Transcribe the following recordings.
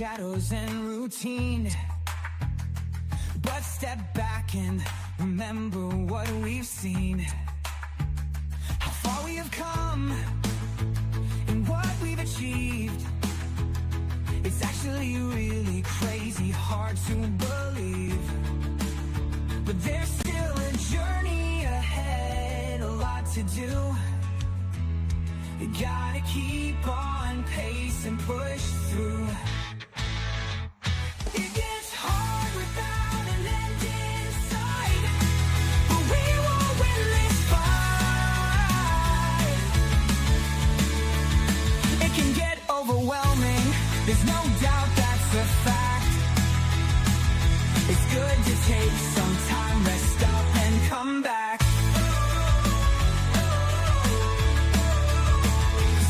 shadows and routine. But step back and remember what we've seen. How far we have come and what we've achieved. It's actually really crazy, hard to believe. But there's still a journey ahead, a lot to do. You gotta keep on pace and push through. It gets hard without an end in sight, but we won't win this fight. It can get overwhelming, there's no doubt that's a fact. It's good to take some time, rest up and come back.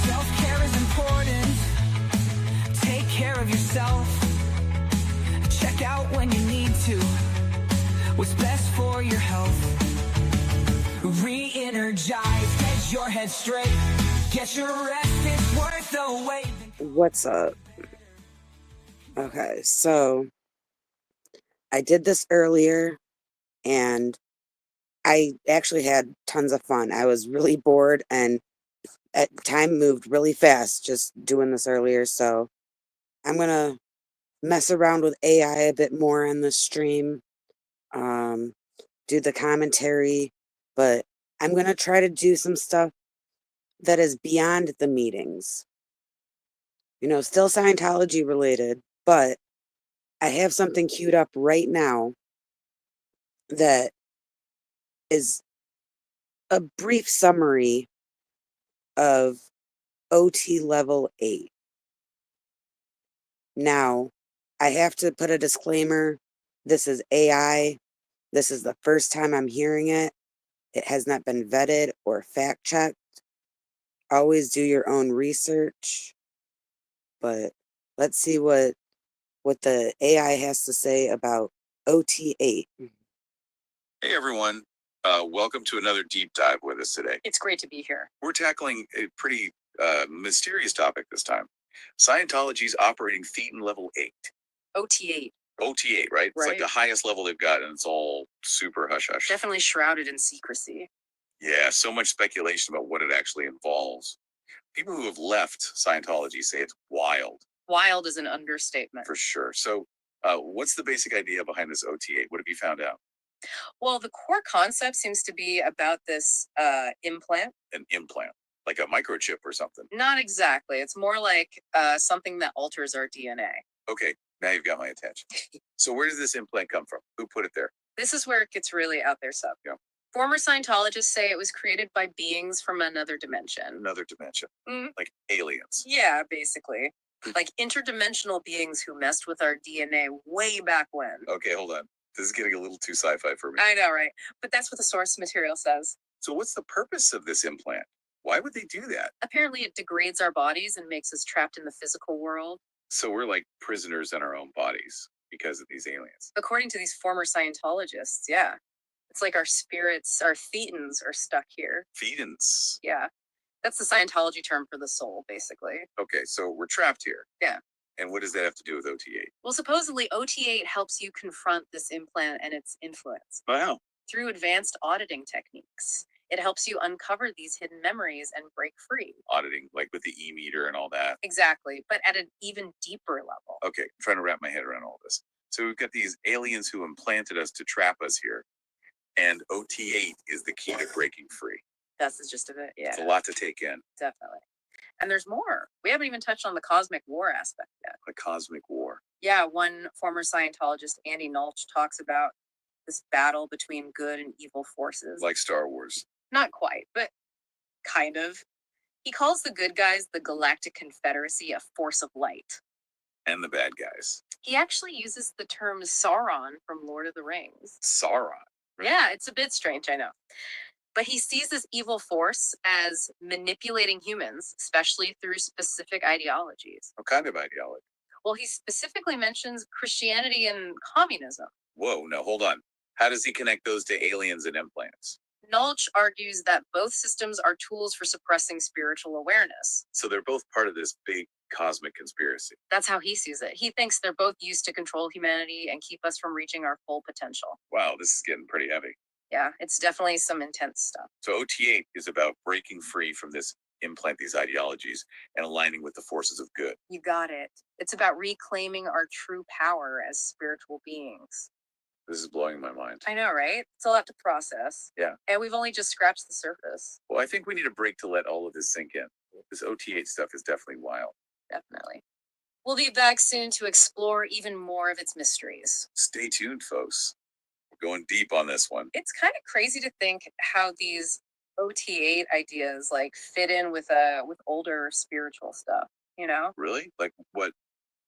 Self-care is important. Take care of yourself. Check out when you need to. What's best for your health. Re-energize, get your head straight. Get your rest, it's worth the wait. What's up? Okay, so I did this earlier and I actually had tons of fun. I was really bored and time moved really fast just doing this earlier. So I'm going to mess around with AI a bit more in the stream, do the commentary, but I'm going to try to do some stuff that is beyond the meetings. You know, still Scientology related, but I have something queued up right now that is a brief summary of OT level 8. Now, I have to put a disclaimer. This is AI. This is the first time I'm hearing it. It has not been vetted or fact checked. Always do your own research. But let's see what the AI has to say about OT8. Hey everyone, welcome to another deep dive with us today. It's great to be here. We're tackling a pretty mysterious topic this time. Scientology's operating Thetan level 8. OT8. OT8, right? It's like the highest level they've got, and it's all super hush-hush. Definitely shrouded in secrecy. Yeah, so much speculation about what it actually involves. People who have left Scientology say it's wild. Wild is an understatement. For sure. So what's the basic idea behind this OT8? What have you found out? Well, the core concept seems to be about this implant. An implant? Like a microchip or something? Not exactly. It's more like something that alters our DNA. Okay, now you've got my attention. So where does this implant come from? Who put it there? This is where it gets really out there, Sub. Yeah. Former Scientologists say it was created by beings from another dimension. Another dimension. Mm. Like aliens. Yeah, basically. Like interdimensional beings who messed with our DNA way back when. Okay, hold on. This is getting a little too sci-fi for me. I know, right? But that's what the source material says. So what's the purpose of this implant? Why would they do that? Apparently it degrades our bodies and makes us trapped in the physical world. So we're like prisoners in our own bodies because of these aliens. According to these former Scientologists, yeah. It's like our spirits, our thetans are stuck here. Thetans? Yeah. That's the Scientology term for the soul, basically. Okay, so we're trapped here. Yeah. And what does that have to do with OT8? Well, supposedly OT8 helps you confront this implant and its influence. Wow. Through advanced auditing techniques. It helps you uncover these hidden memories and break free. Auditing, like with the E-meter and all that. Exactly, but at an even deeper level. Okay, I'm trying to wrap my head around all this. So we've got these aliens who implanted us to trap us here. And OT8 is the key to breaking free. That's the gist of it, yeah. It's a lot to take in. Definitely. And there's more. We haven't even touched on the cosmic war aspect yet. The cosmic war. Yeah, one former Scientologist, Andy Nulch, talks about this battle between good and evil forces. Like Star Wars. Not quite, but kind of. He calls the good guys the Galactic Confederacy a force of light. And the bad guys. He actually uses the term Sauron from Lord of the Rings. Sauron? Right? Yeah, it's a bit strange, I know. But he sees this evil force as manipulating humans, especially through specific ideologies. What kind of ideology? Well, he specifically mentions Christianity and communism. Whoa, no, hold on. How does he connect those to aliens and implants? Nulch argues that both systems are tools for suppressing spiritual awareness. So they're both part of this big cosmic conspiracy. That's how he sees it. He thinks they're both used to control humanity and keep us from reaching our full potential. Wow, this is getting pretty heavy. Yeah, it's definitely some intense stuff. So OT8 is about breaking free from these ideologies and aligning with the forces of good. You got it. It's about reclaiming our true power as spiritual beings. This is blowing my mind. I know, right? It's a lot to process. Yeah. And we've only just scratched the surface. Well, I think we need a break to let all of this sink in. This OT8 stuff is definitely wild. Definitely. We'll be back soon to explore even more of its mysteries. Stay tuned, folks. We're going deep on this one. It's kind of crazy to think how these OT8 ideas like fit in with older spiritual stuff, you know? Really? Like what?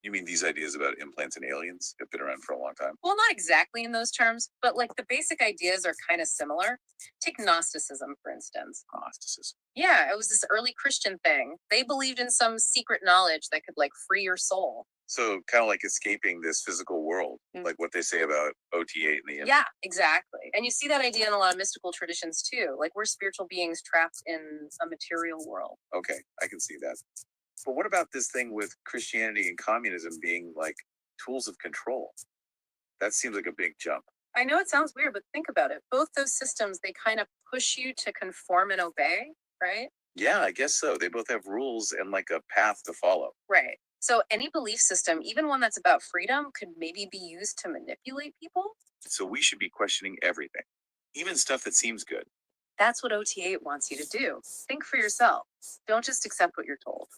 You mean these ideas about implants and aliens have been around for a long time? Well, not exactly in those terms, but like the basic ideas are kind of similar. Take Gnosticism, for instance. Gnosticism. Yeah, it was this early Christian thing. They believed in some secret knowledge that could like free your soul. So kind of like escaping this physical world, Mm. like what they say about OT8 and the Yeah, exactly. And you see that idea in a lot of mystical traditions too. Like we're spiritual beings trapped in a material world. Okay, I can see that. But what about this thing with Christianity and communism being like tools of control? That seems like a big jump. I know it sounds weird, but think about it. Both those systems, they kind of push you to conform and obey, right? Yeah, I guess so. They both have rules and like a path to follow. Right. So any belief system, even one that's about freedom, could maybe be used to manipulate people. So we should be questioning everything, even stuff that seems good. That's what OT8 wants you to do. Think for yourself. Don't just accept what you're told.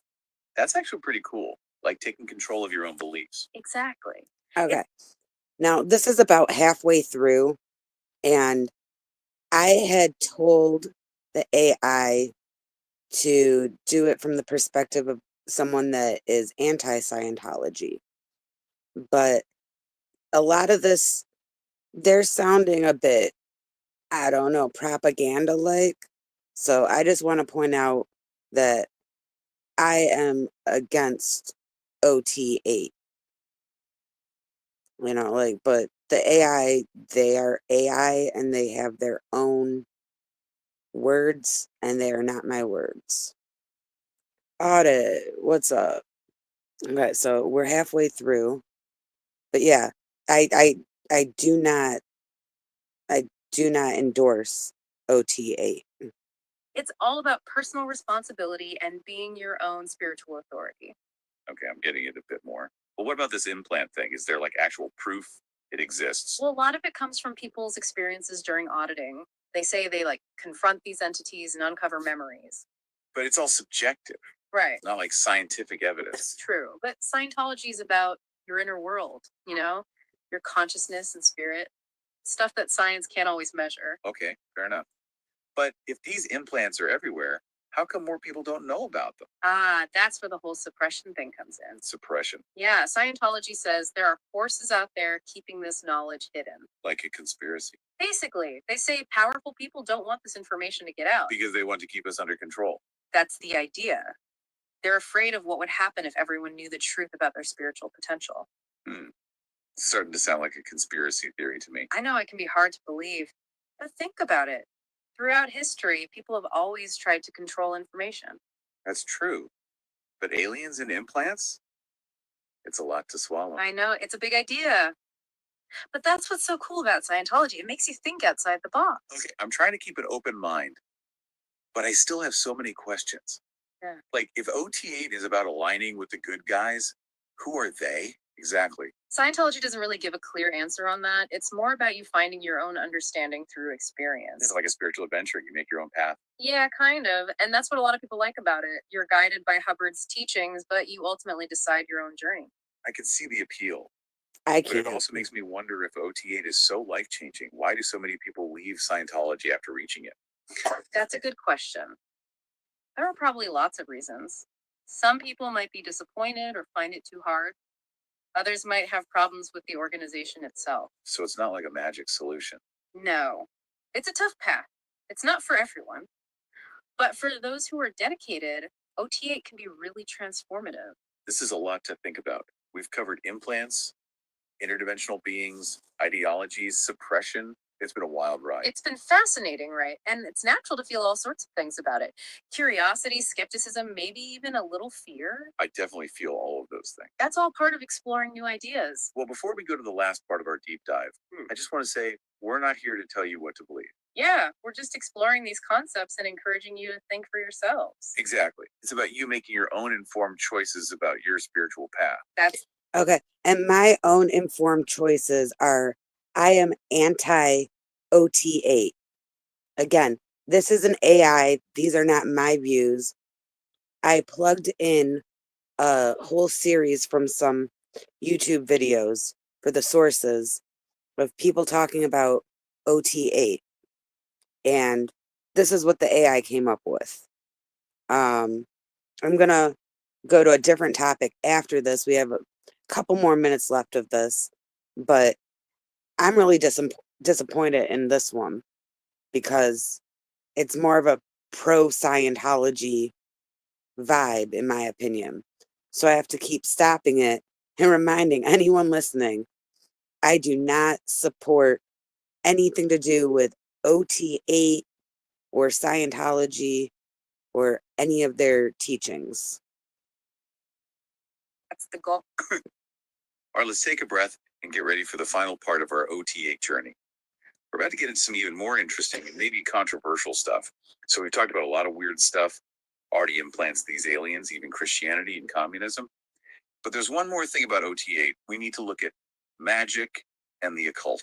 That's actually pretty cool. Like taking control of your own beliefs. Exactly. Okay. Now, this is about halfway through, and I had told the AI to do it from the perspective of someone that is anti-Scientology. But a lot of this, they're sounding a bit, I don't know, propaganda-like. So I just want to point out that I am against OT8. You know, like, but the AI, they are AI and they have their own words and they are not my words. Audit, what's up? Okay, so we're halfway through. But yeah, I do not endorse OT8. It's all about personal responsibility and being your own spiritual authority. Okay, I'm getting it a bit more. But what about this implant thing? Is there like actual proof it exists? Well, a lot of it comes from people's experiences during auditing. They say they like confront these entities and uncover memories. But it's all subjective, Right. not like scientific It's evidence. true. But Scientology is about your inner world, you know, your consciousness and spirit, stuff that science can't always measure. Okay, fair enough. But if these implants are everywhere, how come more people don't know about them? Ah, that's where the whole suppression thing comes in. Suppression, Yeah, Scientology says there are forces out there keeping this knowledge hidden. like a conspiracy, Basically, they say powerful people don't want this information to get out. because they want to keep us under control. That's the idea. They're afraid of what would happen if everyone knew the truth about their spiritual potential. It's starting to sound like a conspiracy theory to me. I know it can be hard to believe, but think about it. Throughout history, people have always tried to control information. That's true. But aliens and implants? It's a lot to swallow. I know, it's a big idea. But that's what's so cool about Scientology. It makes you think outside the box. Okay, I'm trying to keep an open mind, but I still have so many questions. Yeah. Like, if OT8 is about aligning with the good guys, who are they exactly? Scientology doesn't really give a clear answer on that. It's more about you finding your own understanding through It's experience. like a spiritual adventure. You make your own path. Yeah, kind of. And that's what a lot of people like about it. You're guided by Hubbard's teachings, but you ultimately decide your own journey. I can see the appeal, I but it can't. also makes me wonder if OT8 is so life changing. Why do so many people leave Scientology after reaching it? That's a good question. There are probably lots of reasons. Some people might be disappointed or find it too hard. Others might have problems with the organization itself. So it's not like a magic solution. No, it's a tough path. It's not for everyone. But for those who are dedicated, OT8 can be really transformative. This is a lot to think about. We've covered implants, interdimensional beings, ideologies, suppression, It's been a wild ride. It's been fascinating, right? And it's natural to feel all sorts of things about it. Curiosity, skepticism, maybe even a little fear. I definitely feel all of those things. That's all part of exploring new ideas. Well, before we go to the last part of our deep dive, I just want to say we're not here to tell you what to believe. Yeah, we're just exploring these concepts and encouraging you to think for yourselves. Exactly. It's about you making your own informed choices about your spiritual path. That's Okay. And my own informed choices are I am anti OT8. Again, this is an AI. These are not my views. I plugged in a whole series from some YouTube videos for the sources of people talking about OT8. And this is what the AI came up with. I'm going to go to a different topic after this. We have a couple more minutes left of this, but I'm really disappointed in this one because it's more of a pro Scientology vibe, in my opinion. So I have to keep stopping it and reminding anyone listening I do not support anything to do with OT8 or Scientology or any of their teachings. the goal. All right, let's take a breath and get ready for the final part of our OT8 journey. We're about to get into some even more interesting and maybe controversial stuff. So we've talked about a lot of weird stuff, already implants these aliens, even Christianity and communism. But there's one more thing about OT8. We need to look at magic and the occult.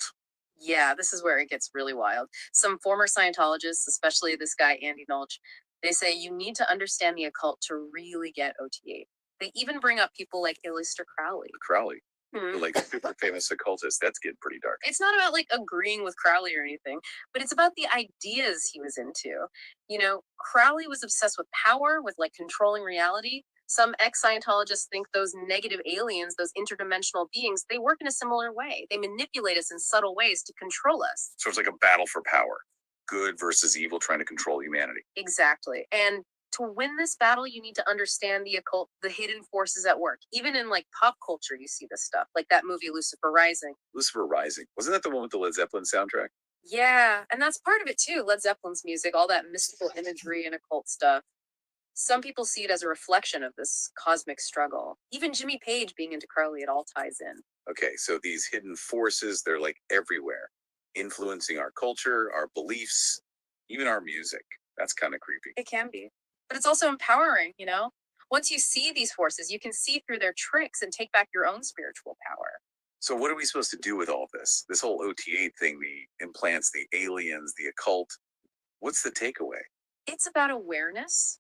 Yeah, this is where it gets really wild. Some former Scientologists, especially this guy, Andy Nulch, they say you need to understand the occult to really get OT8. They even bring up people like Aleister Crowley. Crowley, Mhm. like super famous occultist. That's getting pretty dark. It's not about like agreeing with Crowley or anything, but it's about the ideas he was into. You know, Crowley was obsessed with power, with like controlling reality. Some ex Scientologists think those negative aliens, those interdimensional beings, they work in a similar way. They manipulate us in subtle ways to control us. So it's like a battle for power, good versus evil trying to control humanity. Exactly. And to win this battle, you need to understand the occult, the hidden forces at work. Even in like pop culture, you see this stuff, like that movie Lucifer Rising. Lucifer Rising. Wasn't that the one with the Led Zeppelin soundtrack? Yeah, and that's part of it too. Led Zeppelin's music, all that mystical imagery and occult stuff. Some people see it as a reflection of this cosmic struggle. Even Jimmy Page being into Crowley, it all ties in. Okay, so these hidden forces, they're like everywhere, influencing our culture, our beliefs, even our music. That's kind of creepy. It can be. But it's also empowering, you know? Once you see these forces, you can see through their tricks and take back your own spiritual power. So what are we supposed to do with all this? This whole OT8 thing, the implants, the aliens, the occult. What's the takeaway? It's about awareness,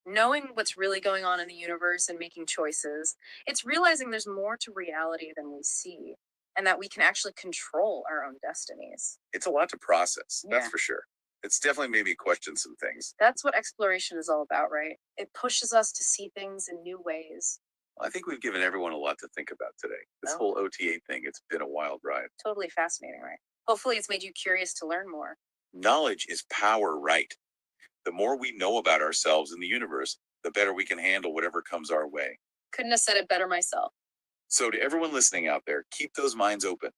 knowing what's really going on in the universe and making choices. It's realizing there's more to reality than we see and that we can actually control our own destinies. It's a lot to process, that's Yeah. for sure. It's definitely made me question some things. That's what exploration is all about, right? It pushes us to see things in new ways. I think we've given everyone a lot to think about today. This Oh. whole OT8 thing, it's been a wild ride. Totally fascinating, right? Hopefully, it's made you curious to learn more. Knowledge is power, right? The more we know about ourselves and the universe, the better we can handle whatever comes our way. Couldn't have said it better myself. So, to everyone listening out there, keep those minds open,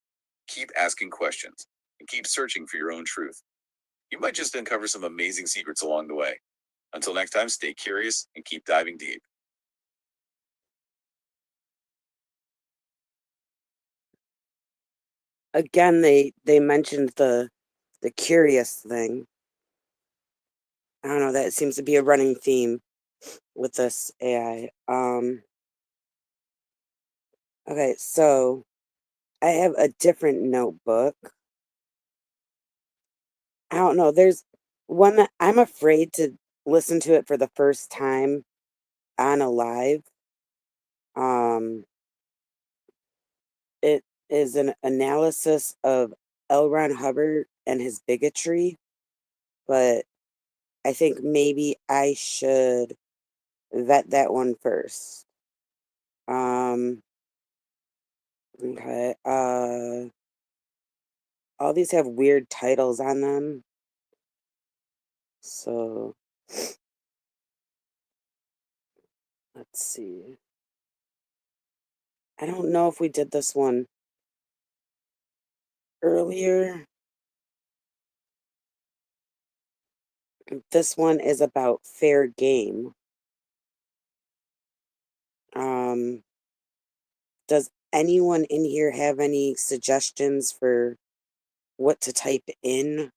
keep asking questions, and keep searching for your own truth. You might just uncover some amazing secrets along the way. Until next time, stay curious and keep diving deep. Again, they mentioned the curious thing. I don't know, that seems to be a running theme with this AI. Okay, so I have a different notebook. I don't know, there's one that I'm afraid to listen to it for the first time on a live. It is an analysis of L. Ron Hubbard and his bigotry, but I think maybe I should vet that one first. Okay. All these have weird titles on them. So let's see. I don't know if we did this one earlier. This one is about fair game. Does anyone in here have any suggestions for what to type in?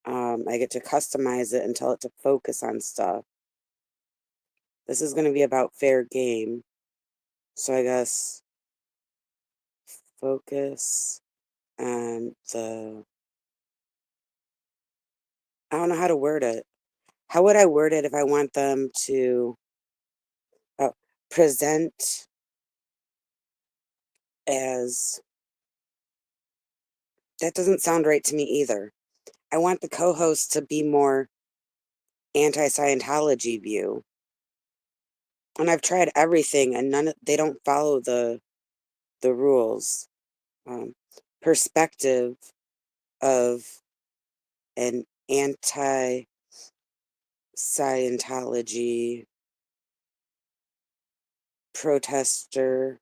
I get to customize it and tell it to focus on stuff. This is going to be about fair game. So I guess focus on the. I don't know how to word it. How would I word it if I want them to present as. That doesn't sound right to me either. I want the co host to be more anti Scientology view. And I've tried everything and they don't follow the rules. Perspective of an anti Scientology protester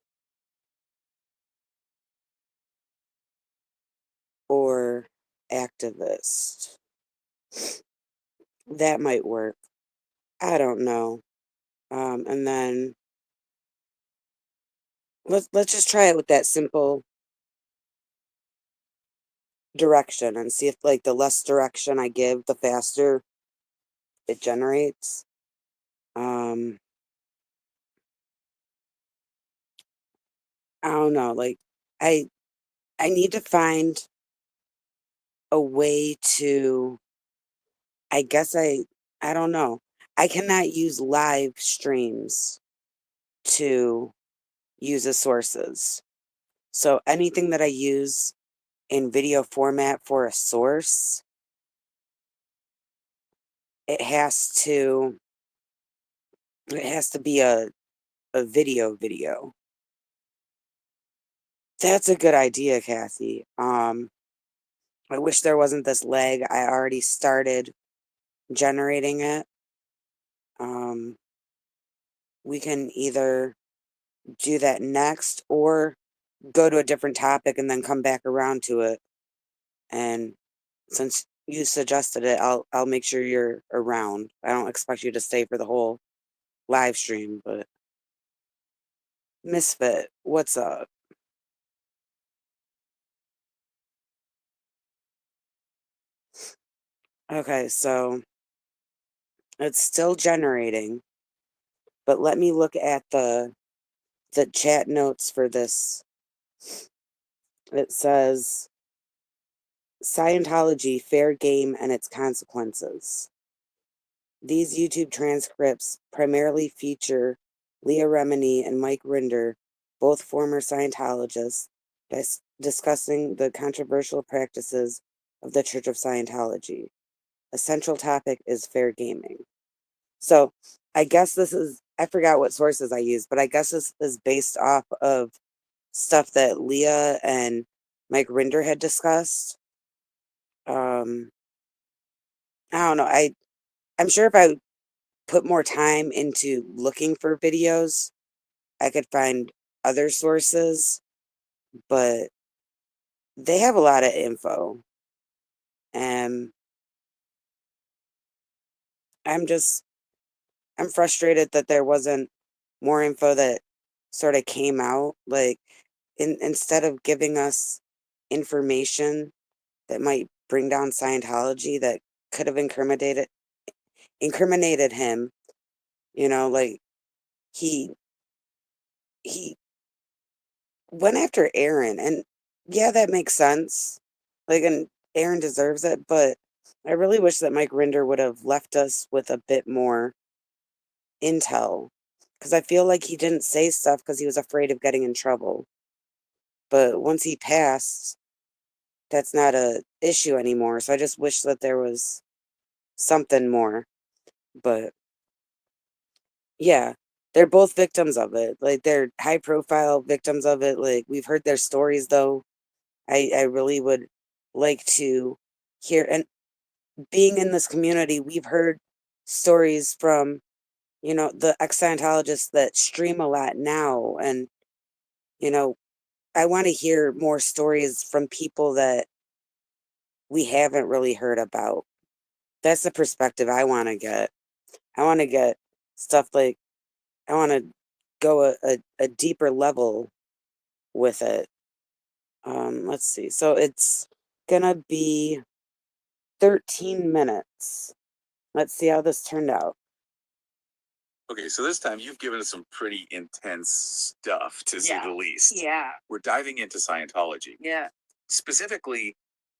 or activist. That might work. I don't know. And then let's just try it with that simple direction and see if like the less direction I give, the faster it generates. I don't know. Like I I need to find a way to. I guess I don't know. I cannot use live streams to use as sources. So anything that I use in video format for a source, it has to be a video. That's a good idea, Kathy. I wish there wasn't this lag. I already started generating it. We can either do that next or go to a different topic and then come back around to it. And since you suggested it, I'll make sure you're around. I don't expect you to stay for the whole live stream, but Misfit, what's up? Okay, so it's still generating, but let me look at the chat notes for this. It says Scientology, fair game and its consequences. These YouTube transcripts primarily feature Leah Remini and Mike Rinder, both former Scientologists, discussing the controversial practices of the Church of Scientology. A central topic is fair gaming. So I guess this is, I forgot what sources I used, but I guess this is based off of stuff that Leah and Mike Rinder had discussed. I don't know. I'm sure if I put more time into looking for videos, I could find other sources, but they have a lot of info. And I'm frustrated that there wasn't more info that sort of came out. Like instead of giving us information that might bring down Scientology that could have incriminated him, like he went after Aaron, and yeah, that makes sense. Like, and Aaron deserves it, but I really wish that Mike Rinder would have left us with a bit more intel, because I feel like he didn't say stuff because he was afraid of getting in trouble. But once he passed, that's not a issue anymore. So I just wish that there was something more. But yeah, they're both victims of it. Like they're high profile victims of it. Like we've heard their stories though. I really would like to hear, and being in this community, we've heard stories from, the ex-Scientologists that stream a lot now. And, I want to hear more stories from people that we haven't really heard about. That's the perspective I want to get. I want to get stuff like, I want to go a deeper level with it. Let's see. So it's gonna be 13 minutes. Let's see how this turned out. Okay, so this time you've given us some pretty intense stuff, to say the least. Yeah. We're diving into Scientology, Yeah. specifically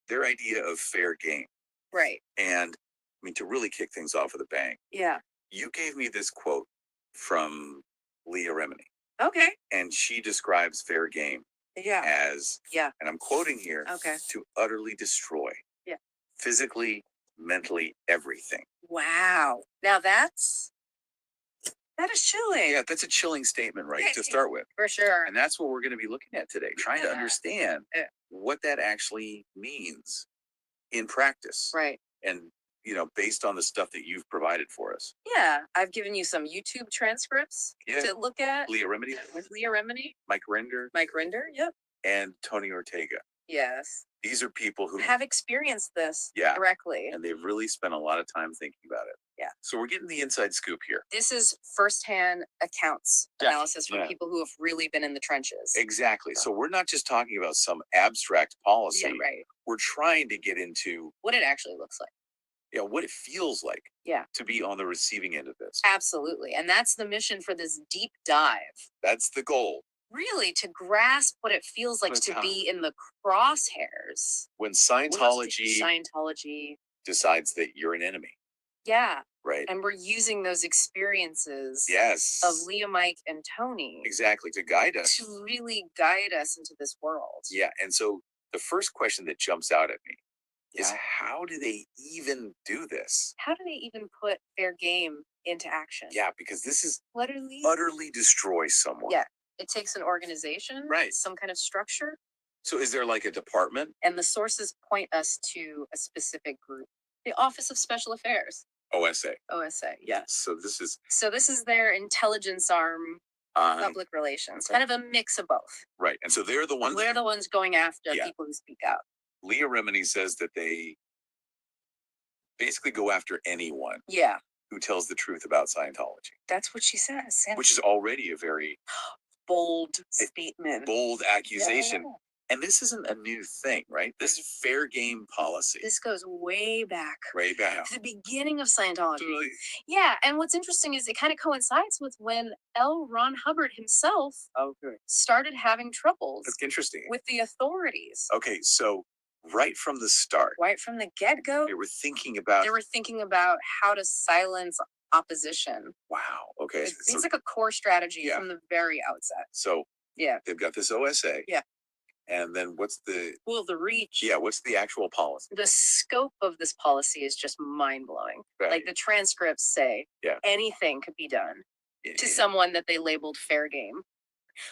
their idea of fair game. Right. And I mean, to really kick things off with a bang, Yeah. you gave me this quote from Leah Remini, Okay. and she describes fair game Yeah. as, Yeah. and I'm quoting here, Okay. to utterly destroy. Yeah. Physically, mentally, everything. Wow. Now that is chilling. Yeah, that's a chilling statement, right? To start with. For sure. And that's what we're going to be looking at today, trying to Yeah. understand Yeah. what that actually means in practice. Right. And, based on the stuff that you've provided for us. Yeah. I've given you some YouTube transcripts Yeah. to look at Leah Remini, with Leah Remini, Mike Render, Mike Rinder. Yep. and Tony Ortega. Yes. These are people who Have experienced this Yeah. directly. and they've really spent a lot of time thinking about it. Yeah. So we're getting the inside scoop here. This is firsthand accounts Yeah. analysis from Yeah. people who have really been in the trenches. Exactly. So we're not just talking about some abstract policy. Yeah, right. We're trying to get into What it actually looks like. what it feels like Yeah. to be on the receiving end of this. Absolutely. And that's the mission for this deep dive. That's the goal. Really, to grasp what it feels like But to how? be in the crosshairs. When What Scientology Scientology. decides that you're an enemy, Yeah. right? And we're using those experiences Yes. of Leah, Mike, and Tony Exactly. To guide us. to really guide us into this world. Yeah. And so the first question that jumps out at me is Yeah. how do they even do this? How do they even put fair game into action? Yeah, because this is Literally. utterly destroy someone. Yeah. It takes an organization, Right. some kind of structure, So is there like a department? and the sources point us to a specific group. The Office of Special Affairs, OSA. OSA, yes. So this is So this is their intelligence arm, public relations, okay. kind of a mix of both. right. And so they're the ones. We're the ones going after Yeah. people who speak out. Leah Remini says that they basically go after anyone Yeah, who tells the truth about Scientology, that's what she says. which is already a very bold statement. bold accusation. Yeah. And this isn't a new thing, right? This fair game policy, This goes way back right back. to the beginning of Scientology. Totally. Yeah, and what's interesting is it kind of coincides with when L. Ron Hubbard himself Okay. started having troubles That's interesting. with the authorities. Okay, so right from the start, Right from the get-go, they were thinking about, they were thinking about how to silence opposition. wow, okay. It's like a core strategy Yeah. from the very outset. So Yeah. they've got this OSA. Yeah. And then what's the Reach. what's the actual policy? The scope of this policy is just mind-blowing. Right. Like the transcripts say Yeah. anything could be done to Yeah. someone that they labeled fair game.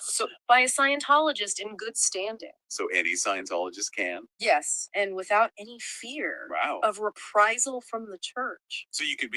So by a Scientologist in good standing. So any Scientologist can. Yes, and without any fear Wow. of reprisal from the church. So you could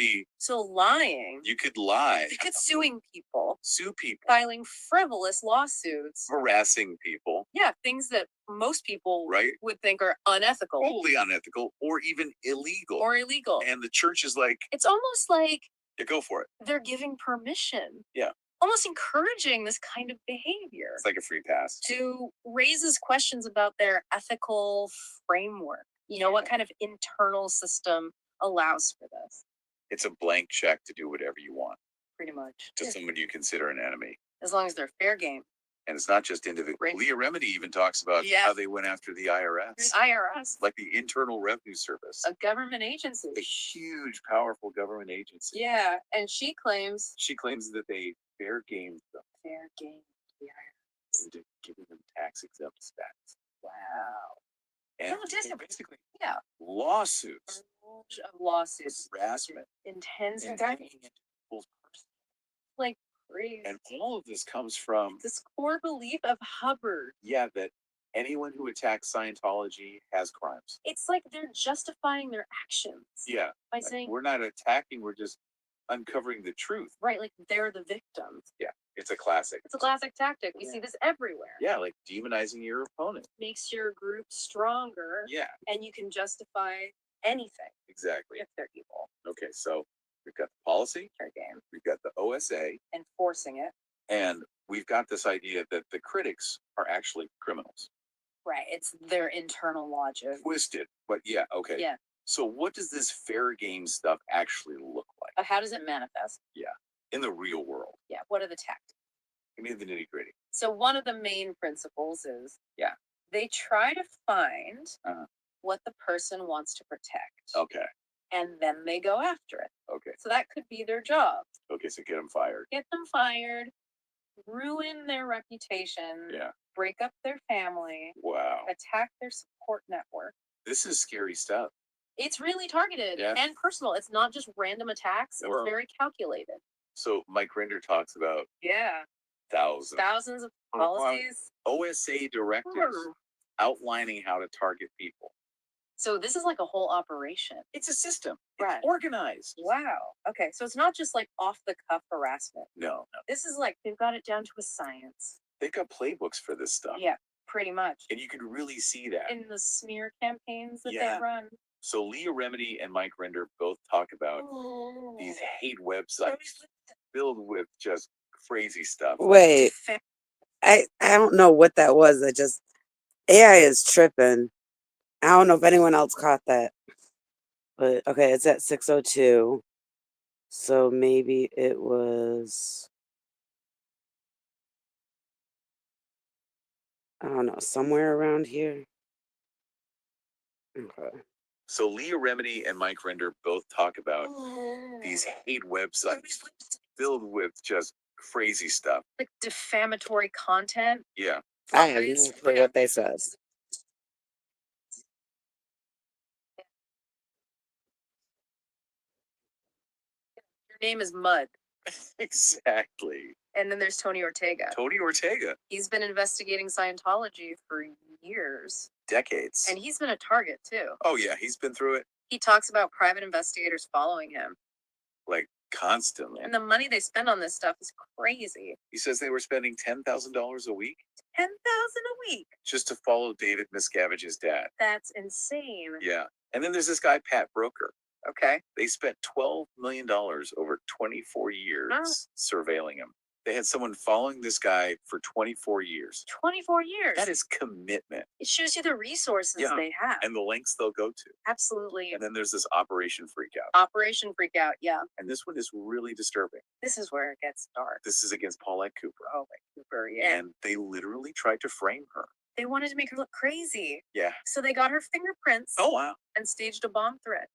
lying. you could lie, You could suing people, sue people, filing frivolous lawsuits. harassing people, Yeah, things that most people right? would think are unethical Totally unethical or even illegal. or illegal. And the church is like, It's almost like yeah, go for it. they're giving permission. Yeah. Almost encouraging this kind of behavior. It's like a free pass. To raises questions about their ethical framework. You know, what kind of internal system allows for this? It's a blank check to do whatever you want Pretty much. to someone you consider an enemy. As long as they're fair game. And it's not just individual. Right. Leah Remini even talks about Yeah. how they went after the IRS, IRS, like the Internal Revenue Service, a government agency. a huge, powerful government agency. Yeah, and she claims She claims that they fair gamed them fair game to the IRS. into giving them tax exempt status. Wow. And No, just- basically Yeah. lawsuits, Barrage of lawsuits. harassment, Intense and and digging into people's personal. like crazy. And all of this comes from, This core belief of Hubbard. that anyone who attacks Scientology has crimes. It's like they're justifying their actions Yeah. by like, saying, we're not attacking, we're just uncovering the truth. right, like they're the victims. It's a classic. It's a classic tactic. We Yeah. see this everywhere. Yeah, like demonizing your opponent. Makes your group stronger, Yeah. and you can justify anything Exactly. if they're evil. Okay, so we've got the policy, Fair game. we've got the OSA, Enforcing it. and we've got this idea that the critics are actually criminals. Right. It's their internal logic. Twisted, but yeah, okay. Yeah. So what does this fair game stuff actually look like How does it manifest? in the real world? Yeah. What are the tactics? Give me the nitty gritty. So one of the main principles is Yeah. they try to find Uh-huh. what the person wants to protect. Okay, And then they go after it. okay, So that could be their job. okay. So get them fired. Get them fired, ruin their reputation, Yeah. break up their family, Wow. attack their support network. This is scary stuff. It's really targeted Yeah. and personal. It's not just random attacks. Or- It's very calculated. So Mike Rinder talks about Yeah. thousands Of policies. OSA directives outlining how to target people. So this is like a whole operation. It's a system. Right. It's organized. Wow. Okay. So it's not just like off the cuff harassment. No, This is like they've got it down to a science. they've got playbooks for this stuff. Yeah, pretty much. And you can really see that. In the smear campaigns that Yeah. they run. So Leah Remedy and Mike Rinder both talk about these hate websites filled with just crazy stuff. Wait, I don't know what that was. I just AI is tripping. I don't know if anyone else caught that. But okay, it's at 6:02. So maybe it was, I don't know, somewhere around here. Okay. So Leah Remedy and Mike Rinder both talk about these hate websites filled with just crazy stuff. Like defamatory content. Yeah. I have no clue what they said. Your name is Mud. Exactly. And then there's Tony Ortega. Tony Ortega, He's been investigating Scientology for years. decades. And he's been a target too. Oh yeah, he's been through it He talks about private investigators following him. like constantly. And the money they spend on this stuff is crazy. He says they were spending $10,000 a week $10,000 a week. just to follow David Miscavige's dad. That's insane. Yeah. And then there's this guy, Pat Broker. Okay. They spent $12 million over 24 years surveilling him. They had someone following this guy for 24 years. 24 years. That is commitment It shows you the resources Yeah. they have. and the lengths they'll go to. Absolutely. And then there's this Operation Freakout. Operation Freakout. Yeah. And this one is really disturbing. This is where it gets dark. This is against Paulette Cooper. Oh, my Cooper. Yeah. And they literally tried to frame her. They wanted to make her look crazy. Yeah. So they got her fingerprints Oh, wow. and staged a bomb threat.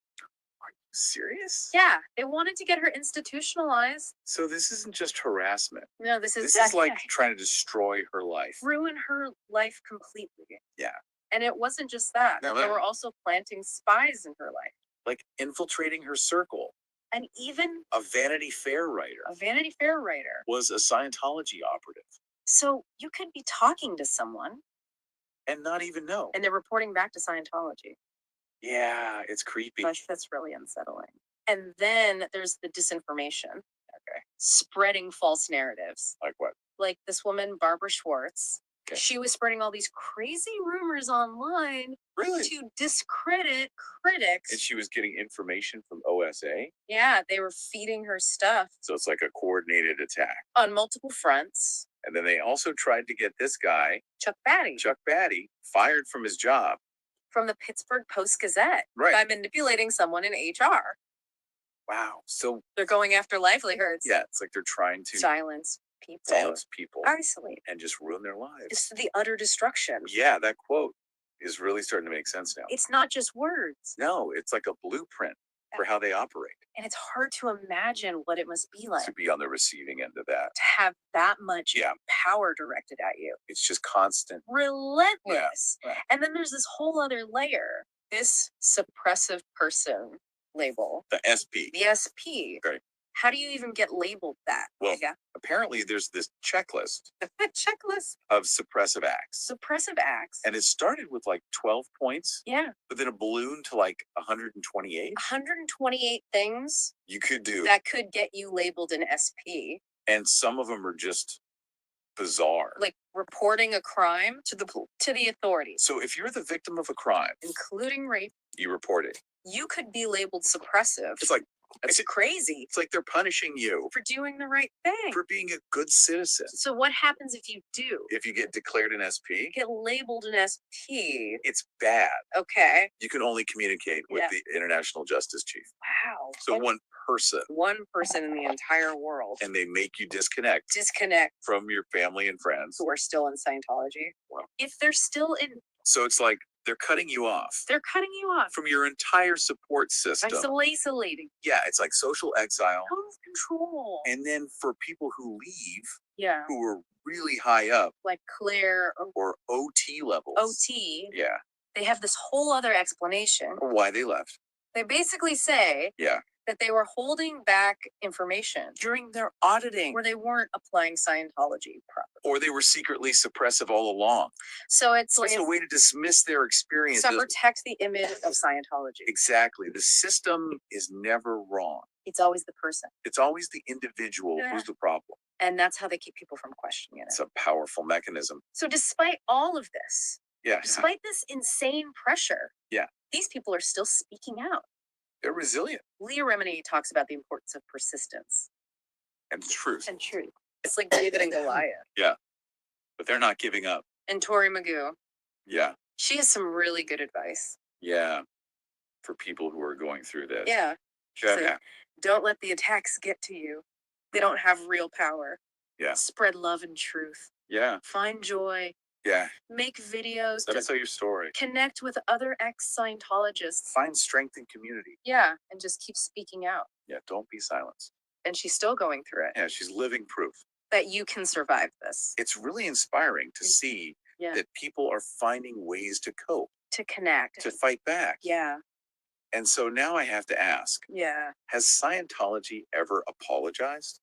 Serious? Yeah. They wanted to get her institutionalized. So this isn't just harassment. No, this is like trying to destroy her life. ruin her life completely. Yeah. And it wasn't just that. No, They no. were also planting spies in her life. Like infiltrating her circle. And even A Vanity Fair writer a Vanity Fair writer. was a Scientology operative So you could be talking to someone and not even know. and they're reporting back to Scientology. Yeah, it's creepy. That's really unsettling. And then there's the disinformation. Okay. Spreading false narratives. Like what? Like this woman, Barbara Schwartz. Okay. She was spreading all these crazy rumors online Really? to discredit critics. And she was getting information from OSA. Yeah, they were feeding her stuff So it's like a coordinated attack. on multiple fronts. And then they also tried to get this guy, Chuck Batty Chuck Batty, fired from his job. from the Pittsburgh Post-Gazette Right. by manipulating someone in HR. Wow. So They're going after livelihoods. yeah, it's like they're trying to Silence people. silence people Isolate. and just ruin their lives. It's the utter destruction. Yeah, that quote is really starting to make sense now. It's not just words. No, it's like a blueprint for how they operate. And it's hard to imagine what it must be like To be on the receiving end of that. to have that much Yeah. power directed at you. It's just constant. Relentless. Yeah. And then there's this whole other layer. This suppressive person label, The SP. the SP. Right. How do you even get labeled that? Well, Yeah. Apparently, there's this checklist Checklist. of suppressive acts. Suppressive acts. And it started with like 12 points, Yeah. but then it ballooned to like 128. 128 things You could do. that could get you labeled an SP. And some of them are just bizarre. Like reporting a crime to the authorities, So if you're the victim of a crime, including rape, you report it. you could be labeled suppressive. It's like That's crazy it's like they're punishing you for doing the right thing. for being a good citizen. So what happens if you do? If you get declared an SP, Get labeled an SP. it's bad. Okay. You can only communicate with Yeah. the International Justice Chief. Wow. So one person, in the entire world. and they make you disconnect Disconnect from your family and friends. who are still in Scientology. Wow. If they're still in, So it's like they're cutting you off they're cutting you off from your entire support system. isolating. Yeah, it's like social exile. Out of control. And then for people who leave, Yeah. who are really high up Like Claire or OT levels. OT, Yeah, they have this whole other explanation. or why they left. They basically say Yeah. that they were holding back information During their auditing, where they weren't applying Scientology properly. or they were secretly suppressive all along. So it's It's like a way to dismiss their experiences. to protect the image of Scientology. Exactly. The system is never wrong. It's always the person. It's always the individual Yeah. who's the problem. And that's how they keep people from questioning it. It's a powerful mechanism. So despite all of this, Yeah. despite this insane pressure, Yeah. these people are still speaking out. They're resilient Leah Remini talks about the importance of persistence and truth. and truth. It's like David and Goliath. But they're not giving up. And Tori Magoo, Yeah. she has some really good advice. Yeah. For people who are going through this. Yeah. Yeah. So don't let the attacks get to you. They don't have real power. Yeah. Spread love and truth. Yeah. Find joy. Yeah. Make videos Let us to tell your story. connect with other ex-Scientologists. Find strength in community. Yeah, and just keep speaking out. Yeah. Don't be silenced. And she's still going through it. Yeah. She's living proof. That you can survive this. It's really inspiring to see Yeah. that people are finding ways to cope, To connect. to fight back. Yeah. And so now I have to ask, Yeah. has Scientology ever apologized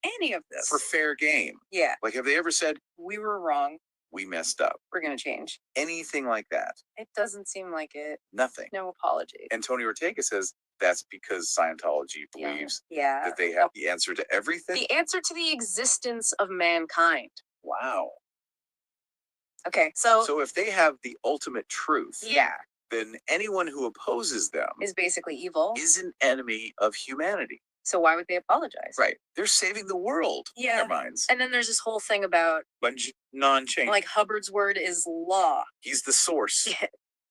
Any of this. for fair game? Yeah. Like, have they ever said, We were wrong. we messed up? We're going to change. Anything like that? It doesn't seem like it. Nothing. No apology. And Tony Ortega says that's because Scientology believes Yeah. that they have the answer to everything. The answer to the existence of mankind. Wow. Okay. So, So if they have the ultimate truth, yeah, then anyone who opposes them is basically evil. is an enemy of humanity. So why would they apologize? Right. They're saving the world in Yeah. their minds. And then there's this whole thing about But non-change. like Hubbard's word is law. He's the source. Yeah.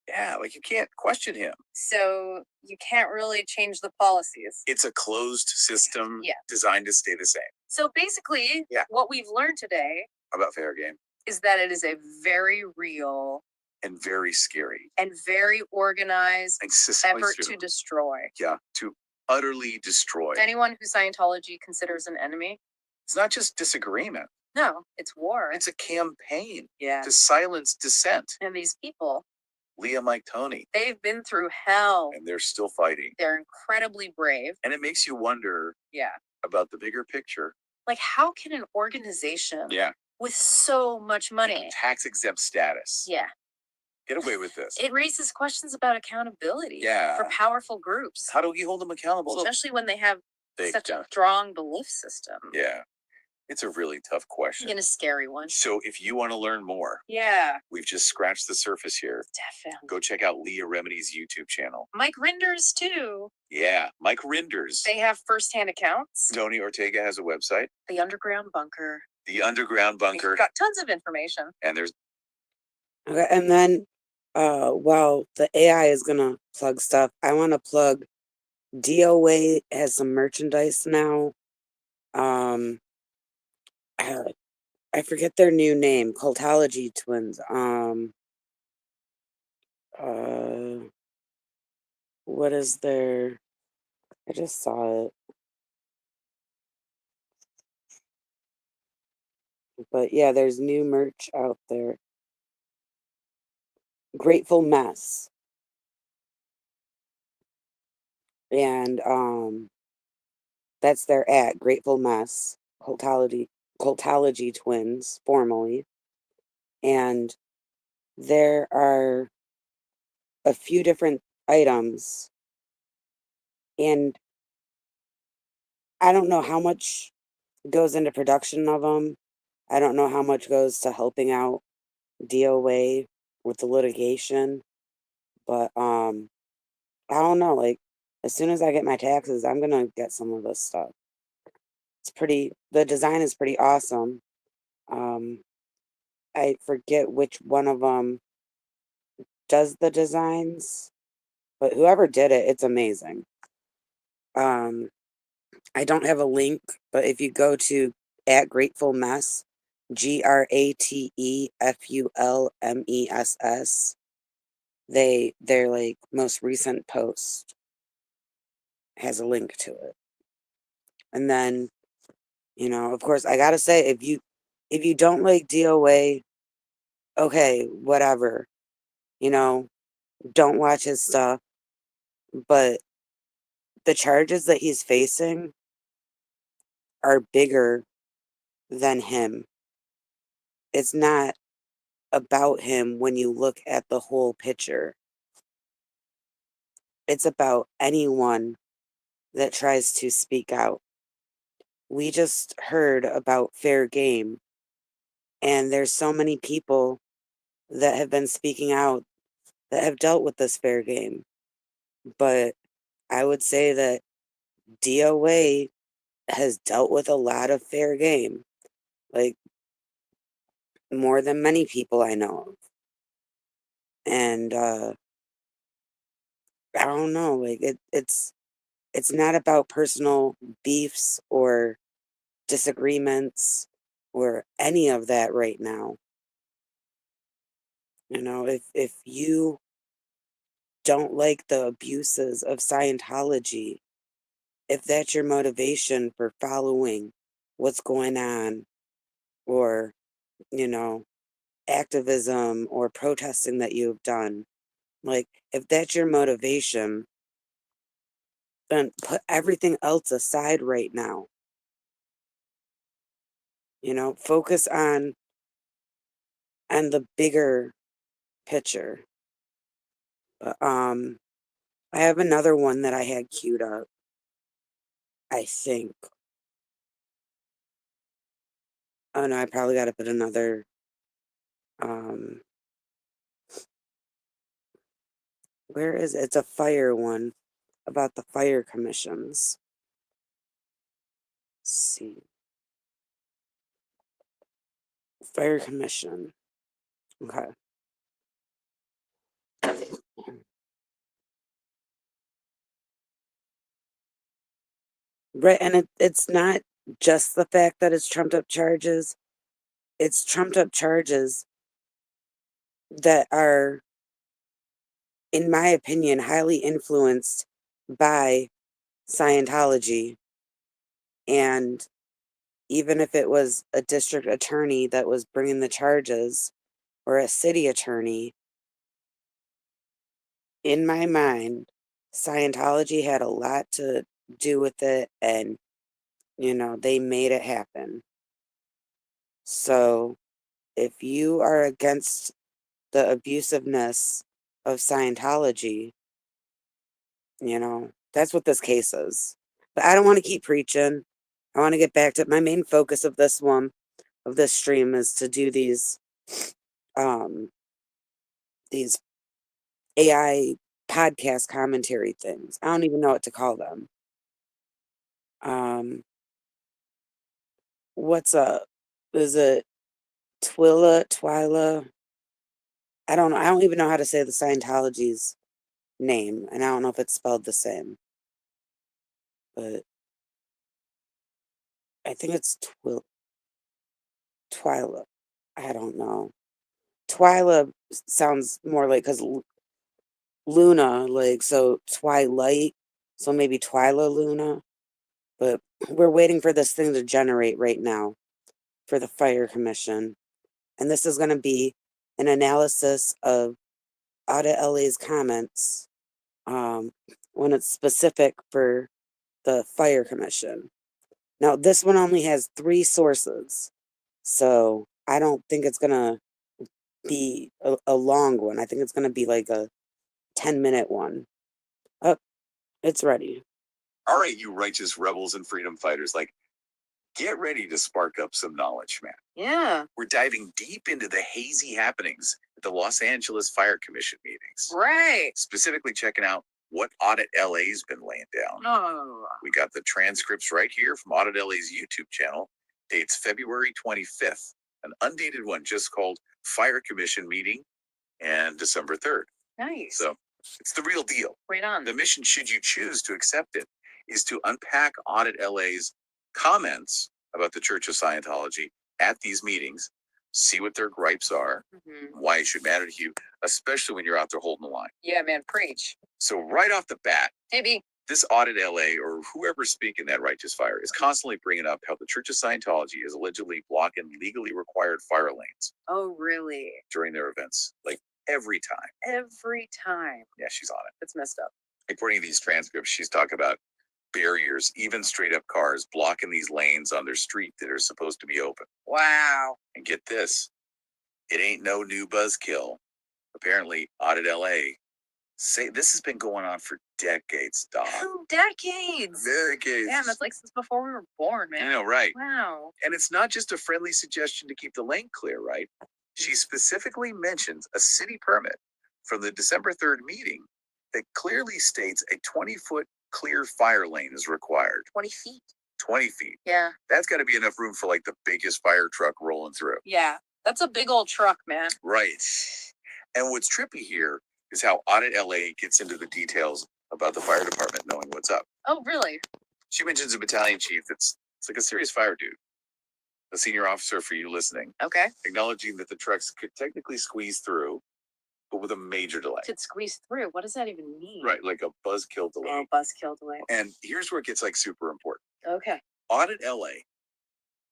Yeah, like you can't question him. So you can't really change the policies. It's a closed system Yeah. designed to stay the same. So basically, Yeah. what we've learned today About fair game. is that it is a very real And very scary. and very organized And systemically effort true. to destroy. Yeah, to utterly destroy. Anyone who Scientology considers an enemy, It's not just disagreement. no, it's war. It's a campaign Yeah. to silence dissent. And these people, Leah, Mike, Tony, they've been through hell. and they're still fighting. They're incredibly brave. And it makes you wonder Yeah. about the bigger picture. Like, how can an organization Yeah, with so much money, tax exempt status. yeah, Get away with this. it raises questions about accountability Yeah. for powerful groups, How do we hold them accountable? especially when they have They such a don't. strong belief system. Yeah, it's a really tough question. And a scary one. So if you want to learn more, Yeah, we've just scratched the surface here. definitely. Go check out Leah Remini's YouTube channel. Mike Rinders, too. Yeah, Mike Rinders. They have firsthand accounts. Tony Ortega has a website, The Underground Bunker. The Underground Bunker, We've got tons of information. and there's Okay, and then while the AI is gonna plug stuff, I want to plug DOA has some merchandise now. I forget their new name, Cultology Twins. What is their? I just saw it. But yeah, there's new merch out there. Grateful Mess. And that's their at Grateful Mess, Cultology Twins, formally. And there are a few different items. And I don't know how much goes into production of them. I don't know how much goes to helping out DOA with the litigation. But I don't know, like, as soon as I get my taxes, I'm gonna get some of this stuff. The design is pretty awesome. I forget which one of them does the designs, but whoever did it, it's amazing. I don't have a link, but if you go to at Grateful Mess, GratefulMess, their like most recent post has a link to it. And then, of course, I gotta say, if you don't like DOA, okay, whatever, don't watch his stuff. But the charges that he's facing are bigger than him. It's not about him when you look at the whole picture. It's about anyone that tries to speak out. We just heard about fair game, and there's so many people that have been speaking out that have dealt with this fair game. But I would say that DOA has dealt with a lot of fair game, like more than many people I know of. And I don't know, like it's not about personal beefs or disagreements or any of that right now. If you don't like the abuses of Scientology, if that's your motivation for following what's going on, or, activism or protesting that you've done, like, if that's your motivation, then put everything else aside right now. Focus on the bigger picture. But I have another one that I had queued up, I think. Oh no, I probably gotta put another where is it? It's a fire one about the fire commissions. Let's see. Fire commission. Okay. Right, and it's not just the fact that it's trumped up charges. It's trumped up charges that are, in my opinion, highly influenced by Scientology. And even if it was a district attorney that was bringing the charges, or a city attorney, in my mind, Scientology had a lot to do with it, and, they made it happen. So if you are against the abusiveness of Scientology, that's what this case is. But I don't want to keep preaching. I want to get back to my main focus of this stream is to do these AI podcast commentary things. I don't even know what to call them. What's up? Is it Twyla? I don't know. I don't even know how to say the Scientology's name, and I don't know if it's spelled the same. But I think it's Twyla. I don't know. Twyla sounds more like, because Luna, like, so Twilight, so maybe Twyla Luna. But we're waiting for this thing to generate right now for the Fire Commission. And this is going to be an analysis of Audit LA's comments when it's specific for the Fire Commission. Now, this one only has 3 sources, so I don't think it's going to be a long one. I think it's going to be like a 10-minute one. Oh, it's ready. All right, you righteous rebels and freedom fighters, like, get ready to spark up some knowledge, man. Yeah. We're diving deep into the hazy happenings at the Los Angeles Fire Commission meetings. Right. Specifically checking out what Audit LA's been laying down. Oh, We got the transcripts right here from Audit LA's YouTube channel. Dates February 25th, an undated one just called Fire Commission Meeting, and December 3rd. nice. So it's the real deal. Right on. The mission, should you choose to accept it, is to unpack Audit LA's comments about the Church of Scientology at these meetings, see what their gripes are, Mhm. why it should matter to you, especially when you're out there holding the line. Yeah, man, preach. So right off the bat, Maybe. this Audit LA, or whoever's speaking that righteous fire, is constantly bringing up how the Church of Scientology is allegedly blocking legally required fire lanes Oh, really? during their events, like every time. Every time. Yeah, she's on it. That's messed up. According to these transcripts, she's talking about barriers, even straight up cars blocking these lanes on their street that are supposed to be open. Wow. And get this, it ain't no new buzzkill. Apparently, Audit LA say this has been going on for decades, dog. 2 decades. Decades. Damn, that's like since before we were born, man. I know, right? Wow. And it's not just a friendly suggestion to keep the lane clear, right? She specifically mentions a city permit from the December 3rd meeting that clearly states a 20-foot clear fire lane is required. 20 feet. 20 feet. Yeah. That's got to be enough room for like the biggest fire truck rolling through. Yeah. That's a big old truck, man. Right. And what's trippy here is how Audit LA gets into the details about the fire department knowing what's up. Oh, really? She mentions a battalion chief it's like a serious fire dude, a senior officer for you listening, Okay. acknowledging that the trucks could technically squeeze through, but with a major delay. Could squeeze through. What does that even mean? Right, like a buzzkill delay. Oh, buzzkill delay. And here's where it gets like super important. Okay. Audit LA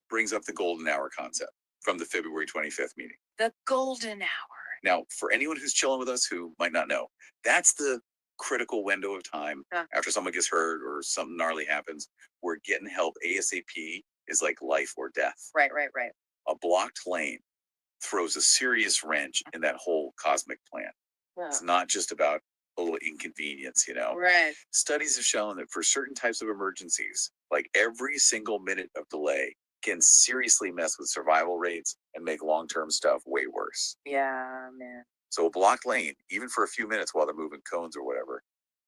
brings up the golden hour concept from the February 25th meeting. The golden hour. Now, for anyone who's chilling with us who might not know, that's the critical window of time Yeah. after someone gets hurt or something gnarly happens where getting help ASAP is like life or death. Right. A blocked lane throws a serious wrench in that whole cosmic plan. Yeah. It's not just about a little inconvenience, Right. Studies have shown that for certain types of emergencies, like every single minute of delay can seriously mess with survival rates and make long-term stuff way worse. Yeah, man. So a blocked lane, even for a few minutes while they're moving cones or whatever,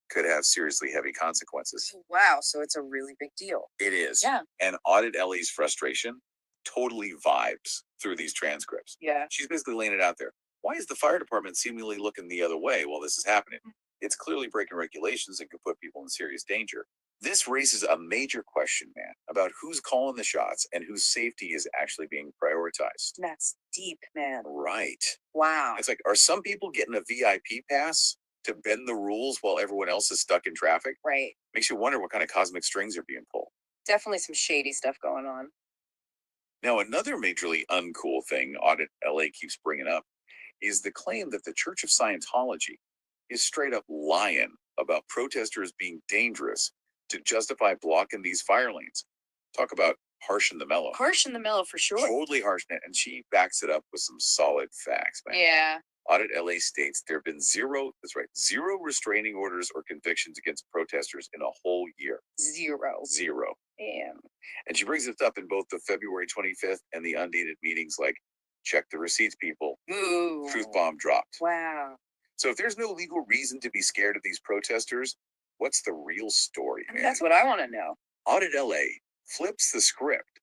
could have seriously heavy consequences. Wow. So it's a really big deal. It is. Yeah. And Audit LA's frustration totally vibes through these transcripts. Yeah. She's basically laying it out there. Why is the fire department seemingly looking the other way while this is happening? It's clearly breaking regulations and could put people in serious danger. This raises a major question, man, about who's calling the shots and whose safety is actually being prioritized. That's deep, man. Right. Wow. It's like, are some people getting a VIP pass to bend the rules while everyone else is stuck in traffic? Right. Makes you wonder what kind of cosmic strings are being pulled. Definitely some shady stuff going on. Now, another majorly uncool thing Audit LA keeps bringing up is the claim that the Church of Scientology is straight up lying about protesters being dangerous to justify blocking these fire lanes. Talk about harsh in the mellow. Harsh in the mellow for sure. Totally harsh, and she backs it up with some solid facts, man. Yeah. Audit LA states there have been zero restraining orders or convictions against protesters in a whole year. Zero. Damn. And she brings it up in both the February 25th and the undated meetings like, check the receipts, people. Ooh. Truth bomb dropped. Wow. So if there's no legal reason to be scared of these protesters, what's the real story, man? That's what I want to know. Audit LA flips the script,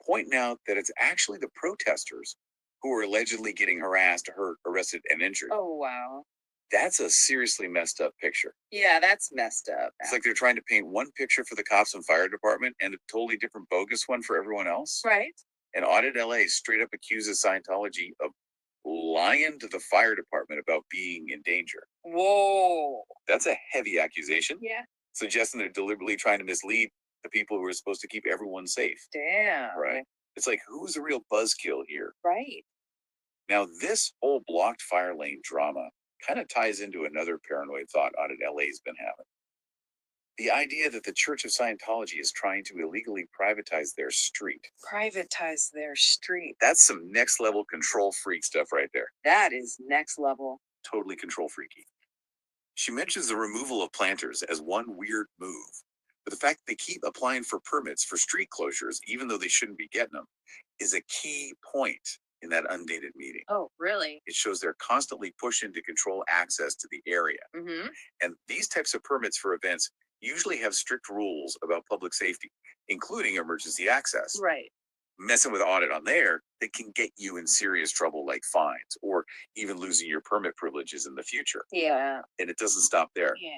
pointing out that it's actually the protesters who are allegedly getting harassed, hurt, arrested, and injured. Oh, wow. That's a seriously messed up picture. Yeah, that's messed up. It's like they're trying to paint one picture for the cops and fire department and a totally different bogus one for everyone else. Right. And Audit LA straight up accuses Scientology of lying to the fire department about being in danger. Whoa. That's a heavy accusation, Yeah. suggesting they're deliberately trying to mislead the people who are supposed to keep everyone safe. Damn. Right? It's like, who's the real buzzkill here? Right. Now, this whole blocked fire lane drama kind of ties into another paranoid thought Audit LA's been having. The idea that the Church of Scientology is trying to illegally privatize their street. Privatize their street. That's some next level control freak stuff right there. That is next level. Totally control freaky. She mentions the removal of planters as one weird move, but the fact that they keep applying for permits for street closures, even though they shouldn't be getting them, is a key point in that undated meeting. Oh, really? It shows they're constantly pushing to control access to the area. Mm-hmm. And these types of permits for events usually have strict rules about public safety, including emergency access. Right. Messing with audit on there, that can get you in serious trouble like fines or even losing your permit privileges in the future. Yeah. And it doesn't stop there. Yeah.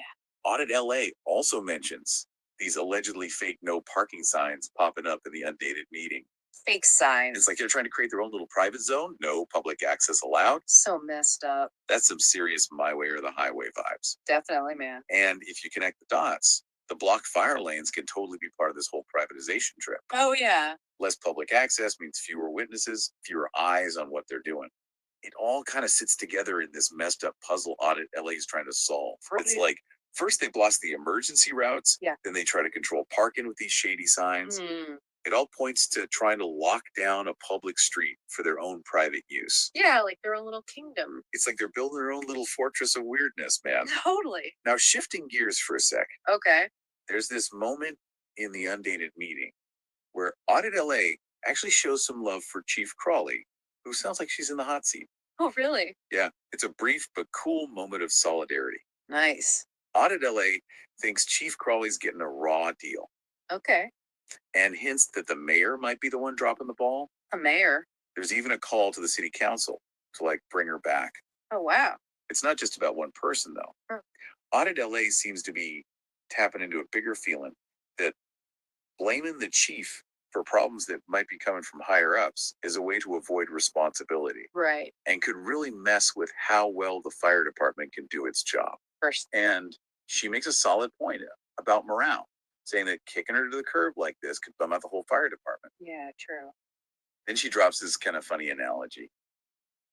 Audit LA also mentions these allegedly fake no parking signs popping up in the undated meeting. Fake signs. It's like they're trying to create their own little private zone, no public access allowed. So messed up. That's some serious my way or the highway vibes. Definitely, man. And if you connect the dots, the blocked fire lanes can totally be part of this whole privatization trip. Oh, yeah. Less public access means fewer witnesses, fewer eyes on what they're doing. It all kind of sits together in this messed up puzzle Audit LA is trying to solve. It's Right. like first they block the emergency routes, Yeah. then they try to control parking with these shady signs. Hmm. It all points to trying to lock down a public street for their own private use. Yeah, like their own little kingdom. It's like they're building their own little fortress of weirdness, man. Totally. Now, shifting gears for a sec, Okay. there's this moment in the undated meeting where Audit LA actually shows some love for Chief Crawley, who sounds like she's in the hot seat. Oh, really? Yeah, it's a brief but cool moment of solidarity. Nice. Audit LA thinks Chief Crawley's getting a raw deal Okay. and hints that the mayor might be the one dropping the ball. A mayor. There's even a call to the city council to like bring her back. Oh, wow. It's not just about one person though. Huh. Audit LA seems to be tapping into a bigger feeling that blaming the chief for problems that might be coming from higher ups is a way to avoid responsibility Right. and could really mess with how well the fire department can do its job. First. And she makes a solid point about morale, saying that kicking her to the curb like this could bum out the whole fire department. Yeah, true. Then she drops this kind of funny analogy.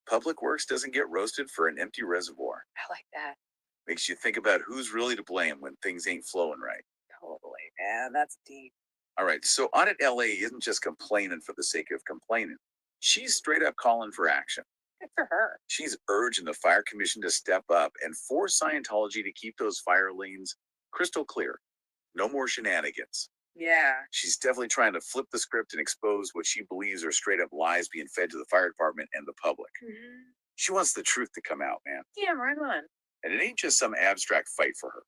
Public Works doesn't get roasted for an empty reservoir. I like that. Makes you think about who's really to blame when things ain't flowing right. Totally, man. That's deep. All right, so Audit LA isn't just complaining for the sake of complaining. She's straight up calling for action. Good for her. She's urging the fire commission to step up and force Scientology to keep those fire lanes crystal clear. No more shenanigans. Yeah. She's definitely trying to flip the script and expose what she believes are straight up lies being fed to the fire department and the public. Mm-hmm. She wants the truth to come out, man. Yeah, right on. And it ain't just some abstract fight for her.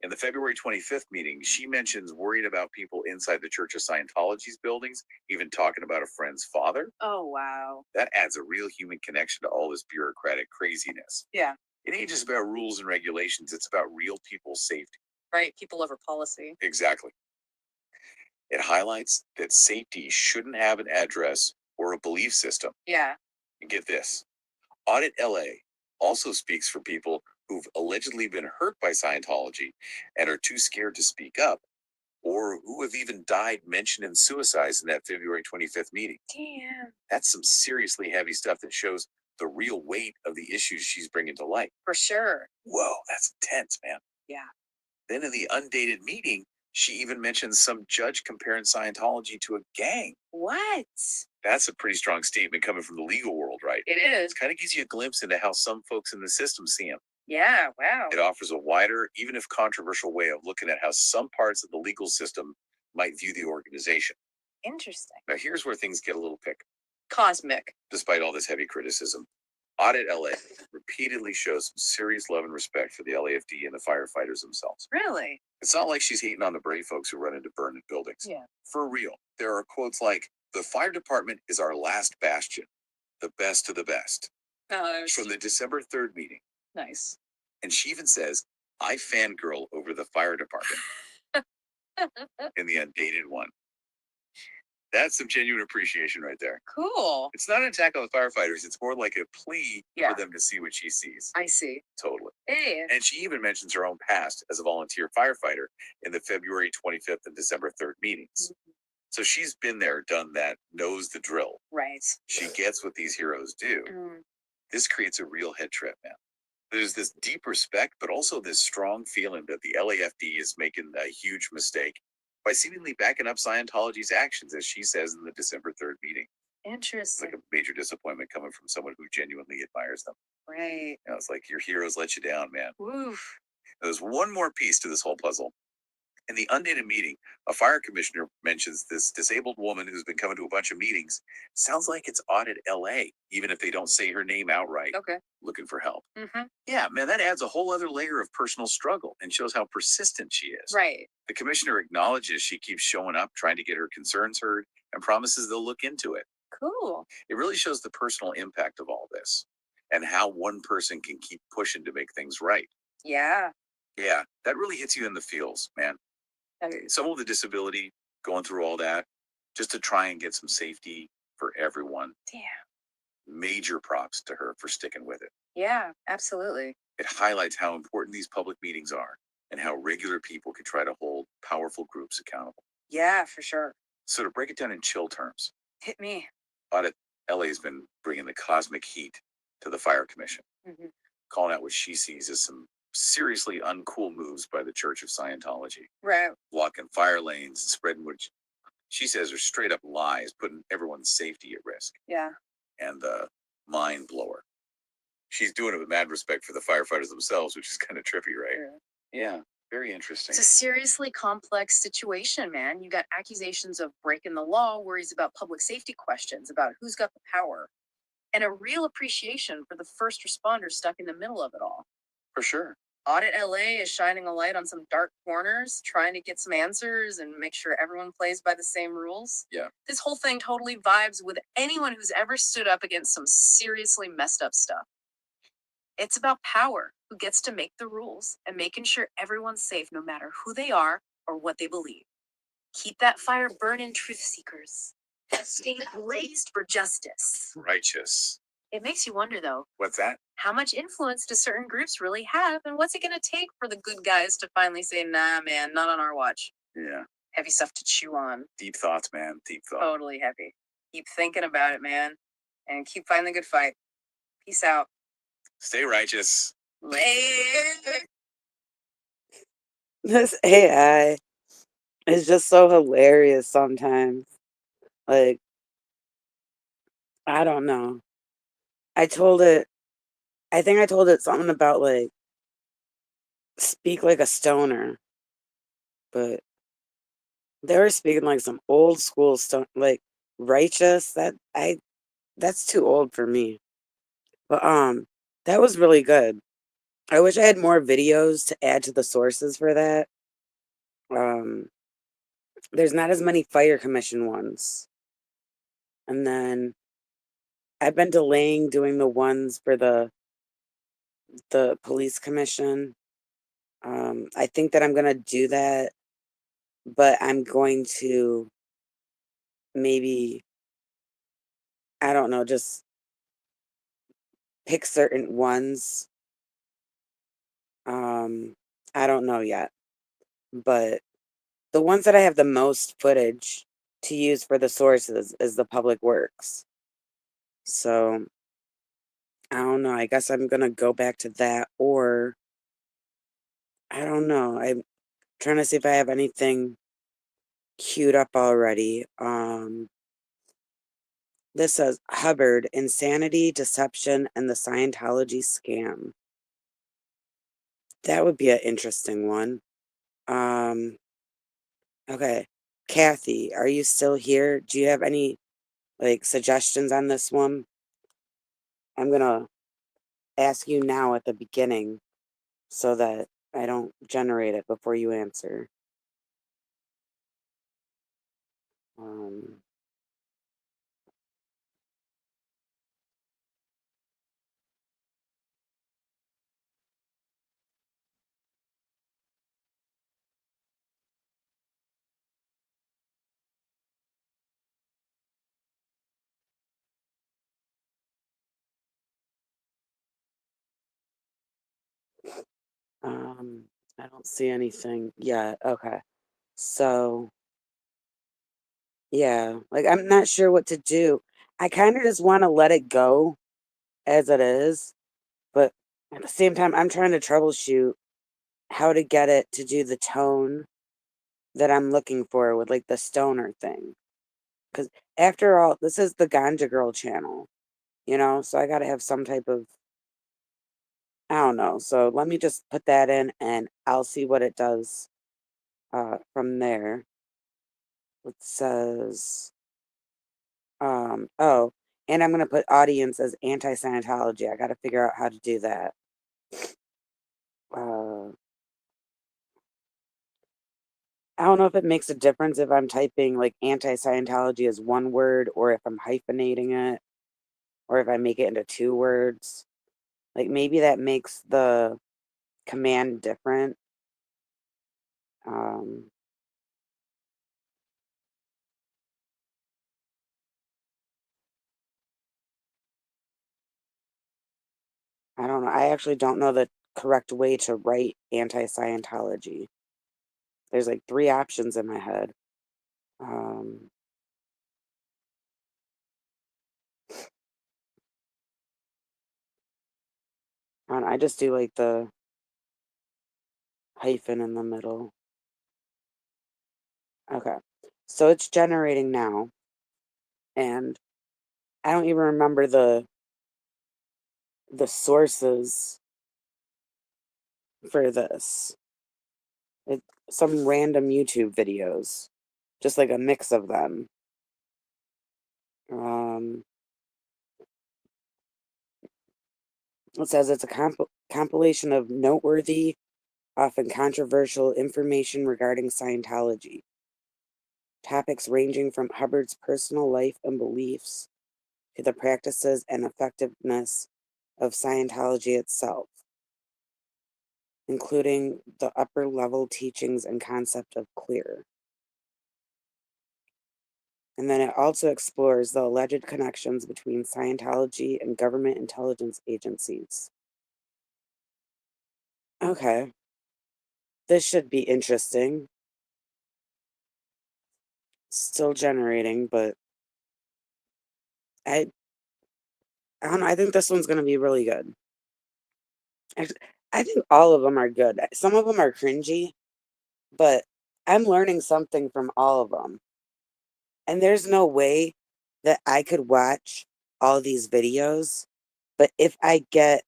In the February 25th meeting, she mentions worried about people inside the Church of Scientology's buildings, even talking about a friend's father. Oh, wow. That adds a real human connection to all this bureaucratic craziness. Yeah. It ain't just about rules and regulations, it's about real people's safety. Right. People over policy. Exactly. It highlights that safety shouldn't have an address or a belief system. Yeah. And get this, Audit LA also speaks for people who've allegedly been hurt by Scientology and are too scared to speak up, or who have even died mentioning suicides in that February 25th meeting. Damn. That's some seriously heavy stuff that shows the real weight of the issues she's bringing to light. For sure. Whoa, that's intense, man. Yeah. Then in the undated meeting, she even mentions some judge comparing Scientology to a gang. What? That's a pretty strong statement coming from the legal world, right? It is. It kind of gives you a glimpse into how some folks in the system see them. Yeah. Wow. It offers a wider, even if controversial way of looking at how some parts of the legal system might view the organization. Interesting. Now, here's where things get a little pick. Cosmic. Despite all this heavy criticism, Audit LA repeatedly shows some serious love and respect for the LAFD and the firefighters themselves. Really? It's not like she's hating on the brave folks who run into burning buildings. Yeah. For real, there are quotes like, "The fire department is our last bastion, the best of the best." Oh, From the December 3rd meeting. nice. And she even says, "I fangirl over the fire department," in the undated one. That's some genuine appreciation right there. Cool. It's not an attack on the firefighters. It's more like a plea Yeah. for them to see what she sees. I see. Totally. Hey. And she even mentions her own past as a volunteer firefighter in the February 25th and December 3rd meetings. So she's been there, done that, knows the drill. Right. She gets what these heroes do. Mm. This creates a real head trip, man. There's this deep respect, but also this strong feeling that the LAFD is making a huge mistake by seemingly backing up Scientology's actions, as she says in the December 3rd meeting. It's Interesting. like a major disappointment coming from someone who genuinely admires them. Right. It's like your heroes let you down, man. Woof. There's one more piece to this whole puzzle. In the undated meeting, a fire commissioner mentions this disabled woman who's been coming to a bunch of meetings. Sounds like it's Audit LA, even if they don't say her name outright. Okay. Looking for help. Mm-hmm. Yeah, man, that adds a whole other layer of personal struggle and shows how persistent she is. Right. The commissioner acknowledges she keeps showing up, trying to get her concerns heard, and promises they'll look into it. Cool. It really shows the personal impact of all this and how one person can keep pushing to make things right. Yeah. Yeah, that really hits you in the feels, man. Someone with a disability going through all that just to try and get some safety for everyone. Damn. Major props to her for sticking with it. Yeah, absolutely. It highlights how important these public meetings are and how regular people can try to hold powerful groups accountable. Yeah, for sure. So to break it down in chill terms, Hit me. Audit LA has been bringing the cosmic heat to the fire commission, calling out what she sees as some seriously uncool moves by the Church of Scientology, Right. blocking fire lanes and spreading what she says are straight up lies, putting everyone's safety at risk. Yeah. And the mind blower. She's doing it with mad respect for the firefighters themselves, which is kind of trippy, right? Yeah, very interesting. It's a seriously complex situation, man. You got accusations of breaking the law, worries about public safety questions, about who's got the power, and a real appreciation for the first responders stuck in the middle of it all. For sure. Audit LA is shining a light on some dark corners, trying to get some answers and make sure everyone plays by the same rules. Yeah. This whole thing totally vibes with anyone who's ever stood up against some seriously messed up stuff. It's about power, who gets to make the rules and making sure everyone's safe no matter who they are or what they believe. Keep that fire burning, truth seekers. Stay blazed for justice. Righteous. It makes you wonder, though, What's that? how much influence do certain groups really have, and what's it going to take for the good guys to finally say, nah, man, not on our watch? Yeah. Heavy stuff to chew on. Deep thoughts, man. Deep thoughts. Totally heavy. Keep thinking about it, man, and keep fighting the good fight. Peace out. Stay righteous. Later. This AI is just so hilarious sometimes. Like, I don't know. I think I told it something about like speak like a stoner, but they were speaking like some old school stone, like righteous. That's too old for me. But that was really good. I wish I had more videos to add to the sources for that. There's not as many fire commission ones. And then I've been delaying doing the ones for the police commission. I think that I'm gonna do that, but I'm going to maybe, I don't know, just pick certain ones. I don't know yet, but the ones that I have the most footage to use for the sources is the public works. So I don't know. I guess I'm gonna go back to that, or I don't know. I'm trying to see if I have anything queued up already. This says Hubbard, Insanity, Deception, and the Scientology Scam. That would be an interesting one. Okay. Kathy, are you still here? Do you have any like suggestions on this one? I'm gonna ask you now at the beginning so that I don't generate it before you answer. Um, I don't see anything yet. Okay. So, yeah, like I'm not sure what to do. I kind of just want to let it go as it is, but at the same time, I'm trying to troubleshoot how to get it to do the tone that I'm looking for with like the stoner thing. Because after all, this is the Ganja Girl channel, so I got to have some type of, I don't know. So let me just put that in and I'll see what it does from there. It says, oh, and I'm going to put audience as anti-Scientology. I got to figure out how to do that. I don't know if it makes a difference if I'm typing like anti-Scientology as one word or if I'm hyphenating it or if I make it into 2 words. Like maybe that makes the command different. I don't know. I actually don't know the correct way to write anti-Scientology. There's like 3 options in my head. And I just do like the hyphen in the middle. Okay. So it's generating now. And I don't even remember the sources for this. It's some random YouTube videos. Just like a mix of them. It says it's a compilation of noteworthy, often controversial information regarding Scientology. Topics ranging from Hubbard's personal life and beliefs to the practices and effectiveness of Scientology itself, including the upper-level teachings and concept of clear. And then it also explores the alleged connections between Scientology and government intelligence agencies. Okay. This should be interesting. Still generating, but I don't know. I think this one's going to be really good. I think all of them are good. Some of them are cringy, but I'm learning something from all of them. And there's no way that I could watch all these videos, but if I get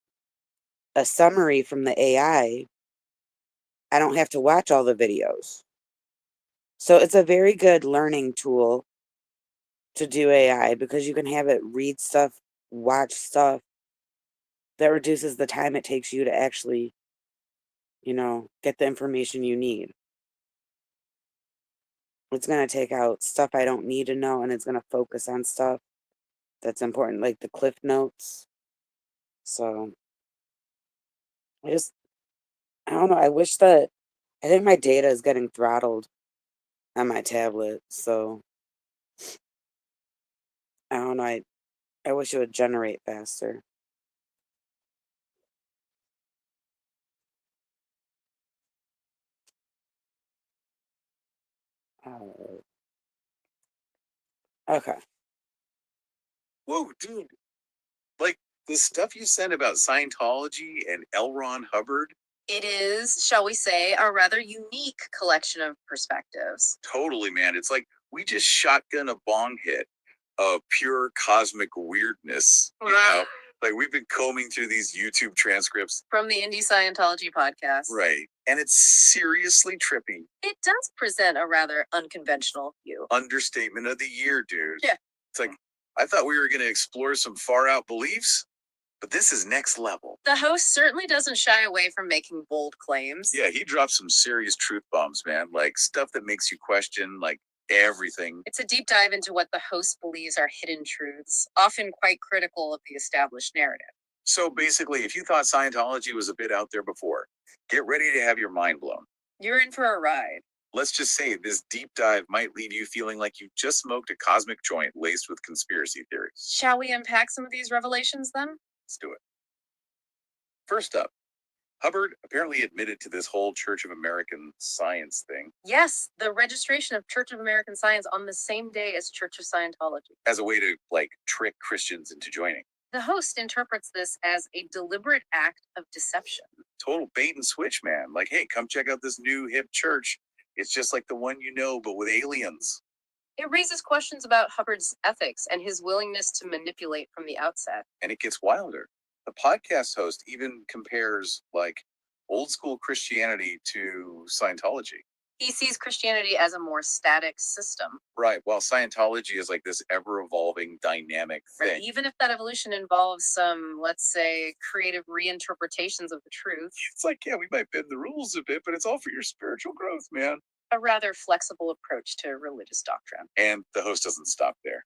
a summary from the AI, I don't have to watch all the videos. So it's a very good learning tool to do AI because you can have it read stuff, watch stuff. That reduces the time it takes you to actually, get the information you need. It's going to take out stuff I don't need to know, and it's going to focus on stuff that's important, like the cliff notes. So, I don't know. I think my data is getting throttled on my tablet. So, I don't know. I wish it would generate faster. Okay. Whoa, dude. Like the stuff you said about Scientology and L. Ron Hubbard. It is, shall we say, a rather unique collection of perspectives. Totally, man. It's like we just shotgun a bong hit of pure cosmic weirdness. Like we've been combing through these YouTube transcripts from the Indie Scientology podcast. Right. And it's seriously trippy. It does present a rather unconventional view. Understatement of the year, dude. Yeah. It's like, I thought we were going to explore some far out beliefs, but this is next level. The host certainly doesn't shy away from making bold claims. Yeah, he dropped some serious truth bombs, man. Like stuff that makes you question, like, everything. It's a deep dive into what the host believes are hidden truths, often quite critical of the established narrative. So basically, if you thought Scientology was a bit out there before, get ready to have your mind blown. You're in for a ride. Let's just say this deep dive might leave you feeling like you just smoked a cosmic joint laced with conspiracy theories. Shall we unpack some of these revelations then? Let's do it. First up, Hubbard apparently admitted to this whole Church of American Science thing. Yes, the registration of Church of American Science on the same day as Church of Scientology. As a way to, trick Christians into joining. The host interprets this as a deliberate act of deception. Total bait and switch, man. Like, hey, come check out this new hip church. It's just like the one you know, but with aliens. It raises questions about Hubbard's ethics and his willingness to manipulate from the outset. And it gets wilder. The podcast host even compares, old school Christianity to Scientology. He sees Christianity as a more static system. Right. While Scientology is like this ever-evolving, dynamic Right? thing. Even if that evolution involves some, let's say, creative reinterpretations of the truth, It's like, yeah, we might bend the rules a bit, but it's all for your spiritual growth, man. a rather flexible approach to religious doctrine. And the host doesn't stop there.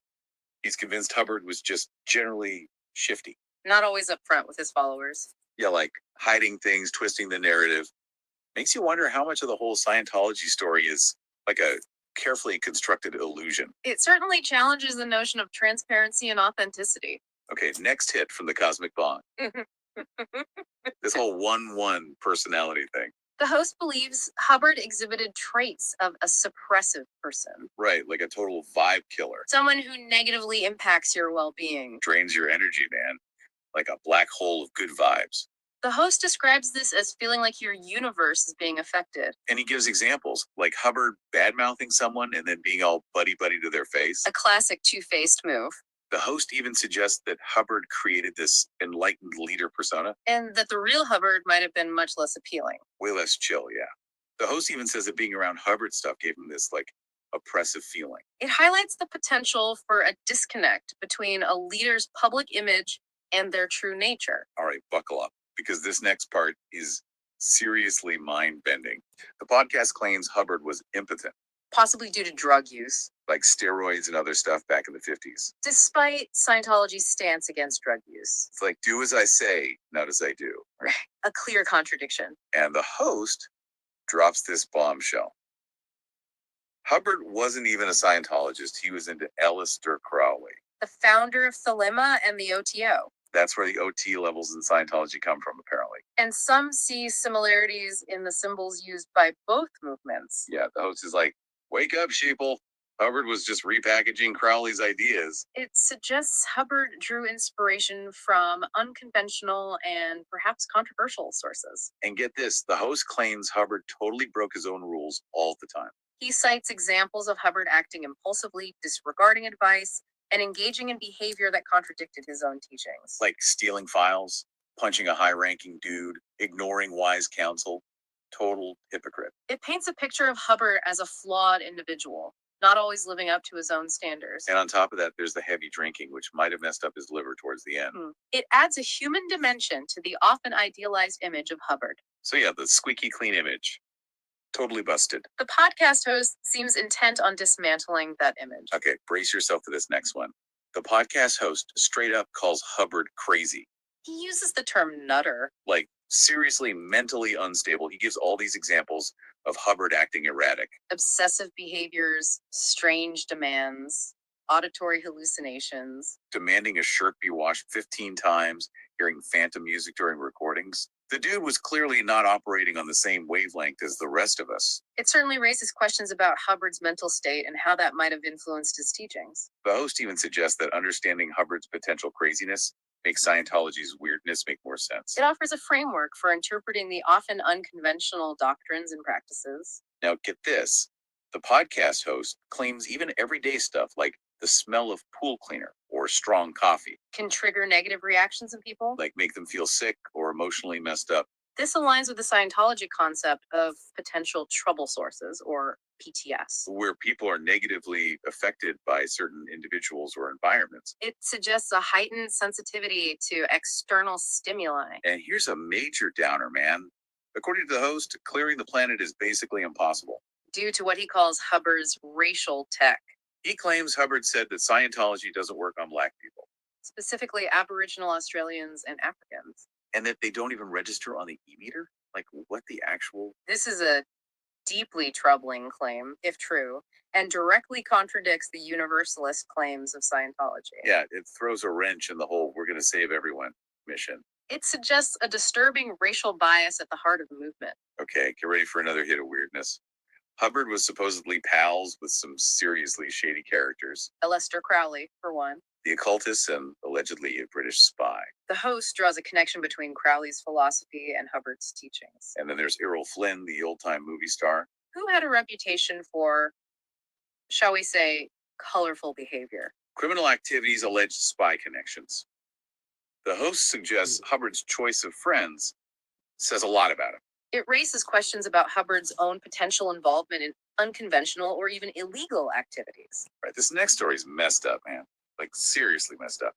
He's convinced Hubbard was just generally shifty. Not always upfront with his followers. Yeah, like hiding things, twisting the narrative. Makes you wonder how much of the whole Scientology story is like a carefully constructed illusion. It certainly challenges the notion of transparency and authenticity. Okay, next hit from the Cosmic Bong. This whole 1-1 personality thing. The host believes Hubbard exhibited traits of a suppressive person, Right, like a total vibe killer. someone who negatively impacts your well-being. Drains your energy, man. Like a black hole of good vibes. The host describes this as feeling like your universe is being affected, And he gives examples, like Hubbard bad-mouthing someone and then being all buddy-buddy to their face. a classic two-faced move, The host even suggests that Hubbard created this enlightened leader persona. and that the real Hubbard might have been much less appealing. Way less chill, yeah. The host even says that being around Hubbard stuff gave him this, like, oppressive feeling. It highlights the potential for a disconnect between a leader's public image and their true nature. All right, buckle up, because this next part is seriously mind-bending. The podcast claims Hubbard was impotent, Possibly due to drug use, like steroids and other stuff back in the 50s. despite Scientology's stance against drug use. It's like, do as I say, not as I do. A clear contradiction. And the host drops this bombshell. Hubbard wasn't even a Scientologist. He was into Aleister Crowley. The founder of Thelema and the OTO. That's where the OT levels in Scientology come from, apparently. And some see similarities in the symbols used by both movements. Yeah, the host is like, wake up, sheeple. Hubbard was just repackaging Crowley's ideas. It suggests Hubbard drew inspiration from unconventional and perhaps controversial sources. And get this, the host claims Hubbard totally broke his own rules all the time. He cites examples of Hubbard acting impulsively, disregarding advice, and engaging in behavior that contradicted his own teachings. Like stealing files, punching a high-ranking dude, ignoring wise counsel. Total hypocrite. It paints a picture of Hubbard as a flawed individual, not always living up to his own standards. And on top of that, there's the heavy drinking, which might have messed up his liver towards the end. It adds a human dimension to the often idealized image of Hubbard. So yeah, the squeaky clean image. Totally busted. The podcast host seems intent on dismantling that image. Okay, brace yourself for this next one. The podcast host straight up calls Hubbard crazy. He uses the term nutter. Like, seriously mentally unstable. He gives all these examples of Hubbard acting erratic. Obsessive behaviors, strange demands, auditory hallucinations. Demanding a shirt be washed 15 times, hearing phantom music during recordings. The dude was clearly not operating on the same wavelength as the rest of us. It certainly raises questions about Hubbard's mental state and how that might have influenced his teachings. The host even suggests that understanding Hubbard's potential craziness makes Scientology's weirdness make more sense. It offers a framework for interpreting the often unconventional doctrines and practices. Now, get this. The podcast host claims even everyday stuff like the smell of pool cleaner or strong coffee, Can trigger negative reactions in people. like make them feel sick or emotionally messed up. This aligns with the Scientology concept of potential trouble sources, or PTS. Where people are negatively affected by certain individuals or environments. It suggests a heightened sensitivity to external stimuli. And here's a major downer, man. According to the host, clearing the planet is basically impossible. Due to what he calls Hubbard's racial tech, He claims Hubbard said that Scientology doesn't work on black people specifically Aboriginal Australians and Africans. and that they don't even register on the e-meter. Like, what the actual? This is a deeply troubling claim, if true, and directly contradicts the universalist claims of Scientology. Yeah, it throws a wrench in the whole "we're going to save everyone" mission. It suggests a disturbing racial bias at the heart of the movement. Okay, get ready for another hit of weirdness. Hubbard was supposedly pals with some seriously shady characters. Aleister Crowley, for one. The occultist and allegedly a British spy. The host draws a connection between Crowley's philosophy and Hubbard's teachings, And then there's Errol Flynn, the old-time movie star. who had a reputation for, shall we say, colorful behavior. Criminal activities, alleged spy connections. The host suggests Hubbard's choice of friends says a lot about him. It raises questions about Hubbard's own potential involvement in unconventional or even illegal activities. Right. This next story is messed up, man. Like seriously messed up.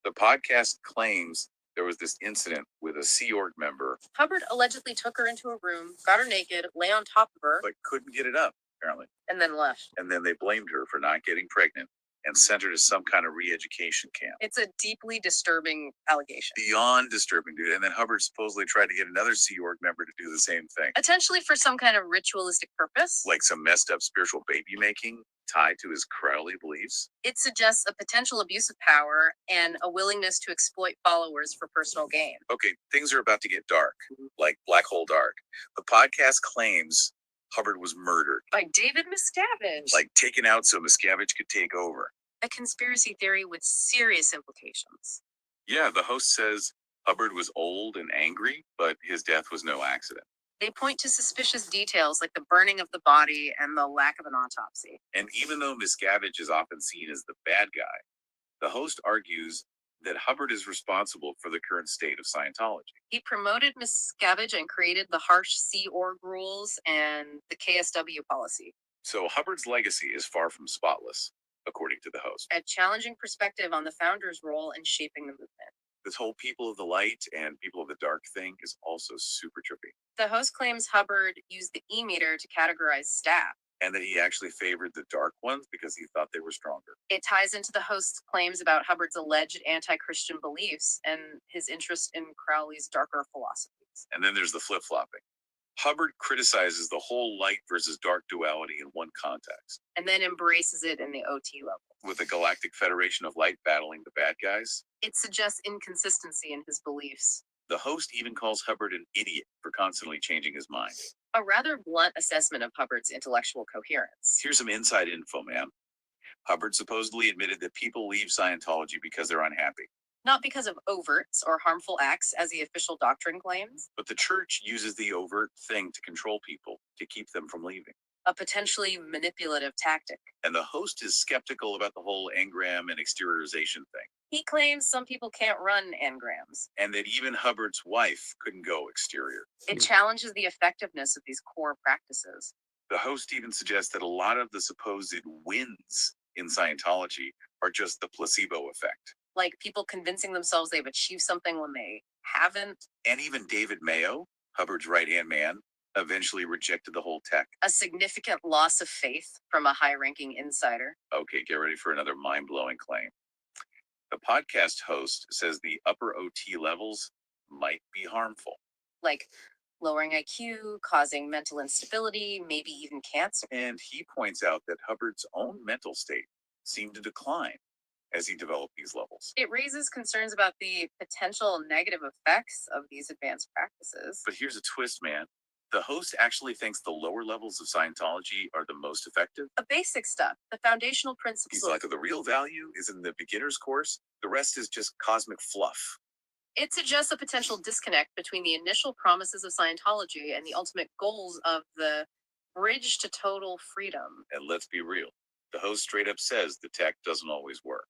The podcast claims there was this incident with a Sea Org member, Hubbard allegedly took her into a room, got her naked, lay on top of her, but couldn't get it up, apparently. and then left. And then they blamed her for not getting pregnant and sent her to some kind of re-education camp. It's a deeply disturbing allegation. Beyond disturbing, dude. And then Hubbard supposedly tried to get another Sea Org member to do the same thing. Potentially for some kind of ritualistic purpose. Like some messed up spiritual baby making tied to his Crowley beliefs. It suggests a potential abuse of power and a willingness to exploit followers for personal gain. Okay, things are about to get dark, like Black Hole Dark. The podcast claims Hubbard was murdered, By David Miscavige. like taken out so Miscavige could take over. A conspiracy theory with serious implications. Yeah, the host says Hubbard was old and angry, but his death was no accident. They point to suspicious details like the burning of the body and the lack of an autopsy. And even though Miscavige is often seen as the bad guy, the host argues that Hubbard is responsible for the current state of Scientology. He promoted Miscavige and created the harsh Sea Org rules and the KSW policy. So Hubbard's legacy is far from spotless, according to the host. A challenging perspective on the founder's role in shaping the movement. This whole people of the light and people of the dark thing is also super trippy. The host claims Hubbard used the E-meter to categorize staff. And that he actually favored the dark ones because he thought they were stronger. It ties into the host's claims about Hubbard's alleged anti-Christian beliefs and his interest in Crowley's darker philosophies. And then there's the flip-flopping. Hubbard criticizes the whole light versus dark duality in one context, And then embraces it in the OT level. with the Galactic Federation of Light battling the bad guys. It suggests inconsistency in his beliefs. The host even calls Hubbard an idiot for constantly changing his mind. A rather blunt assessment of Hubbard's intellectual coherence. Here's some inside info, man. Hubbard supposedly admitted that people leave Scientology because they're unhappy, Not because of overts or harmful acts, as the official doctrine claims, but the church uses the overt thing to control people, to keep them from leaving. a potentially manipulative tactic. And the host is skeptical about the whole engram and exteriorization thing, He claims some people can't run engrams. and that even Hubbard's wife couldn't go exterior. It challenges the effectiveness of these core practices. The host even suggests that a lot of the supposed wins in Scientology are just the placebo effect. Like people convincing themselves they've achieved something when they haven't. And even David Mayo, Hubbard's right-hand man, eventually rejected the whole tech. A significant loss of faith from a high-ranking insider. Okay, get ready for another mind-blowing claim. The podcast host says the upper OT levels might be harmful. Like lowering IQ, causing mental instability, maybe even cancer. And he points out that Hubbard's own mental state seemed to decline as he developed these levels. It raises concerns about the potential negative effects of these advanced practices. But here's a twist, man. The host actually thinks the lower levels of Scientology are the most effective. The basic stuff, the foundational He's principles. like, the real value is in the beginner's course. The rest is just cosmic fluff. It suggests a potential disconnect between the initial promises of Scientology and the ultimate goals of the bridge to total freedom. And let's be real. The host straight up says the tech doesn't always work.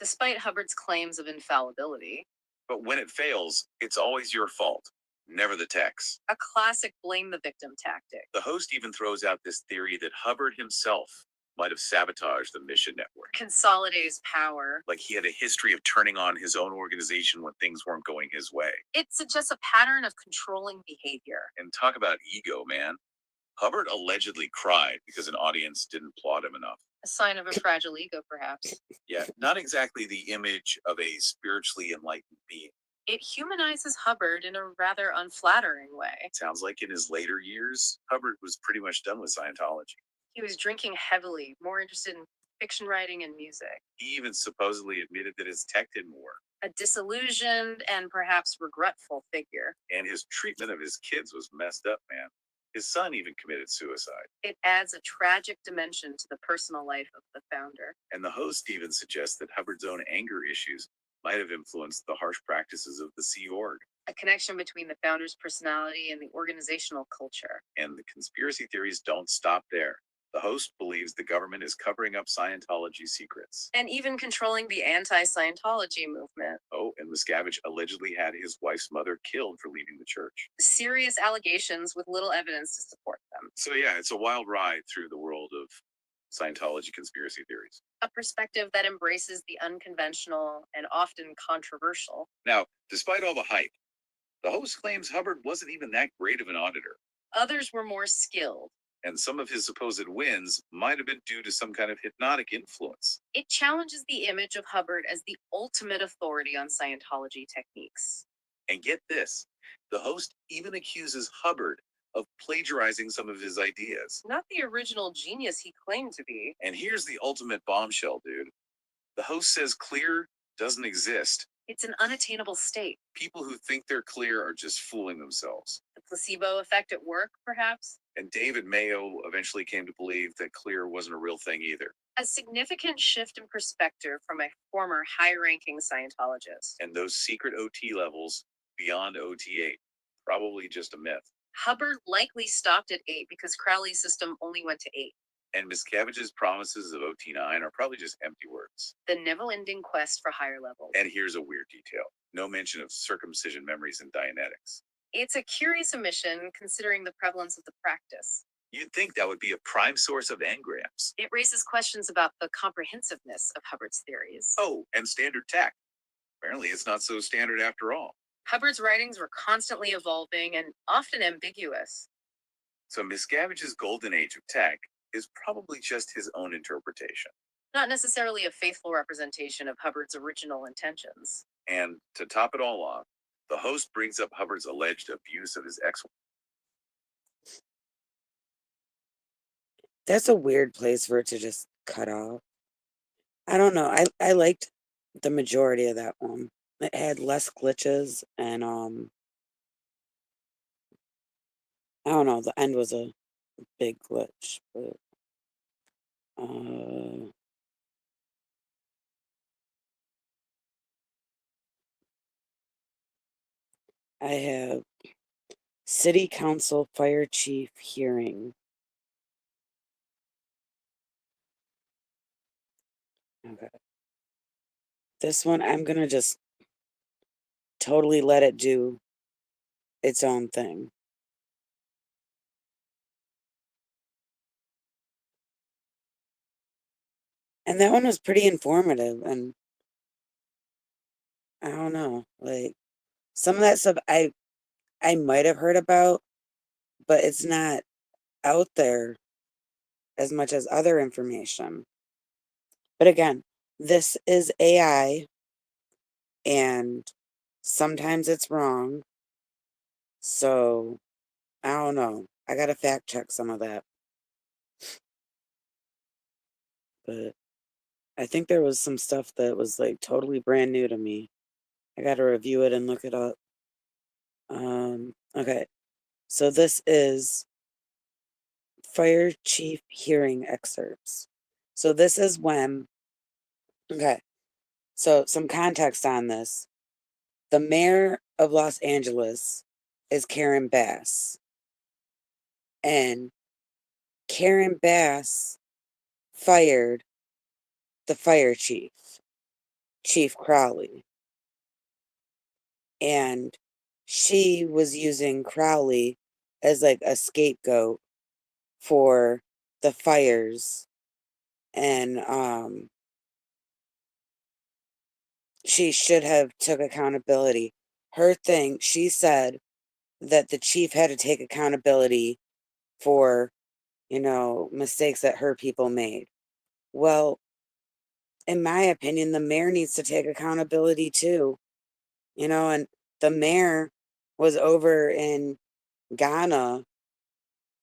Despite Hubbard's claims of infallibility, But when it fails, it's always your fault, never the tech's. a classic blame the victim tactic. The host even throws out this theory that Hubbard himself might have sabotaged the Mission Network. Consolidates power. Like he had a history of turning on his own organization when things weren't going his way. It suggests a pattern of controlling behavior. And talk about ego, man. Hubbard allegedly cried because an audience didn't applaud him enough. A sign of a fragile ego, perhaps. Yeah, not exactly the image of a spiritually enlightened being. It humanizes Hubbard in a rather unflattering way. Sounds like in his later years, Hubbard was pretty much done with Scientology. He was drinking heavily, more interested in fiction writing and music. He even supposedly admitted that his tech didn't work, A disillusioned and perhaps regretful figure. and his treatment of his kids was messed up, man. His son even committed suicide. It adds a tragic dimension to the personal life of the founder. And the host even suggests that Hubbard's own anger issues might have influenced the harsh practices of the Sea Org. A connection between the founder's personality and the organizational culture. And the conspiracy theories don't stop there. The host believes the government is covering up Scientology secrets. And even controlling the anti-Scientology movement. Oh, and Miscavige allegedly had his wife's mother killed for leaving the church. Serious allegations with little evidence to support them. So yeah, it's a wild ride through the world of Scientology conspiracy theories. A perspective that embraces the unconventional and often controversial. Now, despite all the hype, the host claims Hubbard wasn't even that great of an auditor, Others were more skilled. and some of his supposed wins might have been due to some kind of hypnotic influence. It challenges the image of Hubbard as the ultimate authority on Scientology techniques. And get this, the host even accuses Hubbard of plagiarizing some of his ideas. Not the original genius he claimed to be. And here's the ultimate bombshell, dude. The host says clear doesn't exist. It's an unattainable state. People who think they're clear are just fooling themselves. The placebo effect at work, perhaps? And David Mayo eventually came to believe that clear wasn't a real thing either. A significant shift in perspective from a former high-ranking Scientologist. And those secret OT levels beyond OT8, probably just a myth. Hubbard likely stopped at 8 because Crowley's system only went to 8. And Miscavige's promises of OT9 are probably just empty words. The never-ending quest for higher levels. And here's a weird detail. No mention of circumcision memories in Dianetics. It's a curious omission considering the prevalence of the practice. You'd think that would be a prime source of engrams. It raises questions about the comprehensiveness of Hubbard's theories. Oh, and standard tech. Apparently it's not so standard after all. Hubbard's writings were constantly evolving and often ambiguous. So Miscavige's golden age of tech is probably just his own interpretation. Not necessarily a faithful representation of Hubbard's original intentions. And to top it all off, the host brings up Hubbard's alleged abuse of his ex-wife. That's a weird place for it to just cut off. I don't know. I liked the majority of that one. It had less glitches and I don't know, the end was a big glitch, but I have City Council Fire Chief hearing. Okay. This one, I'm gonna just totally let it do its own thing. And that one was pretty informative, and I don't know, like some of that stuff I might have heard about, but it's not out there as much as other information. But again, this is AI, and sometimes it's wrong. So I don't know. I gotta fact check some of that. But I think there was some stuff that was like totally brand new to me. I gotta review it and look it up. Okay. So this is Fire Chief hearing excerpts. So this is when, okay, so some context on this. The mayor of Los Angeles is Karen Bass. And Karen Bass fired the fire chief, Chief Crowley. And she was using Crowley as like a scapegoat for the fires. And she should have took accountability. Her thing, she said that the chief had to take accountability for, mistakes that her people made. Well, in my opinion, the mayor needs to take accountability too. And the mayor was over in Ghana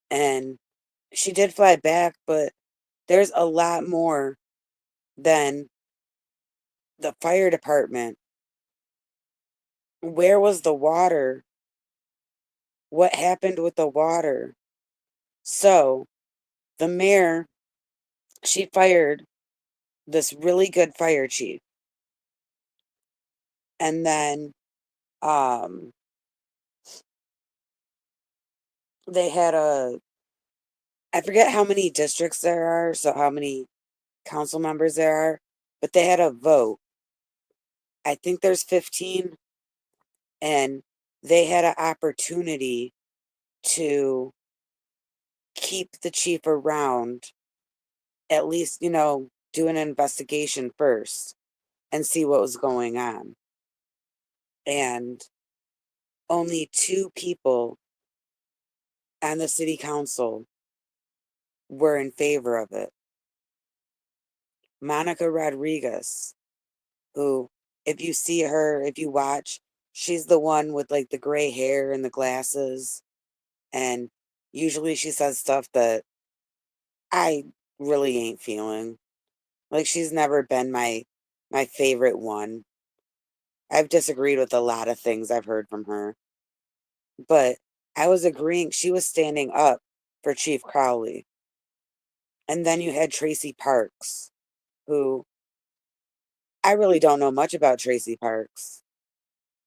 and she did fly back, but there's a lot more than the fire department. Where was the water? What happened with the water? So the mayor, she fired this really good fire chief. And then they had I forget how many districts there are, so how many council members there are, but they had a vote I think there's 15, and they had an opportunity to keep the chief around, at least, do an investigation first and see what was going on. And only 2 people on the city council were in favor of it. Monica Rodriguez, who, if you see her, if you watch, she's the one with like the gray hair and the glasses. And usually she says stuff that I really ain't feeling. Like, she's never been my favorite one. I've disagreed with a lot of things I've heard from her. But I was agreeing, she was standing up for Chief Crowley. And then you had Tracy Parks, who I really don't know much about Tracy Parks.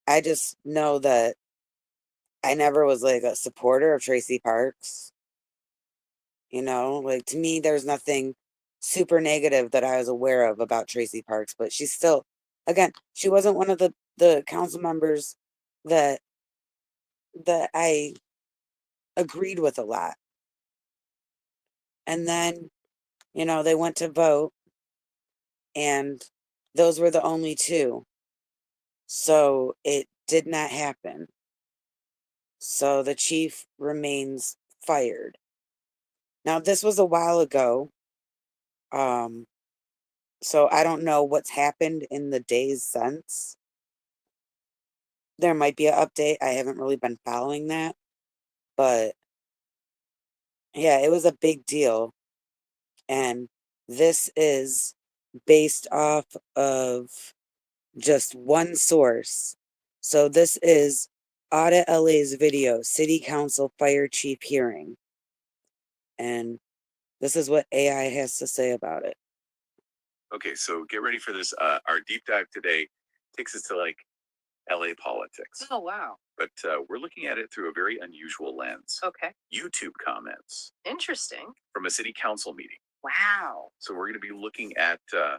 I just know that I never was like a supporter of Tracy Parks. Like, to me, there's nothing super negative that I was aware of about Tracy Parks, but she's still, again, she wasn't one of the council members that I agreed with a lot. And then, they went to vote, and those were the only 2. So it did not happen. So the chief remains fired. Now, this was a while ago. So I don't know what's happened in the days since. There might be an update. I haven't really been following that. But yeah, it was a big deal. And this is based off of just one source. So this is Audit LA's video, City Council Fire Chief Hearing. And this is what AI has to say about it. Okay, so get ready for this. Our deep dive today takes us to like LA politics, Oh, wow. but we're looking at it through a very unusual lens. Okay. YouTube comments Interesting. from a city council meeting. Wow. So we're going to be looking at kind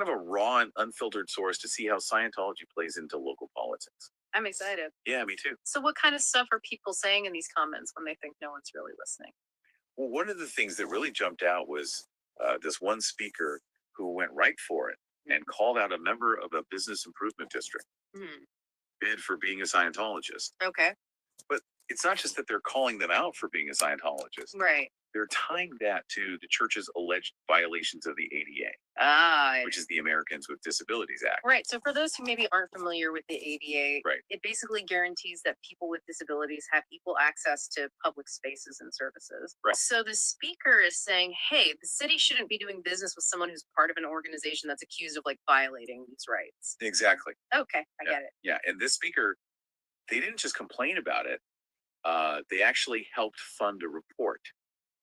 of a raw and unfiltered source to see how Scientology plays into local politics. I'm excited. Yeah, me too. So, what kind of stuff are people saying in these comments when they think no one's really listening? Well, one of the things that really jumped out was this one speaker who went right for it and called out a member of a business improvement district Hmm. bid for being a Scientologist. Okay. But it's not just that they're calling them out for being a Scientologist. Right. They're tying that to the church's alleged violations of the ADA, Ah. which is the Americans with Disabilities Act. Right. So, for those who maybe aren't familiar with the ADA, Right. it basically guarantees that people with disabilities have equal access to public spaces and services. Right. So, the speaker is saying, hey, the city shouldn't be doing business with someone who's part of an organization that's accused of like violating these rights. Exactly. Okay. I get it. Yeah. And this speaker, they didn't just complain about it, they actually helped fund a report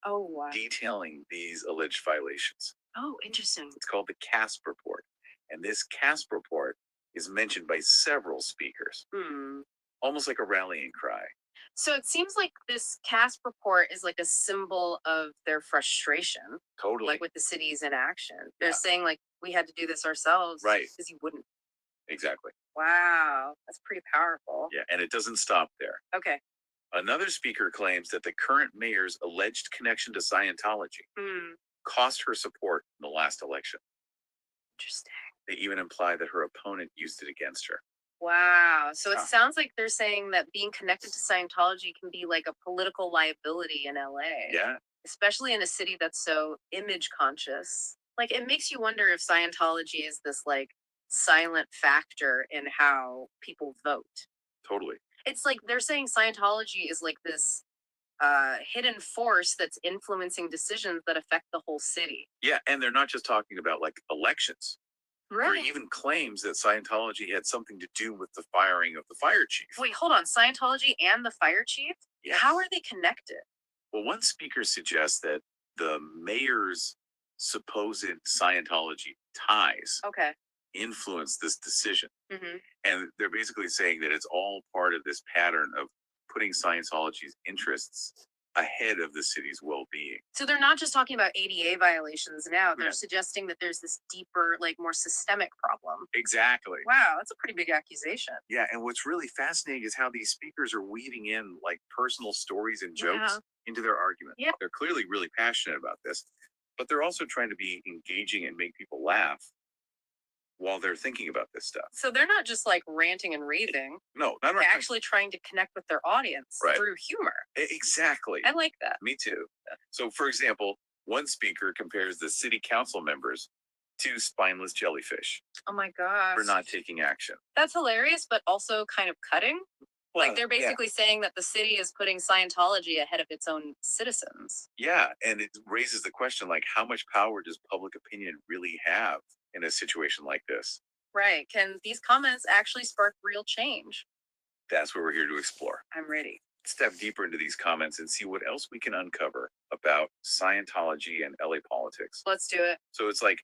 Oh, wow. detailing these alleged violations. Oh, interesting. It's called the CASP report. And this CASP report is mentioned by several speakers, Hmm. almost like a rallying cry. So it seems like this CASP report is like a symbol of their frustration, Totally. like with the city's inaction. They're Yeah. saying like we had to do this ourselves, Right. Because you wouldn't. Exactly. Wow, that's pretty powerful. Yeah. And it doesn't stop there. Okay. Another speaker claims that the current mayor's alleged connection to Scientology Hmm. cost her support in the last election. Interesting. They even imply that her opponent used it against her. Wow. So it Yeah. sounds like they're saying that being connected to Scientology can be like a political liability in LA. Yeah. Especially in a city that's so image conscious. Like it makes you wonder if Scientology is this like silent factor in how people vote. Totally. It's like they're saying Scientology is like this hidden force that's influencing decisions that affect the whole city. Yeah. And they're not just talking about like elections. There even claims that Scientology had something to do with the firing of the fire chief. Wait, hold on. Scientology and the fire chief? Yeah. How are they connected? Well, one speaker suggests that the mayor's supposed Scientology ties Okay. influenced this decision. Mm-hmm. And they're basically saying that it's all part of this pattern of putting Scientology's interests ahead of the city's well-being. So they're not just talking about ADA violations now. They're Yeah. suggesting that there's this deeper, like more systemic problem. Exactly. Wow, that's a pretty big accusation. Yeah, and what's really fascinating is how these speakers are weaving in like personal stories and jokes Yeah. into their argument. Yeah. They're clearly really passionate about this, but they're also trying to be engaging and make people laugh while they're thinking about this stuff. So they're not just like ranting and raving. No, They're actually trying to connect with their audience Right. through humor. Exactly. I like that. Me too. So, for example, one speaker compares the city council members to spineless jellyfish Oh my gosh. for not taking action. That's hilarious, but also kind of cutting. Like Well, they're basically saying that the city is putting Scientology ahead of its own citizens. yeah, and it raises the question like, how much power does public opinion really have in a situation like this? Right. Can these comments actually spark real change? That's what we're here to explore. I'm ready. Step deeper into these comments and see what else we can uncover about Scientology and LA politics. Let's do it. So it's like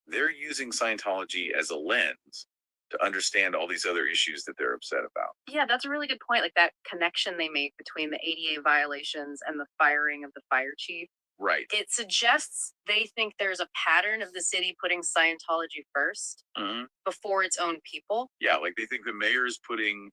they're using Scientology as a lens to understand all these other issues that they're upset about. Yeah, that's a really good point. Like that connection they make between the ADA violations and the firing of the fire chief. Right. It suggests they think there's a pattern of the city putting Scientology first Mhm. before its own people. Yeah, like they think the mayor's putting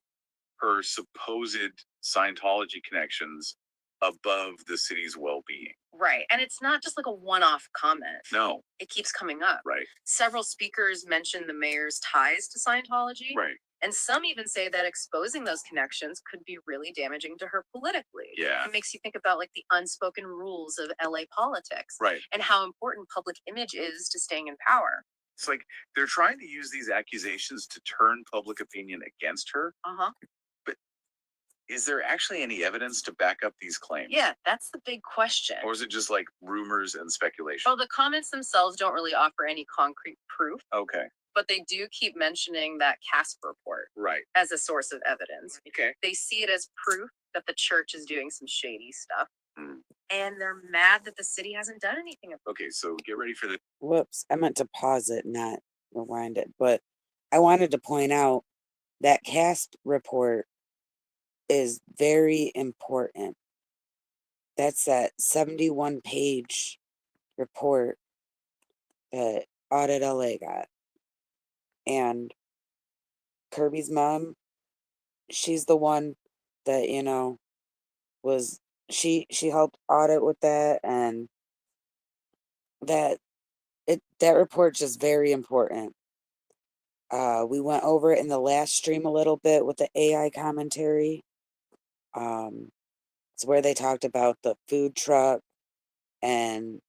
her supposed Scientology connections above the city's well-being. Right. And it's not just like a one off comment. No, It keeps coming up. right, Several speakers mention the mayor's ties to Scientology. right. And some even say that exposing those connections could be really damaging to her politically. Yeah. It makes you think about like the unspoken rules of LA politics Right. and how important public image is to staying in power. It's like they're trying to use these accusations to turn public opinion against her. Uh-huh. Is there actually any evidence to back up these claims? Yeah, that's the big question. Or is it just like rumors and speculation? Well, the comments themselves don't really offer any concrete proof, Okay. but they do keep mentioning that Casper report Right. as a source of evidence. Okay. They see it as proof that the church is doing some shady stuff. Mm. And they're mad that the city hasn't done anything about Okay, so get ready for the Whoops, I meant to pause it, not rewind it. But I wanted to point out that CASP report is very important. That's that 71-page report that Audit LA got. And Kirby's mom, she's the one that, was she helped audit with that, and that report's just very important. We went over it in the last stream a little bit with the AI commentary. It's where they talked about the food truck and,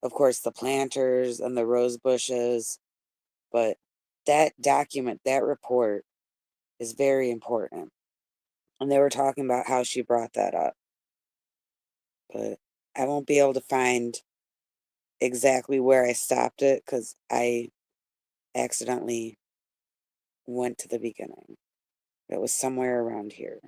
of course, the planters and the rose bushes. But that document, that report, is very important. And they were talking about how she brought that up. But I won't be able to find exactly where I stopped it because I accidentally went to the beginning. It was somewhere around here.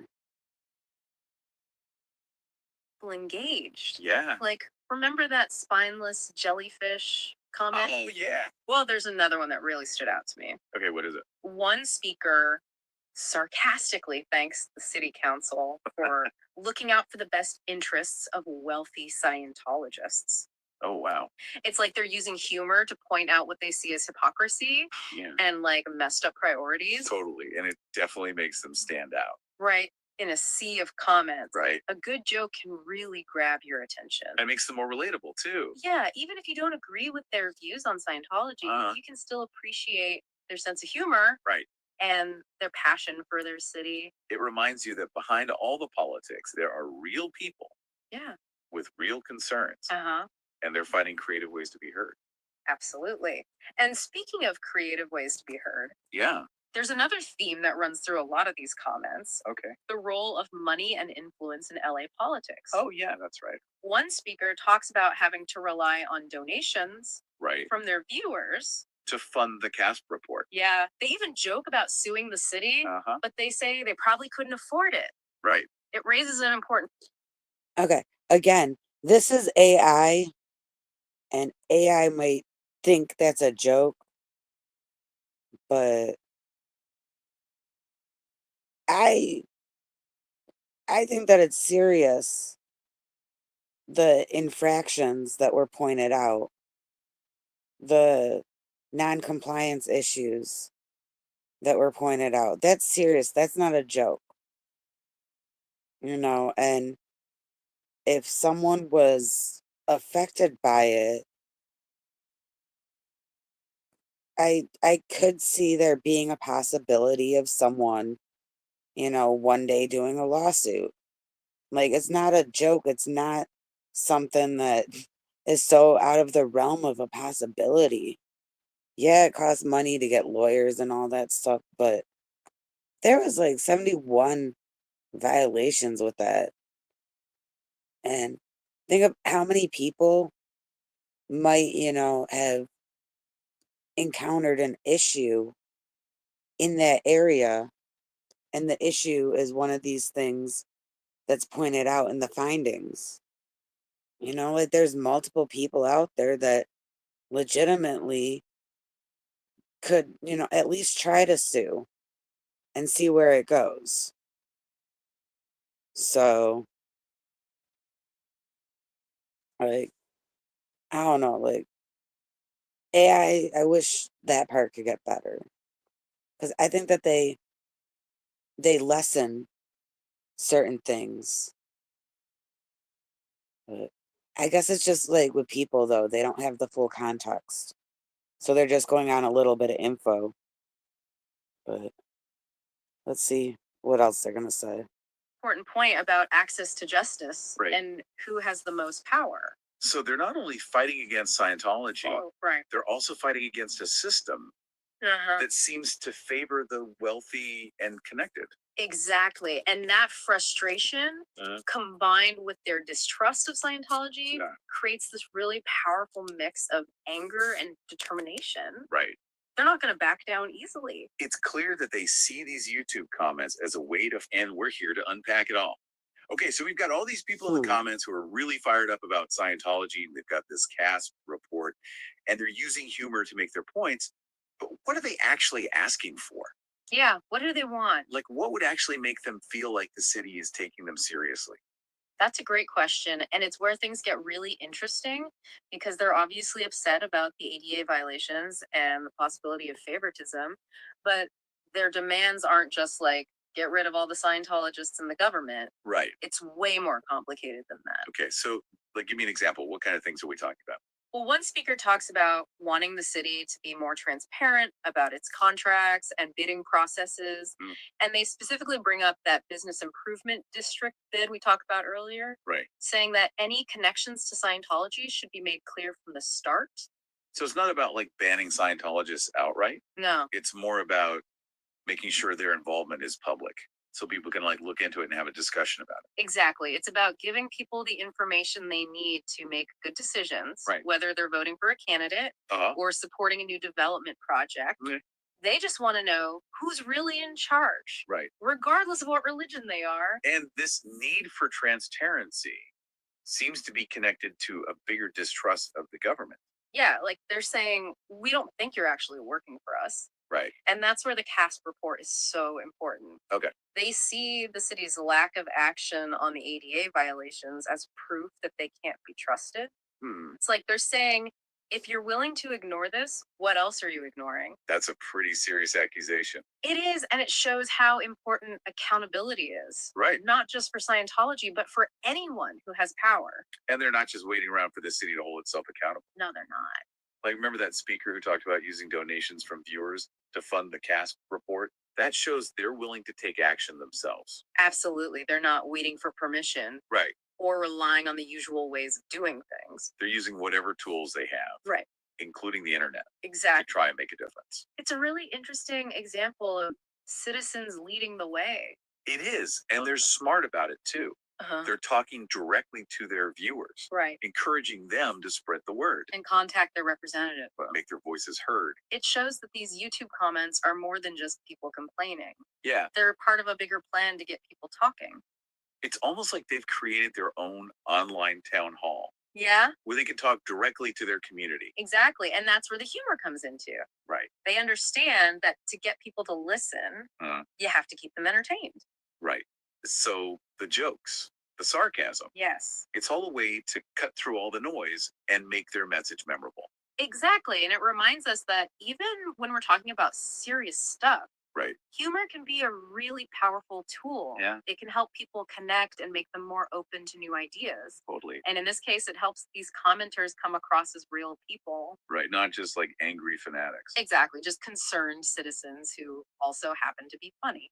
people engaged. Yeah. Like, remember that spineless jellyfish comment? Oh yeah. Well, there's another one that really stood out to me. Okay, what is it? One speaker sarcastically thanks the city council for looking out for the best interests of wealthy Scientologists. Oh wow. It's like they're using humor to point out what they see as hypocrisy Yeah. and like messed up priorities. Totally. And it definitely makes them stand out. Right. In a sea of comments. Right. A good joke can really grab your attention. And it makes them more relatable too. Yeah, even if you don't agree with their views on Scientology, Uh-huh. you can still appreciate their sense of humor. Right. And their passion for their city. It reminds you that behind all the politics, there are real people Yeah. with real concerns, Uh-huh. and they're finding creative ways to be heard. Absolutely. And speaking of creative ways to be heard, Yeah. there's another theme that runs through a lot of these comments: Okay. the role of money and influence in LA politics. Oh yeah, that's right. One speaker talks about having to rely on donations Right. from their viewers. To fund the CASP report. Yeah, they even joke about suing the city, Uh-huh. but they say they probably couldn't afford it. Right. It raises an important. Okay, again, this is AI, and AI might think that's a joke, but I think that it's serious the infractions that were pointed out, the non-compliance issues that were pointed out. That's serious. That's not a joke. And if someone was affected by it, I could see there being a possibility of someone, one day doing a lawsuit. Like, it's not a joke. It's not something that is so out of the realm of a possibility. Yeah, it costs money to get lawyers and all that stuff, but there was like 71 violations with that. And think of how many people might, have encountered an issue in that area. And the issue is one of these things that's pointed out in the findings. Like there's multiple people out there that legitimately could, at least try to sue and see where it goes. So, like, I don't know, like, AI, I wish that part could get better. Because I think that they lessen certain things. But I guess it's just like with people though, they don't have the full context. So they're just going on a little bit of info. But let's see what else they're gonna say. Important point about access to justice Right. and who has the most power. So they're not only fighting against Scientology, Oh, right. they're also fighting against a system that seems to favor the wealthy and connected. Exactly. And that frustration combined with their distrust of Scientology creates this really powerful mix of anger and determination. Right. They're not going to back down easily. It's clear that they see these YouTube comments as a way to, and we're here to unpack it all. Okay, so we've got all these people in the comments who are really fired up about Scientology. They've got this CASP report, and they're using humor to make their points. But what are they actually asking for? Yeah, what do they want? Like, what would actually make them feel like the city is taking them seriously? That's a great question. And it's where things get really interesting because they're obviously upset about the ADA violations and the possibility of favoritism. But their demands aren't just like, get rid of all the Scientologists in the government. Right. It's way more complicated than that. Okay, so like, give me an example. What kind of things are we talking about? Well, one speaker talks about wanting the city to be more transparent about its contracts and bidding processes. And they specifically bring up that business improvement district bid we talked about earlier, Right. saying that any connections to Scientology should be made clear from the start. So it's not about like banning Scientologists outright. No, It's more about making sure their involvement is public so people can like look into it and have a discussion about it. exactly. It's about giving people the information they need to make good decisions, Right. whether they're voting for a candidate or supporting a new development project. Okay. They just want to know who's really in charge, Right. regardless of what religion they are. And this need for transparency seems to be connected to a bigger distrust of the government. Yeah, like they're saying, we don't think you're actually working for us. Right. And that's where the CASP report is so important. Okay. They see the city's lack of action on the ADA violations as proof that they can't be trusted. It's like they're saying, if you're willing to ignore this, what else are you ignoring? That's a pretty serious accusation. It is, and it shows how important accountability is. Right. Not just for Scientology, but for anyone who has power. And they're not just waiting around for the city to hold itself accountable. No, they're not. Like, remember that speaker who talked about using donations from viewers to fund the CASP report? That shows they're willing to take action themselves. Absolutely. They're not waiting for permission Right. or relying on the usual ways of doing things. They're using whatever tools they have, Right. including the internet, to Exactly. try and make a difference. It's a really interesting example of citizens leading the way. It is. And they're smart about it too. They're talking directly to their viewers, Right. encouraging them to spread the word, And contact their representative. make their voices heard. It shows that these YouTube comments are more than just people complaining. Yeah. They're part of a bigger plan to get people talking. It's almost like they've created their own online town hall Yeah, where they can talk directly to their community. exactly. And that's where the humor comes into. Right. They understand that to get people to listen, you have to keep them entertained. Right. So the jokes, the sarcasm. Yes. It's all a way to cut through all the noise and make their message memorable. Exactly. And it reminds us that even when we're talking about serious stuff, Right. humor can be a really powerful tool. Yeah. It can help people connect and make them more open to new ideas. Totally. And in this case, it helps these commenters come across as real people. Right. Not just like angry fanatics. Exactly. Just concerned citizens who also happen to be funny.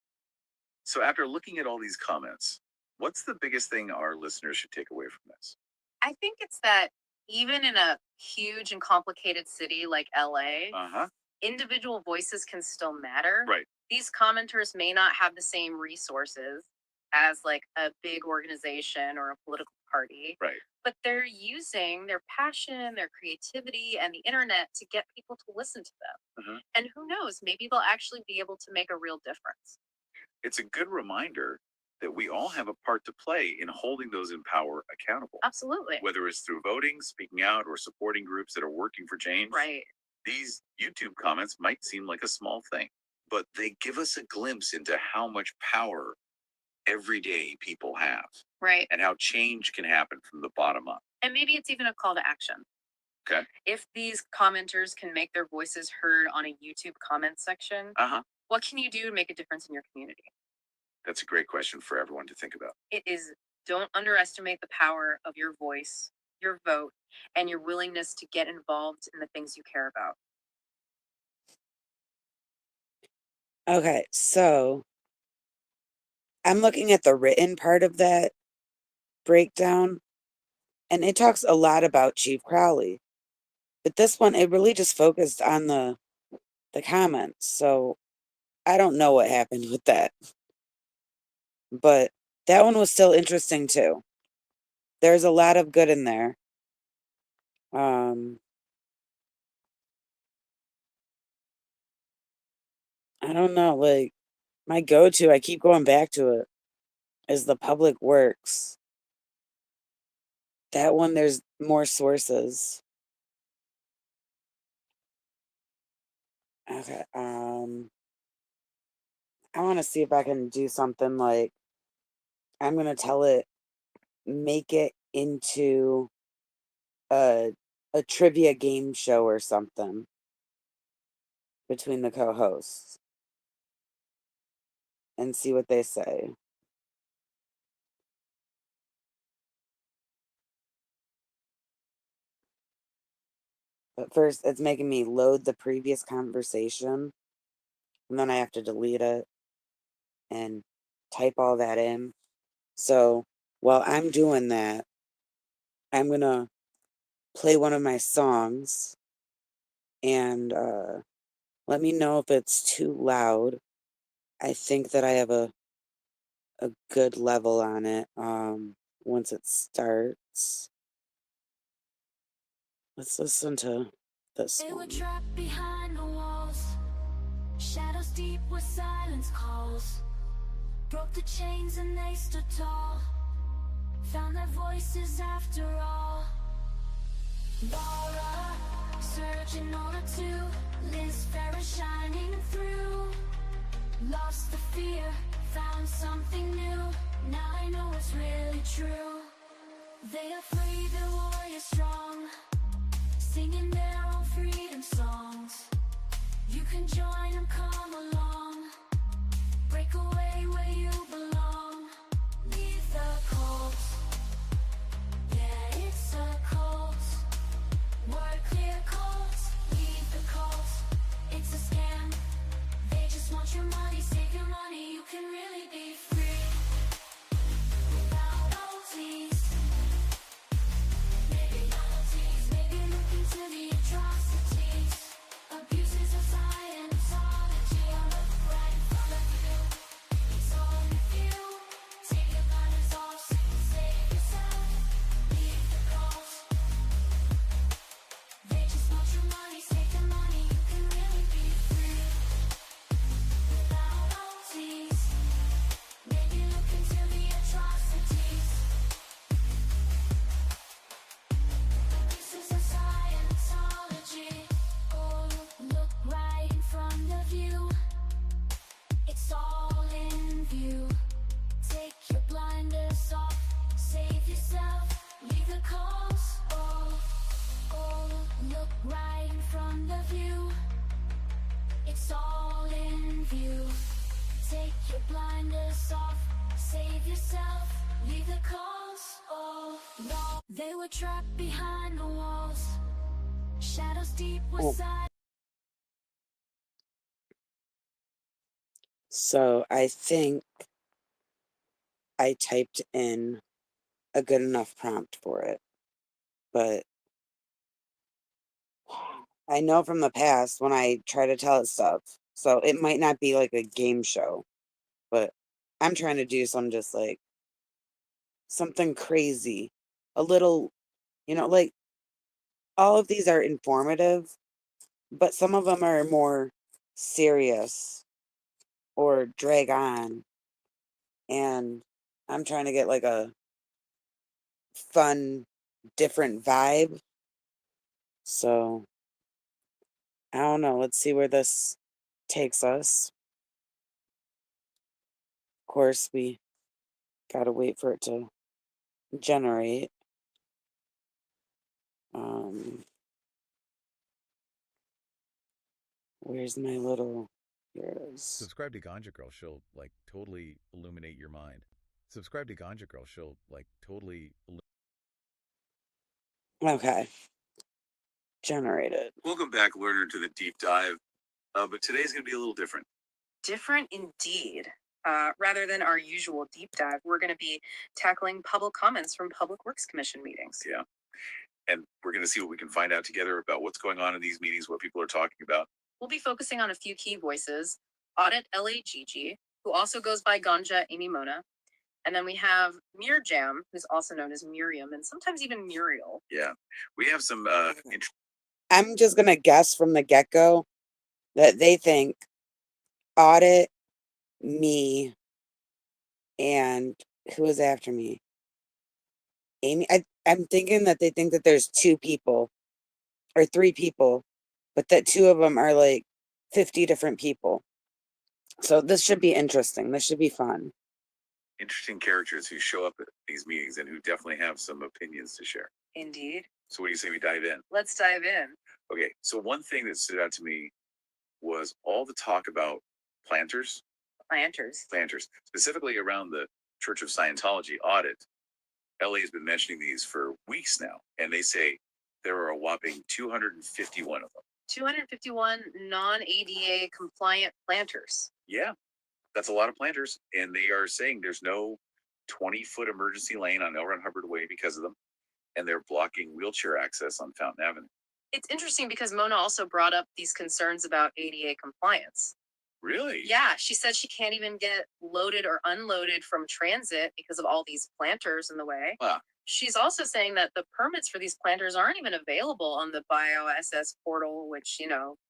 So after looking at all these comments, what's the biggest thing our listeners should take away from this? I think it's that even in a huge and complicated city like LA, Uh-huh. individual voices can still matter. Right. These commenters may not have the same resources as like a big organization or a political party, Right. but they're using their passion, their creativity, and the internet to get people to listen to them. Mhm. And who knows, maybe they'll actually be able to make a real difference. It's a good reminder that we all have a part to play in holding those in power accountable. Absolutely. Whether it's through voting, speaking out, or supporting groups that are working for change. Right. These YouTube comments might seem like a small thing, but they give us a glimpse into how much power everyday people have Right. and how change can happen from the bottom up. And maybe it's even a call to action. Okay. If these commenters can make their voices heard on a YouTube comment section, Uh-huh. what can you do to make a difference in your community? That's a great question for everyone to think about. It is, don't underestimate the power of your voice, your vote, and your willingness to get involved in the things you care about. Okay, so I'm looking at the written part of that breakdown, and it talks a lot about Chief Crowley. But this one, it really just focused on the comments. So I don't know what happened with that. But that one was still interesting too. There's a lot of good in there. I don't know, like my go-to, I keep going back to it, is the public works. That one, there's more sources. Okay, I want to see if I can do something like, I'm going to tell it, make it into a trivia game show or something between the co-hosts and see what they say. But first, it's making me load the previous conversation, and then I have to delete it and type all that in. So while I'm doing that, I'm going to play one of my songs and let me know if it's too loud. I think that I have a good level on it once it starts. Let's listen to this They were one. trapped behind the walls, shadows deep where silence calls. Broke the chains and they stood tall, found their voices after all. Laura, searching order to Liz Farah shining through. Lost the fear, found something new. Now I know it's really true. They are free, they're warriors strong, singing their own freedom songs. You can join them, come along, break away where you belong. Leave the cult, yeah, it's a cult. Word clear cult, leave the cult. It's a scam, they just want your money. Save your money, you can really be free without OTs. Maybe oddities, maybe look into the atrocities, abuses of Scientology. Leave the calls, oh no. They were trapped behind the walls. Shadows deep Oh. within. So I think I typed in a good enough prompt for it, but I know from the past when I try to tell it stuff, so it might not be like a game show, but I'm trying to do some just like something crazy, a little, like all of these are informative, but some of them are more serious or drag on, and I'm trying to get like a fun, different vibe. So I don't know. Let's see where this takes us. Of course, we gotta wait for it to generate. Where's my little? Here it is. Subscribe to Ganja Girl. She'll like totally illuminate your mind. Subscribe to Ganja Girl. She'll like totally. Okay. Generated. Welcome back, learner, to the deep dive. But today's going to be a little different. Different indeed. Rather than our usual deep dive, we're going to be tackling public comments from Public Works Commission meetings. Yeah. And we're going to see what we can find out together about what's going on in these meetings, what people are talking about. We'll be focusing on a few key voices: Audit LA Gigi, who also goes by Ganja Amy Mona. And then we have Mirjam, who's also known as Miriam and sometimes even Muriel. Yeah. We have some I'm just gonna guess from the get-go that they think Audit, me, and who is after me? Amy. I'm thinking that they think that there's 2 people or 3 people, but that 2 of them are like 50 different people. So this should be interesting. This should be fun. interesting characters who show up at these meetings and who definitely have some opinions to share. Indeed. So what do you say we dive in? Let's dive in. Okay, so one thing that stood out to me was all the talk about planters, specifically around the Church of Scientology audit. LA has been mentioning these for weeks now, and they say there are a whopping 251 of them. 251 non-ADA compliant planters. Yeah, that's a lot of planters, and they are saying there's no 20-foot emergency lane on L. Ron Hubbard Way because of them, and they're blocking wheelchair access on Fountain Avenue. It's interesting because Mona also brought up these concerns about ADA compliance. Really? Yeah, she said she can't even get loaded or unloaded from transit because of all these planters in the way. Wow. She's also saying that the permits for these planters aren't even available on the BioSS portal, which,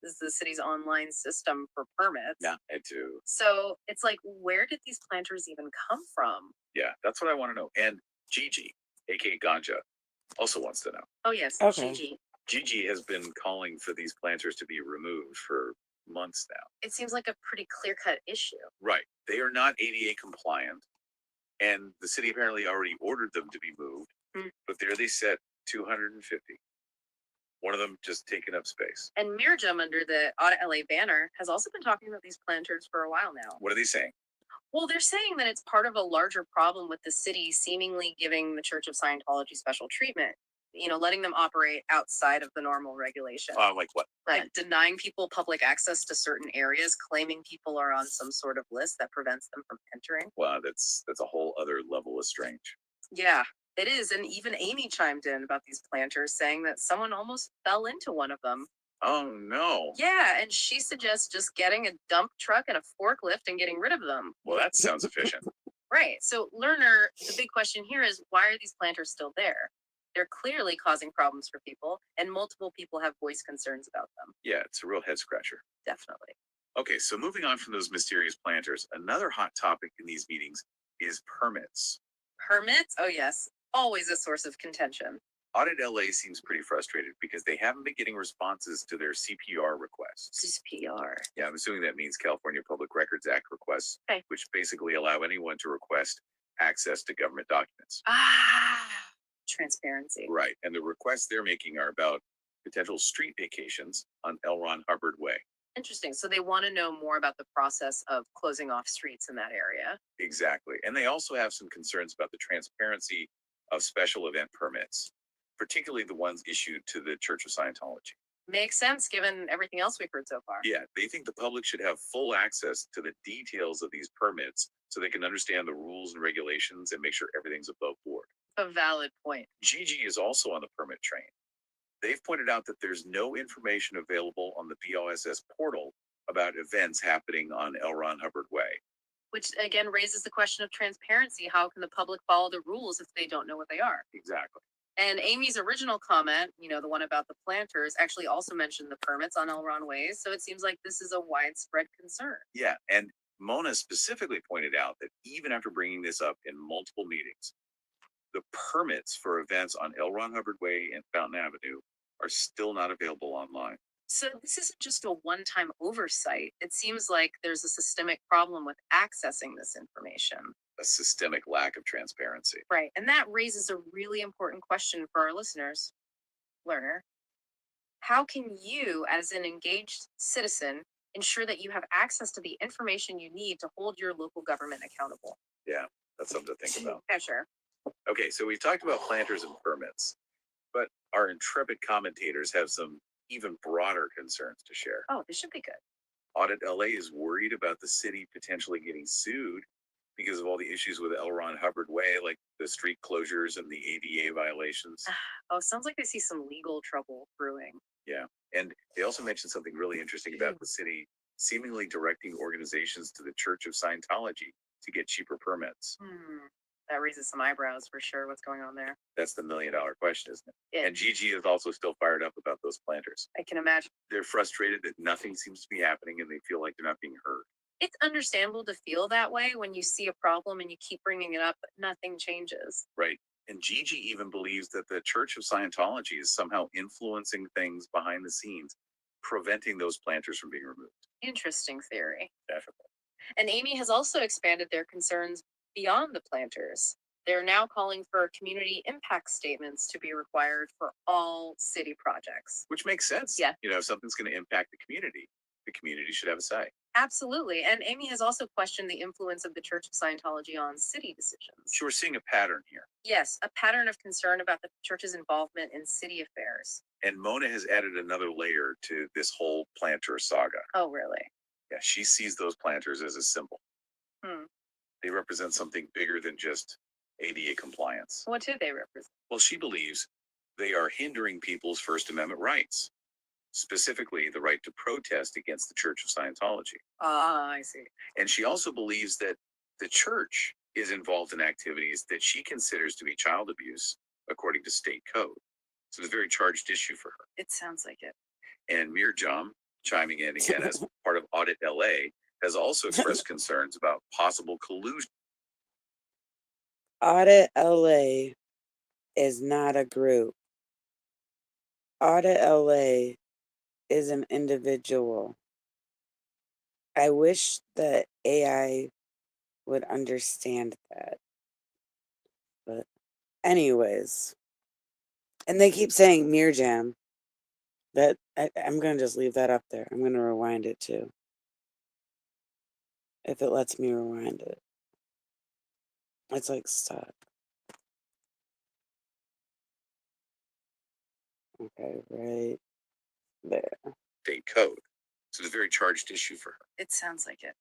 is the city's online system for permits. Yeah, I do. So it's like, where did these planters even come from? Yeah, that's what I want to know. And Gigi, aka Ganja, also wants to know. Oh, yes, Okay. Gigi. Gigi has been calling for these planters to be removed for months now. It seems like a pretty clear-cut issue. Right. They are not ADA compliant, and the city apparently already ordered them to be moved, but there they set 250. One of them just taking up space. And Mirjam, under the Audit LA banner, has also been talking about these planters for a while now. What are they saying? Well, they're saying that it's part of a larger problem with the city seemingly giving the Church of Scientology special treatment. Letting them operate outside of the normal regulation. Like what? Like denying people public access to certain areas, claiming people are on some sort of list that prevents them from entering. Wow, that's a whole other level of strange. Yeah, it is. And even Amy chimed in about these planters, saying that someone almost fell into one of them. Oh, no. Yeah, and she suggests just getting a dump truck and a forklift and getting rid of them. Well, that sounds efficient. Right. So, learner, the big question here is, why are these planters still there? They're clearly causing problems for people, and multiple people have voiced concerns about them. Yeah, it's a real head scratcher. Definitely. Okay, so moving on from those mysterious planters, another hot topic in these meetings is permits. Permits? Oh, yes. Always a source of contention. Audit LA seems pretty frustrated because they haven't been getting responses to their CPR requests. CPR. Yeah, I'm assuming that means California Public Records Act requests, Okay. which basically allow anyone to request access to government documents. Transparency. Right, and the requests they're making are about potential street vacations on L. Ron Hubbard Way. Interesting. So they want to know more about the process of closing off streets in that area. Exactly. And they also have some concerns about the transparency of special event permits, particularly the ones issued to the Church of Scientology. Makes sense given everything else we've heard so far. Yeah, they think the public should have full access to the details of these permits so they can understand the rules and regulations and make sure everything's above board. A valid point. Gigi is also on the permit train. They've pointed out that there's no information available on the BOSS portal about events happening on L. Ron Hubbard Way. Which again raises the question of transparency. How can the public follow the rules if they don't know what they are? Exactly. And Amy's original comment, the one about the planters, actually also mentioned the permits on Elron Ways. So it seems like this is a widespread concern. Yeah, and Mona specifically pointed out that even after bringing this up in multiple meetings, the permits for events on L. Ron Hubbard Way and Fountain Avenue are still not available online. So this isn't just a one-time oversight. It seems like there's a systemic problem with accessing this information. A systemic lack of transparency. Right. And that raises a really important question for our listeners. Lerner, how can you, as an engaged citizen, ensure that you have access to the information you need to hold your local government accountable? Yeah, that's something to think about. Yeah, sure. Okay, so we've talked about planters and permits, but our intrepid commentators have some even broader concerns to share. Oh, this should be good. Audit LA is worried about the city potentially getting sued because of all the issues with L. Ron Hubbard Way, like the street closures and the ADA violations. Oh, sounds like they see some legal trouble brewing. Yeah, and they also mentioned something really interesting about the city seemingly directing organizations to the Church of Scientology to get cheaper permits. That raises some eyebrows for sure. What's going on there? That's the $1 million question, isn't it? Yeah. And Gigi is also still fired up about those planters. I can imagine. They're frustrated that nothing seems to be happening and they feel like they're not being heard. It's understandable to feel that way when you see a problem and you keep bringing it up, but nothing changes. Right. And Gigi even believes that the Church of Scientology is somehow influencing things behind the scenes, preventing those planters from being removed. Interesting theory. Definitely. And Amy has also expanded their concerns beyond the planters. They're now calling for community impact statements to be required for all city projects. Which makes sense. Yeah. If something's going to impact the community should have a say. Absolutely. And Amy has also questioned the influence of the Church of Scientology on city decisions. So we're seeing a pattern here. Yes, a pattern of concern about the church's involvement in city affairs. And Mona has added another layer to this whole planter saga. Oh, really? Yeah, she sees those planters as a symbol. They represent something bigger than just ADA compliance. What do they represent? Well, she believes they are hindering people's First Amendment rights, specifically the right to protest against the Church of Scientology. Ah, I see. And she also believes that the church is involved in activities that she considers to be child abuse, according to state code. So it's a very charged issue for her. It sounds like it. And Mirjam, chiming in again as part of Audit LA, has also expressed concerns about possible collusion. Audit LA is not a group. Audit LA is an individual. I wish that AI would understand that. But anyways, and they keep saying Mirjam. That I'm going to just leave that up there. I'm going to rewind it too. If it lets me rewind it. It's like stuck. Okay, right there. State code. So it's a very charged issue for her. It sounds like it.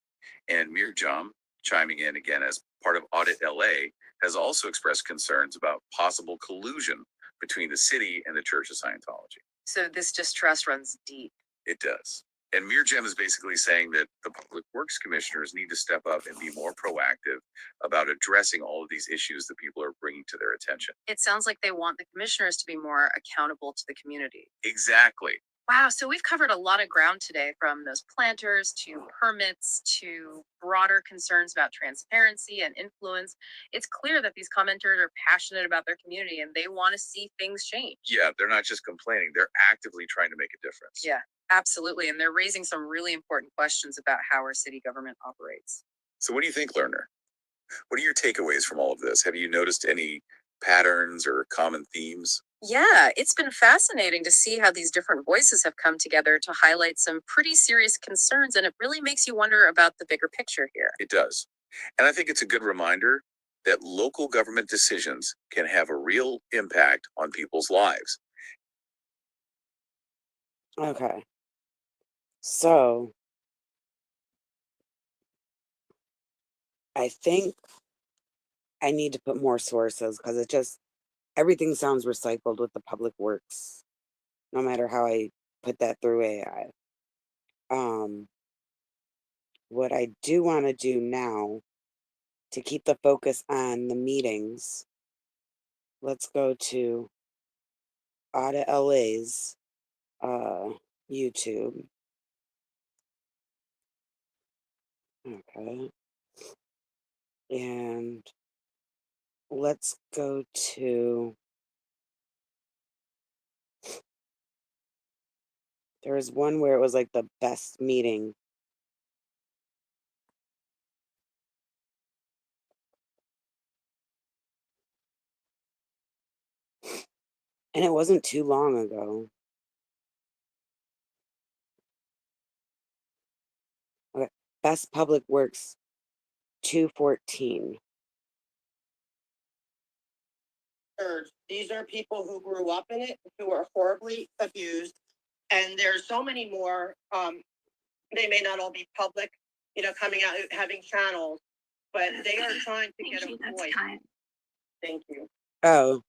And Mirjam, chiming in again as part of Audit LA, has also expressed concerns about possible collusion between the city and the Church of Scientology. So this distrust runs deep. It does. And Mirjam is basically saying that the public works commissioners need to step up and be more proactive about addressing all of these issues that people are bringing to their attention. It sounds like they want the commissioners to be more accountable to the community. Exactly. Wow, so we've covered a lot of ground today, from those planters to permits to broader concerns about transparency and influence. It's clear that these commenters are passionate about their community and they want to see things change. Yeah, they're not just complaining, they're actively trying to make a difference. Yeah, absolutely. And they're raising some really important questions about how our city government operates. So what do you think, Lerner? What are your takeaways from all of this? Have you noticed any patterns or common themes? Yeah, it's been fascinating to see how these different voices have come together to highlight some pretty serious concerns, and it really makes you wonder about the bigger picture here. It does. And I think it's a good reminder that local government decisions can have a real impact on people's lives. Okay. So I think I need to put more sources because it just everything sounds recycled with the public works, no matter how I put that through AI. What I do want to do now to keep the focus on the meetings, let's go to Audit LA's YouTube. Okay. And let's go to, there was one where it was like the best meeting. And it wasn't too long ago. Okay. Best Public Works 214. These are people who grew up in it, who are horribly abused, and there's so many more. They may not all be public, coming out having channels, but they are trying to get a voice. Thank you. Oh,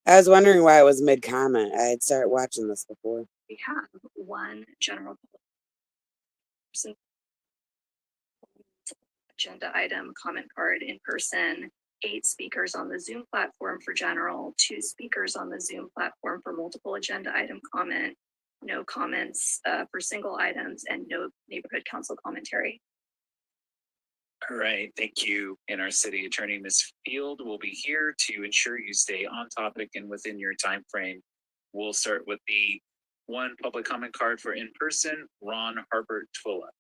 I was wondering why it was mid comment. I had started watching this before. We have one general person agenda item comment card in person, 8 speakers on the Zoom platform for general, 2 speakers on the Zoom platform for multiple agenda item comment, no comments for single items, and no neighborhood council commentary. All right, thank you. And our city attorney, Ms. Field, will be here to ensure you stay on topic and within your time frame. We'll start with the one public comment card for in person, Ron Harbert Twilla.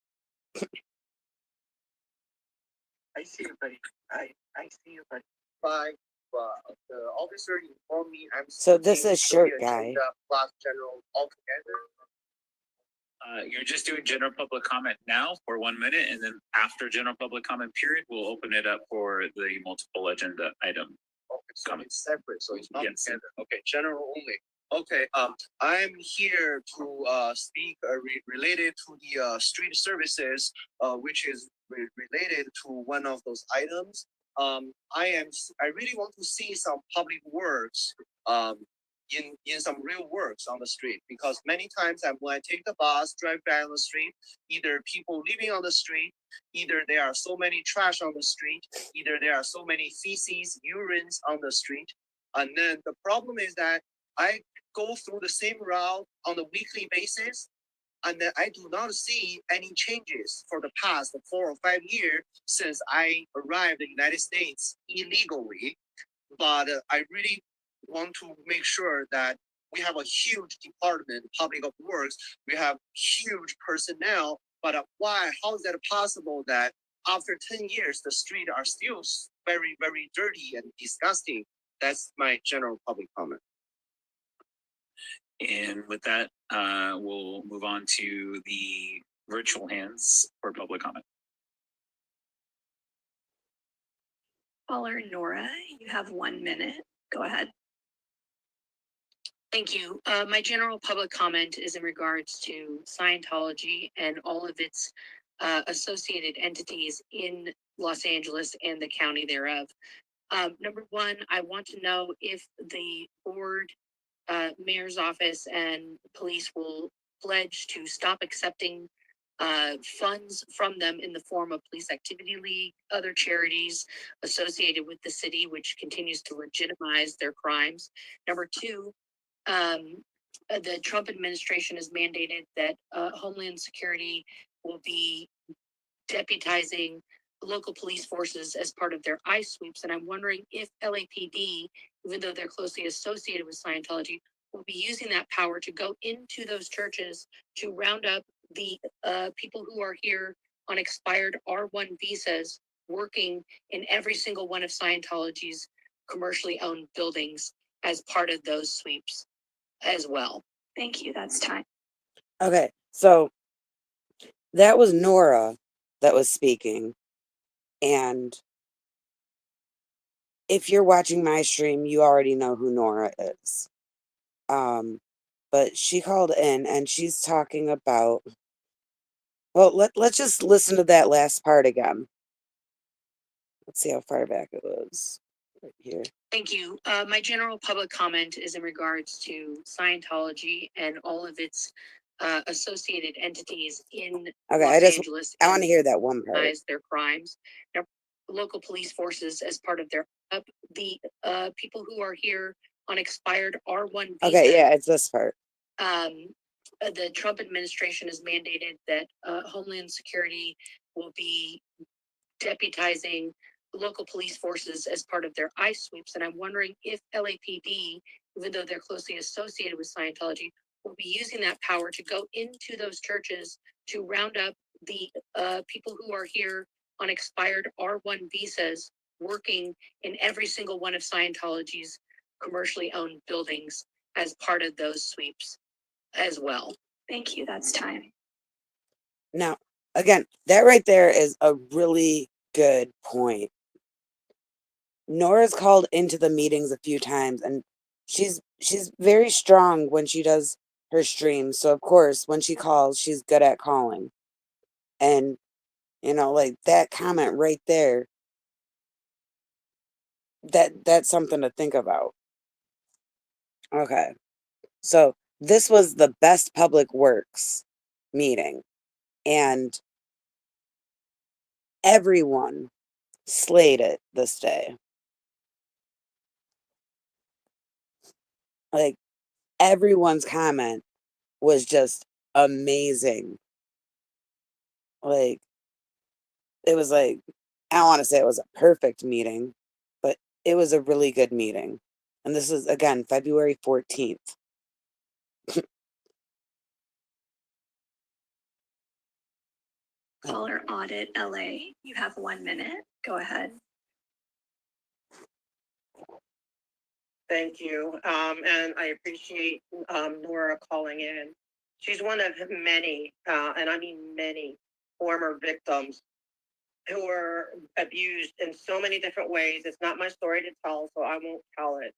I see you, buddy. I see you, buddy. Bye. The officer informed me I'm. So this is shirt guy. Class general altogether. You're just doing general public comment now for 1 minute, and then after general public comment period, we'll open it up for the multiple agenda item. Okay, so it's separate, so it's not Yes. together. Okay, general only. Okay, I'm here to speak related to the street services, which is related to one of those items. I really want to see some public works in some real works on the street, because many times when I take the bus, drive by on the street, either people living on the street, either there are so many trash on the street, either there are so many feces, urines on the street. And then the problem is that I go through the same route on a weekly basis, and then I do not see any changes for the past 4 or 5 years since I arrived in the United States illegally. But I really want to make sure that we have a huge department, public of works. We have huge personnel, but how is that possible that after 10 years, the streets are still very, very dirty and disgusting? That's my general public comment. And with that, we'll move on to the virtual hands for public comment. Caller Nora, you have 1 minute. Go ahead. Thank you. My general public comment is in regards to Scientology and all of its associated entities in Los Angeles and the county thereof. Number one, I want to know if the board, mayor's office, and police will pledge to stop accepting funds from them in the form of Police Activity League, other charities associated with the city, which continues to legitimize their crimes. Number two, the Trump administration has mandated that Homeland Security will be deputizing local police forces as part of their ICE sweeps. And I'm wondering if LAPD, even though they're closely associated with Scientology, will be using that power to go into those churches to round up the people who are here on expired R1 visas, working in every single one of Scientology's commercially owned buildings. as part of those sweeps as well. Thank you. That's time. Okay, so that was Nora that was speaking. And if you're watching my stream, you already know who Nora is. But she called in and she's talking about, well, let's just listen to that last part again. Let's see how far back it was. Right here. Thank you. My general public comment is in regards to Scientology and all of its associated entities in Okay, Los Angeles. I want to hear that one part. Recognize their crimes. Their local police forces as part of their the people who are here on expired R1 visas. Okay, yeah, it's this part. The Trump administration has mandated that Homeland Security will be deputizing local police forces as part of their ICE sweeps. And I'm wondering if LAPD, even though they're closely associated with Scientology, will be using that power to go into those churches to round up the people who are here on expired R1 visas working in every single one of Scientology's commercially owned buildings as part of those sweeps as well. Thank you. That's time. Now, again, that right there is a really good point. Nora's called into the meetings a few times, and she's very strong when she does her streams. So of course, when she calls, she's good at calling. And like that comment right there, that's something to think about. Okay. So this was the best public works meeting, and everyone slayed it this day. Like, everyone's comment was just amazing. Like, it was like, I don't want to say it was a perfect meeting, but it was a really good meeting. And this is, again, February 14th. Caller Audit LA, you have 1 minute. Go ahead. Thank you. And I appreciate Nora calling in. She's one of many, and I mean many, former victims who were abused in so many different ways. It's not my story to tell, so I won't tell it.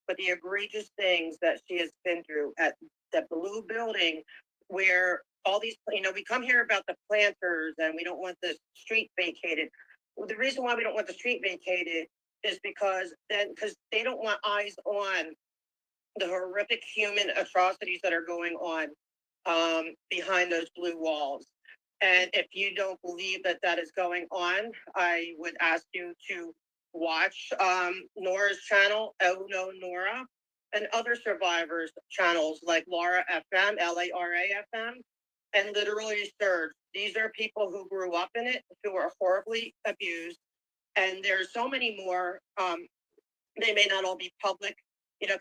But the egregious things that she has been through at the Blue Building, where all these, we come here about the planters and we don't want the street vacated. Well, the reason why we don't want the street vacated is because they don't want eyes on the horrific human atrocities that are going on behind those blue walls. And if you don't believe that that is going on, I would ask you to watch Nora's channel, Oh No Nora, and other survivors' channels like Laura FM, LARA FM, and literally search. These are people who grew up in it, who were horribly abused, and there's so many more. They may not all be public,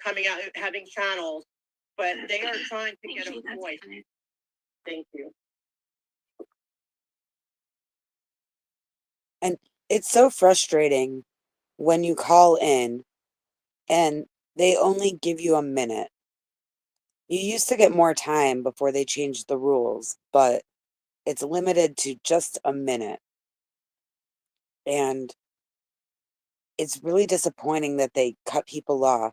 coming out having channels, but they are trying to get a voice. Thank you. And it's so frustrating when you call in and they only give you a minute. You used to get more time before they changed the rules, but it's limited to just a minute. And it's really disappointing that they cut people off,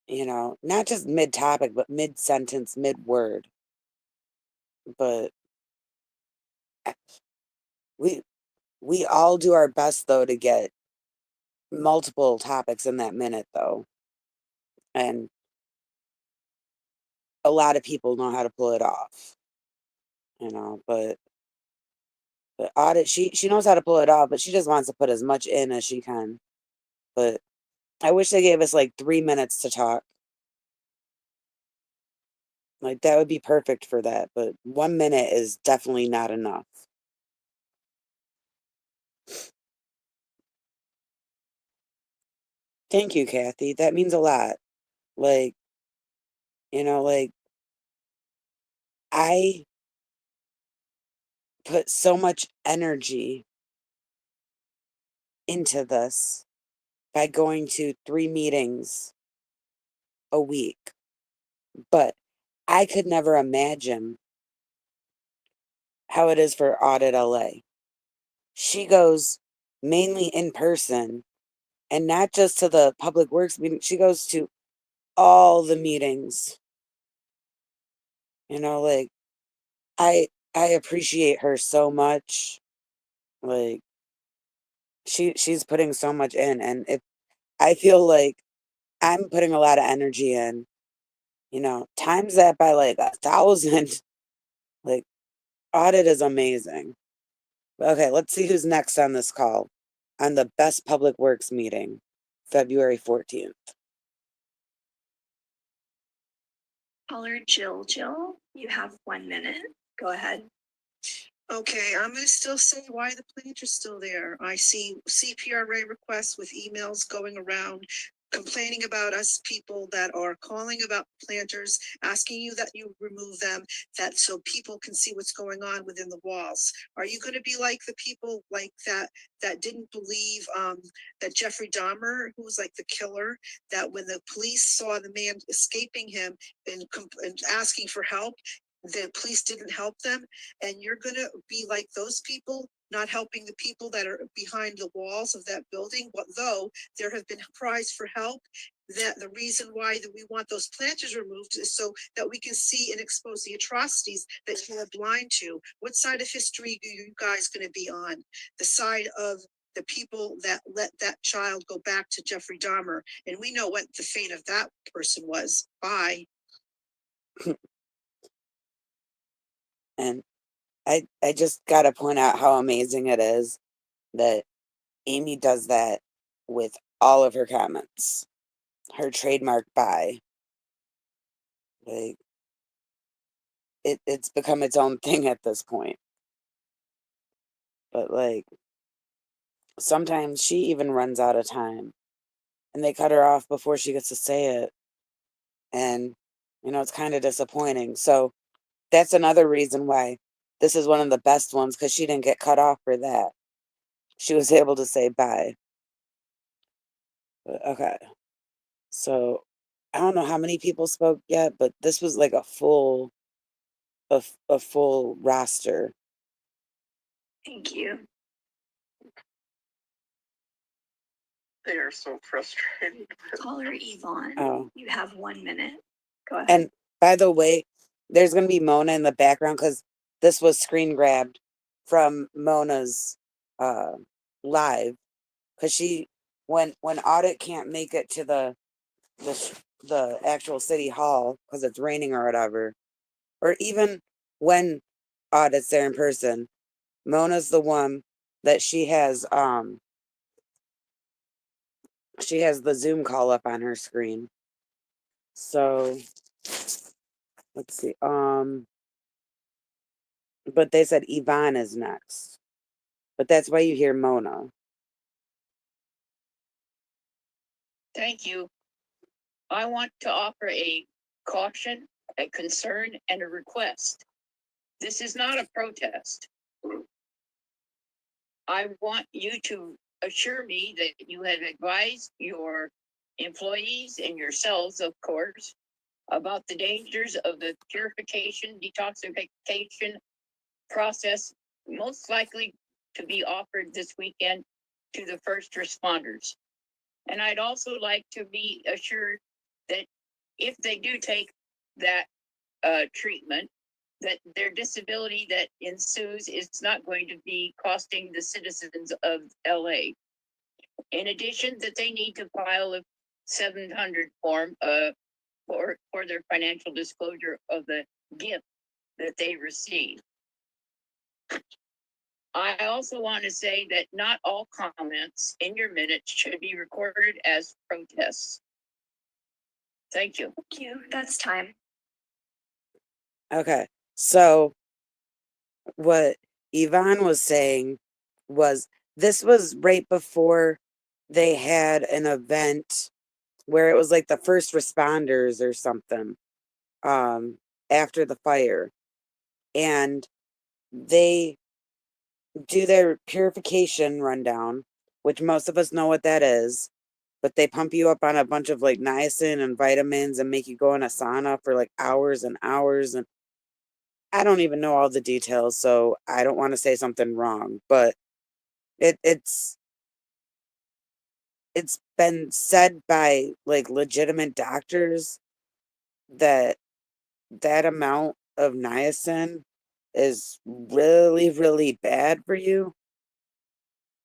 not just mid-topic, but mid-sentence, mid-word. But we all do our best, though, to get multiple topics in that minute, though. And a lot of people know how to pull it off, but Audit, she knows how to pull it off, but she just wants to put as much in as she can. But I wish they gave us like 3 minutes to talk. Like, that would be perfect for that, but 1 minute is definitely not enough. Thank you, Kathy. That means a lot. Like, I put so much energy into this, by going to 3 meetings a week. But I could never imagine how it is for Audit LA. She goes mainly in person and not just to the public works meeting. She goes to all the meetings. Like I appreciate her so much. Like she's putting so much in, and if I feel like I'm putting a lot of energy in, times that by like 1,000. Like Audit is amazing. Okay, let's see who's next on this call on the Best Public Works meeting, February 14th. Caller Jill, you have 1 minute. Go ahead. Okay, I'm gonna still say why the plants are still there. I see CPRA requests with emails going around complaining about us people that are calling about planters, asking you that you remove them, that so people can see what's going on within the walls. Are you gonna be like the people like that didn't believe that Jeffrey Dahmer, who was like the killer, that when the police saw the man escaping him and asking for help, the police didn't help them, and you're gonna be like those people, not helping the people that are behind the walls of that building, what though there have been cries for help. That the reason why that we want those planters removed is so that we can see and expose the atrocities that you are blind to. What side of history are you guys gonna be on? The side of the people that let that child go back to Jeffrey Dahmer, and we know what the fate of that person was. Bye. And I just got to point out how amazing it is that Amy does that with all of her comments. Her trademark bye. Like it's become its own thing at this point. But like sometimes she even runs out of time and they cut her off before she gets to say it. And it's kind of disappointing. So that's another reason why this is one of the best ones, because she didn't get cut off for that. She was able to say bye. But, okay. So I don't know how many people spoke yet, but this was like a full roster. Thank you. They are so frustrated. Caller Yvonne, Oh. you have 1 minute. Go ahead. And by the way, there's going to be Mona in the background because this was screen grabbed from Mona's live, because when Audit can't make it to the actual city hall because it's raining or whatever, or even when Audit's there in person, Mona's the one that she has the Zoom call up on her screen. So let's see. But they said Yvonne is next. But that's why you hear Mona. Thank you. I want to offer a caution, a concern, and a request. This is not a protest. I want you to assure me that you have advised your employees and yourselves, of course, about the dangers of the purification, detoxification process, most likely to be offered this weekend to the first responders. And I'd also like to be assured that if they do take that treatment, that their disability that ensues is not going to be costing the citizens of LA. In addition, that they need to file a 700 form for their financial disclosure of the gift that they receive. I also want to say that not all comments in your minutes should be recorded as protests. Thank you. Thank you. That's time. Okay. So what Yvonne was saying was this was right before they had an event where it was like the first responders or something after the fire, and they do their purification rundown, which most of us know what that is, but they pump you up on a bunch of like niacin and vitamins and make you go in a sauna for like hours and hours. And I don't even know all the details, so I don't want to say something wrong, but it's been said by like legitimate doctors that that amount of niacin is really, really bad for you.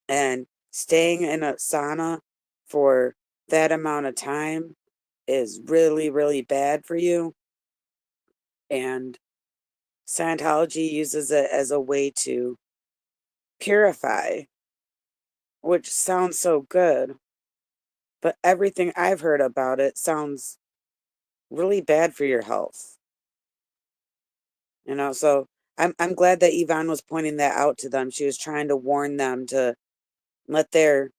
And staying in a sauna for that amount of time is really, really bad for you. And Scientology uses it as a way to purify, which sounds so good. But everything I've heard about it sounds really bad for your health. So I'm glad that Yvonne was pointing that out to them. She was trying to warn them to let their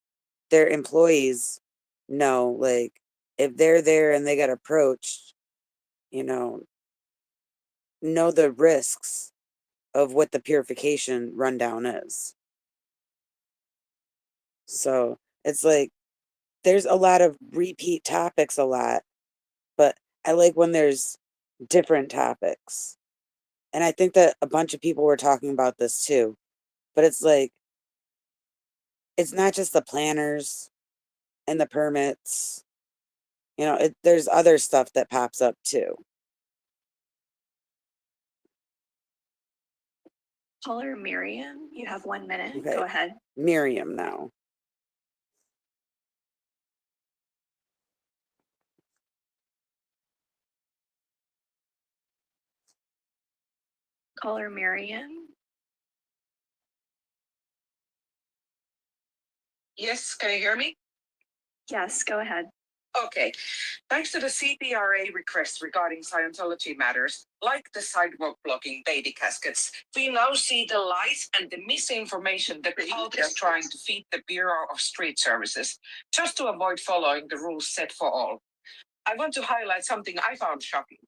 employees know, like, if they're there and they get approached, you know the risks of what the purification rundown is. So it's like there's a lot of repeat topics a lot, but I like when there's different topics. And I think that a bunch of people were talking about this too. But it's like, it's not just the planners and the permits. There's other stuff that pops up too. Caller Miriam, you have 1 minute. Okay. Go ahead. Miriam now. Caller Miriam. Yes, can you hear me? Yes, go ahead. Okay. Thanks to the CPRA request regarding Scientology matters, like the sidewalk blocking baby caskets, we now see the lies and the misinformation the cult is trying to feed the Bureau of Street Services, just to avoid following the rules set for all. I want to highlight something I found shocking.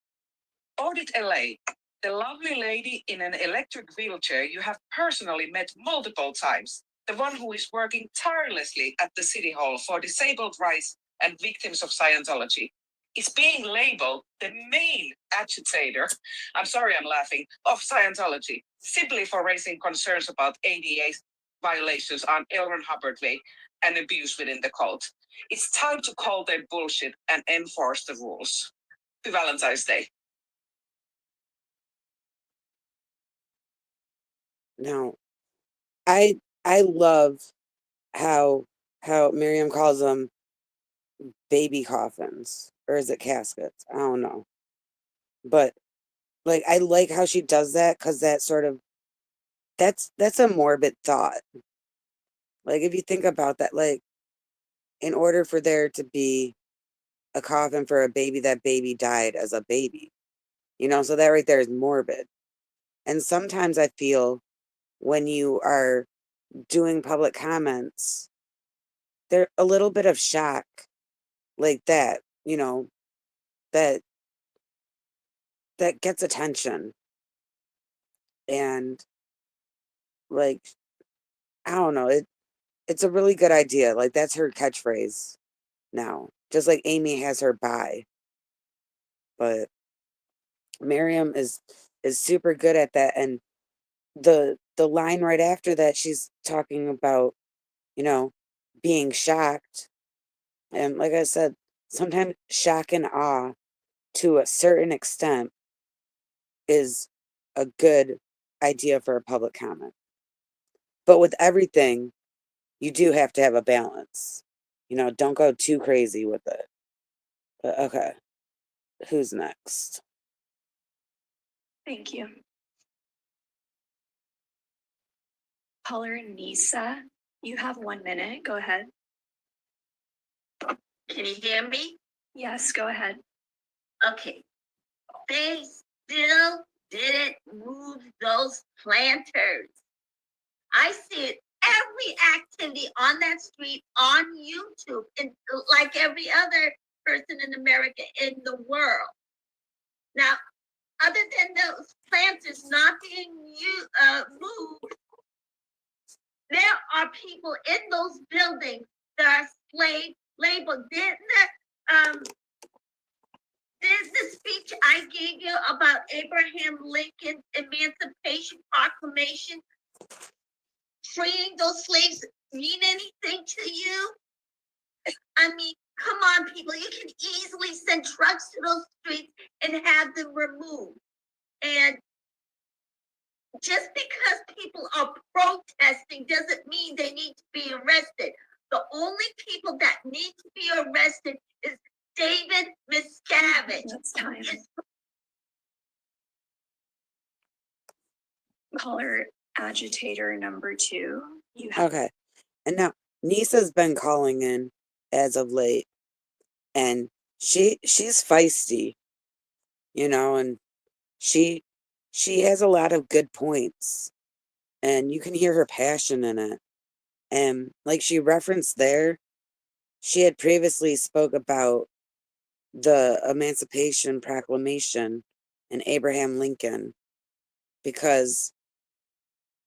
Audit LA, the lovely lady in an electric wheelchair you have personally met multiple times, the one who is working tirelessly at the City Hall for disabled rights and victims of Scientology, is being labeled the main agitator, I'm sorry I'm laughing, of Scientology, simply for raising concerns about ADA violations on L. Ron Hubbard Way and abuse within the cult. It's time to call their bullshit and enforce the rules. Happy Valentine's Day. Now, I love how Miriam calls them baby coffins, or is it caskets? I don't know. But like, I like how she does that, because that sort of that's a morbid thought. Like, if you think about that, like, in order for there to be a coffin for a baby, that baby died as a baby. So that right there is morbid. And sometimes I feel when you are doing public comments, there's a little bit of shock like that, that gets attention. And like, I don't know, it's a really good idea. Like, that's her catchphrase now. Just like Amy has her bye. But Miriam is super good at that. And the line right after that, she's talking about, being shocked. And like I said, sometimes shock and awe to a certain extent is a good idea for a public comment. But with everything, you do have to have a balance. Don't go too crazy with it. But okay, who's next? Thank you. Caller Nisa, you have 1 minute. Go ahead. Can you hear me? Yes, go ahead. Okay. They still didn't move those planters. I see it every activity on that street on YouTube, and like every other person in America in the world. Now, other than those planters not being moved, there are people in those buildings that are slave label, didn't the speech I gave you about Abraham Lincoln's Emancipation Proclamation freeing those slaves mean anything to you? I mean, come on, people, you can easily send trucks to those streets and have them removed. And just because people are protesting doesn't mean they need to be arrested. The only people that need to be arrested is David Miscavige. That's time. Caller agitator number 2. You have Okay. And now Nisa's been calling in as of late, and she's feisty, and she has a lot of good points, and you can hear her passion in it. And like she referenced there, she had previously spoke about the Emancipation Proclamation and Abraham Lincoln, because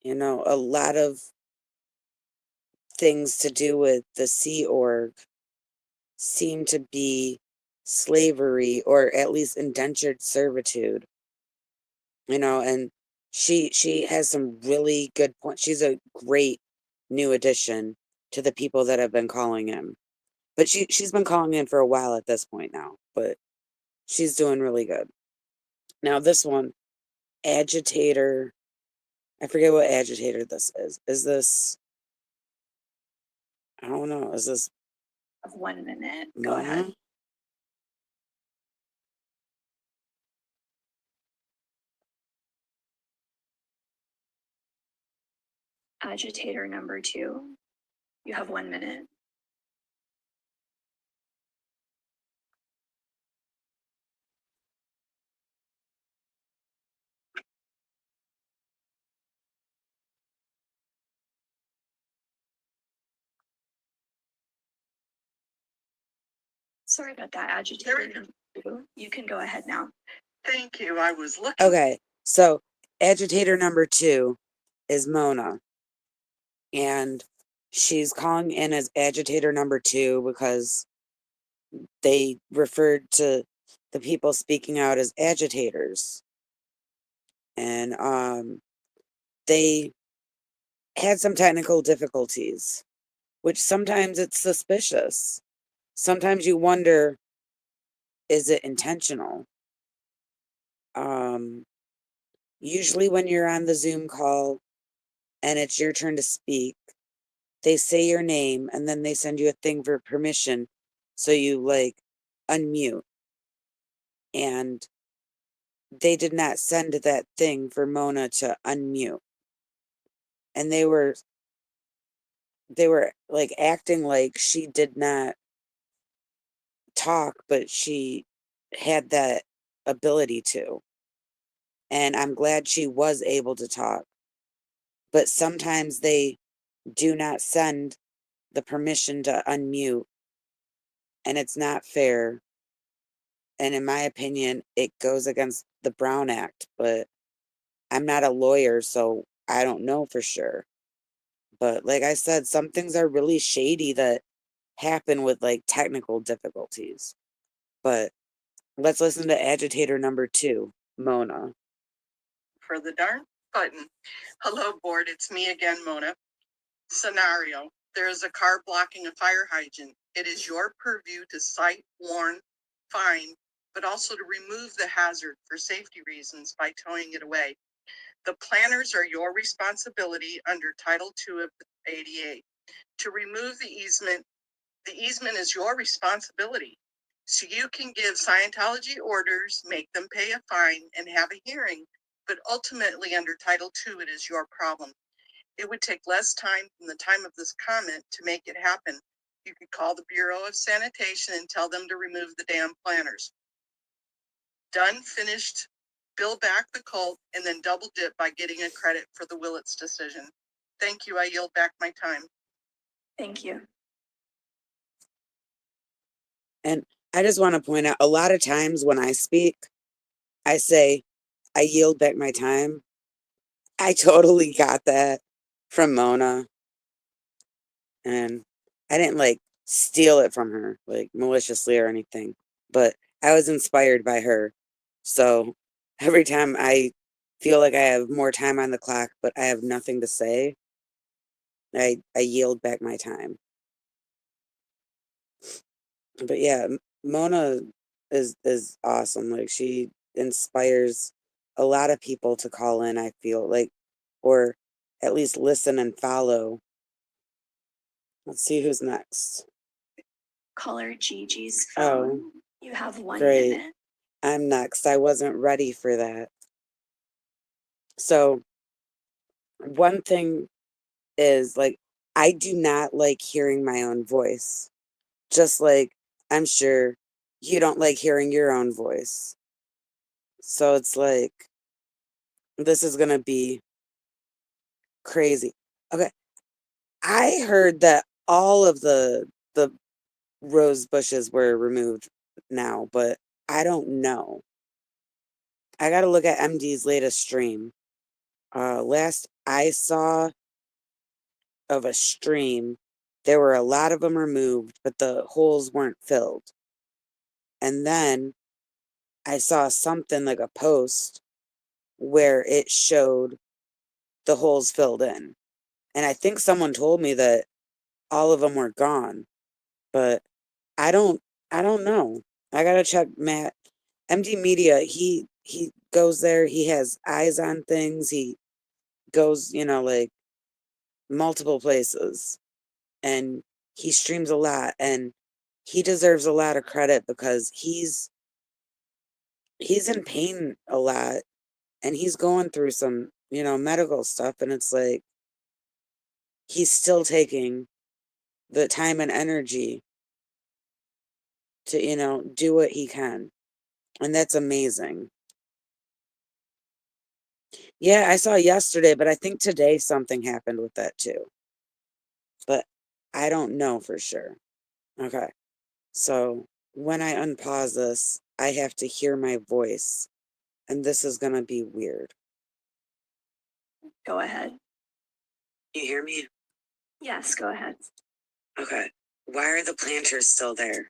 a lot of things to do with the Sea Org seem to be slavery, or at least indentured servitude, and she has some really good points. She's a great new addition to the people that have been calling in. But she's been calling in for a while at this point now, but she's doing really good. Now this one, agitator, I forget what agitator this is. Is this, I don't know, is this of 1 minute. Go Mona? ahead. Agitator number 2. You have 1 minute. Sorry about that, agitator number 2. You can go ahead now. Thank you. I was looking. Okay, so agitator number 2 is Mona. And she's calling in as agitator number 2 because they referred to the people speaking out as agitators. And they had some technical difficulties, which sometimes it's suspicious. Sometimes you wonder, is it intentional? Usually when you're on the Zoom call and it's your turn to speak, they say your name and then they send you a thing for permission. So you unmute. And they did not send that thing for Mona to unmute. And they were acting like she did not talk, but she had that ability to. And I'm glad she was able to talk. But sometimes they do not send the permission to unmute, and it's not fair. And in my opinion, it goes against the Brown Act, but I'm not a lawyer, so I don't know for sure. But like I said, some things are really shady that happen with technical difficulties. But let's listen to agitator number 2, Mona. For the darn button. Hello, board. It's me again, Mona. Scenario. There is a car blocking a fire hydrant. It is your purview to cite, warn, fine, but also to remove the hazard for safety reasons by towing it away. The planners are your responsibility under Title II of the ADA. To remove the easement is your responsibility. So you can give Scientology orders, make them pay a fine, and have a hearing, but ultimately under Title II, it is your problem. It would take less time than the time of this comment to make it happen. You could call the Bureau of Sanitation and tell them to remove the damn planners. Done, finished, bill back the cult, and then double dip by getting a credit for the Willits decision. Thank you. I yield back my time. Thank you. And I just want to point out, a lot of times when I speak, I say, I yield back my time. I totally got that from Mona. And I didn't steal it from her, like maliciously or anything. But I was inspired by her. So every time I feel like I have more time on the clock, but I have nothing to say, I yield back my time. But yeah, Mona is awesome. Like she inspires a lot of people to call in, I feel like, or at least listen and follow. Let's see who's next. Caller Gigi's Oh, phone. You have 1 great. minute. I'm next. I wasn't ready for that. So one thing is like I do not like hearing my own voice. Just like I'm sure you don't like hearing your own voice. So it's like this is gonna be crazy. Okay. I heard that all of the rose bushes were removed now, but I don't know. I gotta look at MD's latest stream. Last I saw of a stream, there were a lot of them removed, but the holes weren't filled. And then I saw something like a post where it showed the holes filled in. And I think someone told me that all of them were gone, but I don't I don't know. I gotta check Matt. MD Media, he goes there, he has eyes on things, he goes, like multiple places and he streams a lot and he deserves a lot of credit because he's in pain a lot and he's going through some, medical stuff and it's like he's still taking the time and energy to, do what he can. And that's amazing. Yeah, I saw yesterday, but I think today something happened with that too. But I don't know for sure. Okay. So when I unpause this, I have to hear my voice. And this is going to be weird. Go ahead. You hear me? Yes, go ahead. Okay. Why are the planters still there?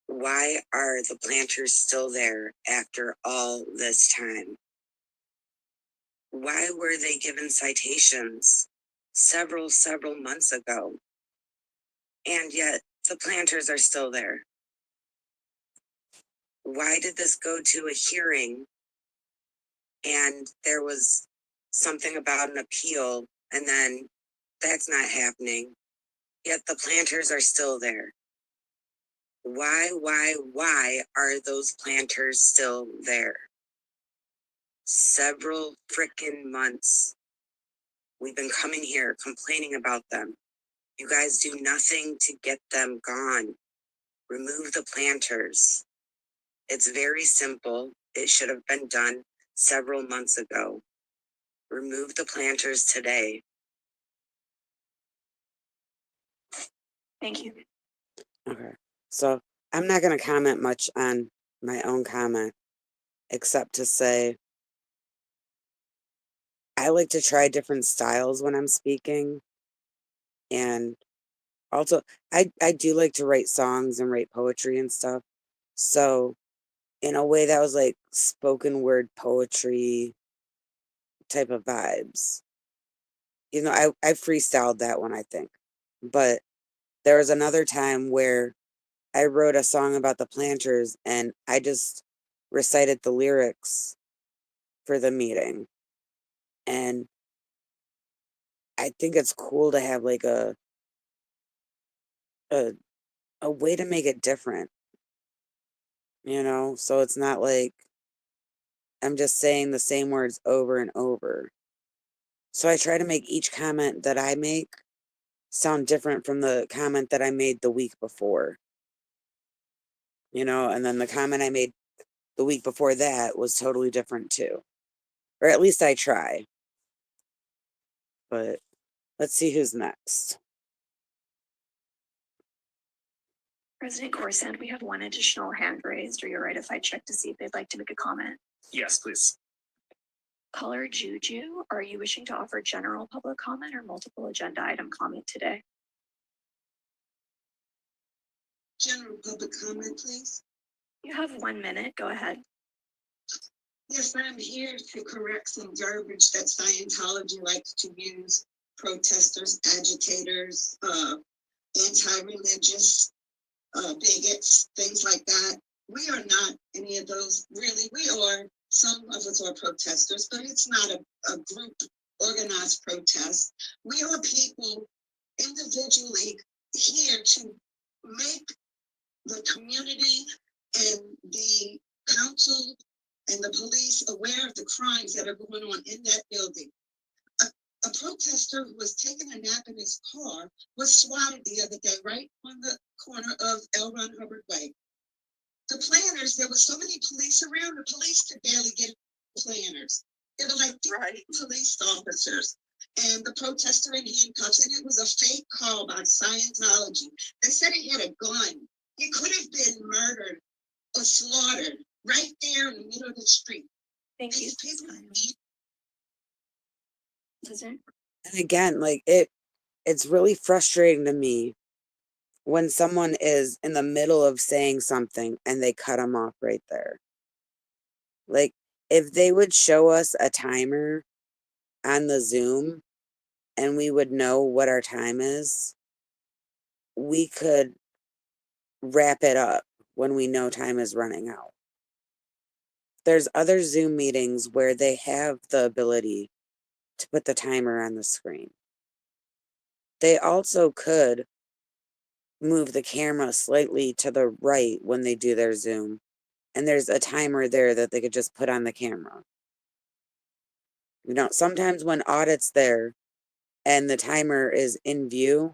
Why are the planters still there after all this time? Why were they given citations several months ago? And yet the planters are still there. Why did this go to a hearing and there was something about an appeal and then that's not happening, yet the planters are still there? Why are those planters still there? Several frickin' months. We've been coming here complaining about them. You guys do nothing to get them gone. Remove the planters. It's very simple. It should have been done several months ago. Remove the planters today. Thank you. Okay. So I'm not going to comment much on my own comment, except to say I like to try different styles when I'm speaking. And also, I do like to write songs and write poetry and stuff. So in a way that was like spoken word poetry type of vibes. I freestyled that one, I think. But there was another time where I wrote a song about the planters and I just recited the lyrics for the meeting. And I think it's cool to have like a way to make it different, so it's not like I'm just saying the same words over and over. So I try to make each comment that I make sound different from the comment that I made the week before. And then the comment I made the week before that was totally different too. Or at least I try. But let's see who's next. President Corsand, we have one additional hand raised. Are you right if I check to see if they'd like to make a comment? Yes, please. Caller Juju, are you wishing to offer general public comment or multiple agenda item comment today? General public comment, please. You have 1 minute. Go ahead. Yes, I'm here to correct some verbiage that Scientology likes to use. Protesters, agitators, anti-religious, bigots, things like that. We are not any of those, really. We are, some of us are protesters, but it's not a group organized protest. We are people individually here to make the community and the council and the police aware of the crimes that are going on in that building. A protester who was taking a nap in his car was swatted the other day, right on the corner of L. Ron Hubbard Way. The planners, there was so many police around, the police could barely get planners. There were like police officers and the protester in handcuffs, and it was a fake call by Scientology. They said he had a gun. He could have been murdered or slaughtered right there in the middle of the street. Thank you. These people President? And again, like it's really frustrating to me when someone is in the middle of saying something and they cut them off right there. Like, if they would show us a timer on the Zoom and we would know what our time is, we could wrap it up when we know time is running out. There's other Zoom meetings where they have the ability to put the timer on the screen. They also could move the camera slightly to the right when they do their Zoom, and there's a timer there that they could just put on the camera. You know, sometimes when audit's there and the timer is in view,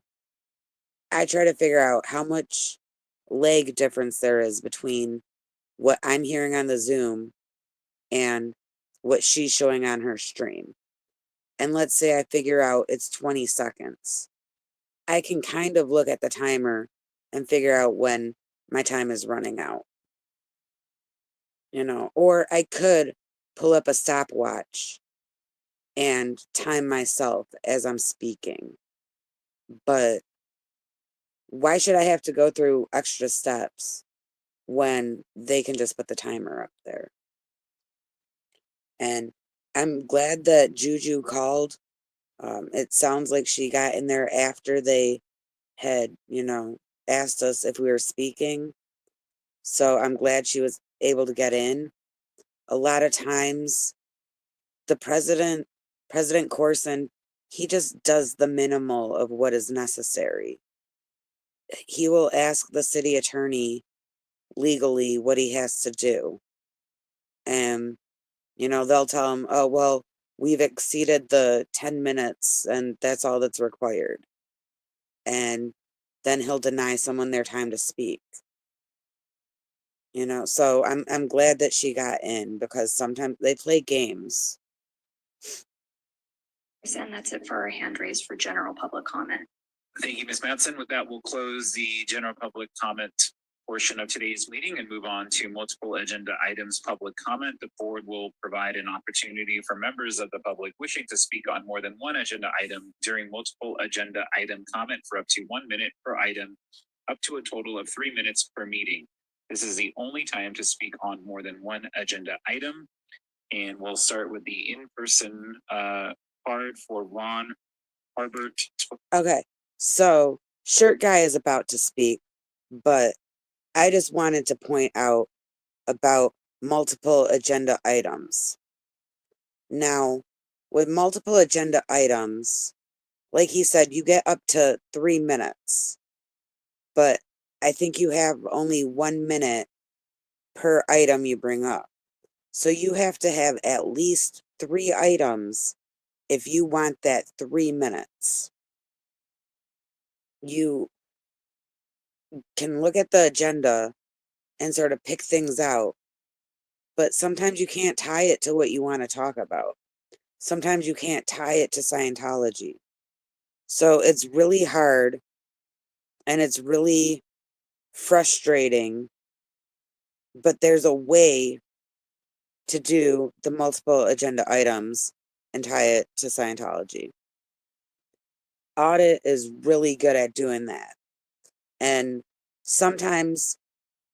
I try to figure out how much lag difference there is between what I'm hearing on the Zoom and what she's showing on her stream. And let's say I figure out it's 20 seconds. I can kind of look at the timer and figure out when my time is running out. You know, or I could pull up a stopwatch and time myself as I'm speaking. But why should I have to go through extra steps when they can just put the timer up there? And I'm glad that Juju called. It sounds like she got in there after they had, you know, asked us if we were speaking. So I'm glad she was able to get in. A lot of times, the President Corson, he just does the minimal of what is necessary. He will ask the city attorney legally what he has to do. And, you know, they'll tell him, oh, well, we've exceeded the 10 minutes and that's all that's required. And then he'll deny someone their time to speak. You know, so I'm glad that she got in because sometimes they play games. And that's it for our hand raised for general public comment. Thank you, Ms. Mattson. With that, we'll close the general public comment portion of today's meeting and move on to multiple agenda items public comment. The board will provide an opportunity for members of the public wishing to speak on more than one agenda item during multiple agenda item comment for up to 1 minute per item, up to a total of 3 minutes per meeting. This is the only time to speak on more than one agenda item. And we'll start with the in-person card for Ron Harbert. Okay, so Shirt Guy is about to speak, but I just wanted to point out about multiple agenda items. Now, with multiple agenda items, like he said, you get up to 3 minutes, but I think you have only 1 minute per item you bring up. So you have to have at least 3 items if you want that 3 minutes. You can look at the agenda and sort of pick things out, but sometimes you can't tie it to what you want to talk about. Sometimes you can't tie it to Scientology. So it's really hard and it's really frustrating, but there's a way to do the multiple agenda items and tie it to Scientology. Audit is really good at doing that. And sometimes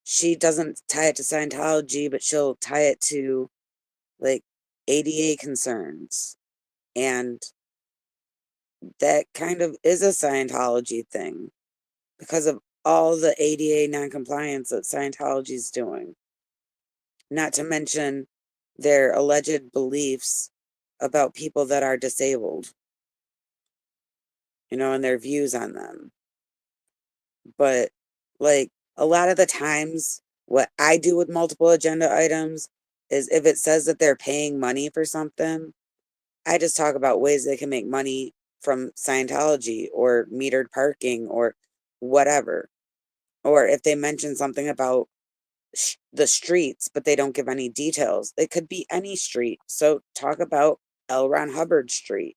she doesn't tie it to Scientology, but she'll tie it to like ADA concerns. And that kind of is a Scientology thing because of all the ADA noncompliance that Scientology is doing. Not to mention their alleged beliefs about people that are disabled, and their views on them. But like a lot of the times, what I do with multiple agenda items is if it says that they're paying money for something, I just talk about ways they can make money from Scientology or metered parking or whatever. Or if they mention something about the streets, but they don't give any details, it could be any street. So talk about L. Ron Hubbard Street.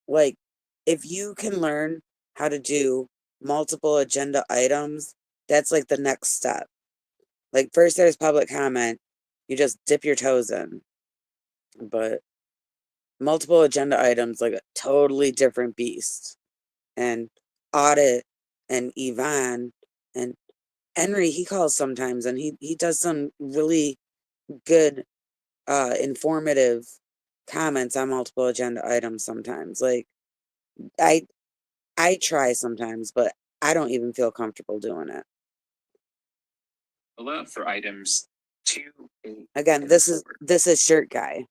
Like, if you can learn how to do multiple agenda items, that's like the next step. Like, first there's public comment, you just dip your toes in. But multiple agenda items, like a totally different beast. And audit and Yvonne and Henry, he calls sometimes and he does some really good, informative comments on multiple agenda items sometimes. Like, I try sometimes, but I don't even feel comfortable doing it. Allow for items 2. Again, this is Shirt Guy.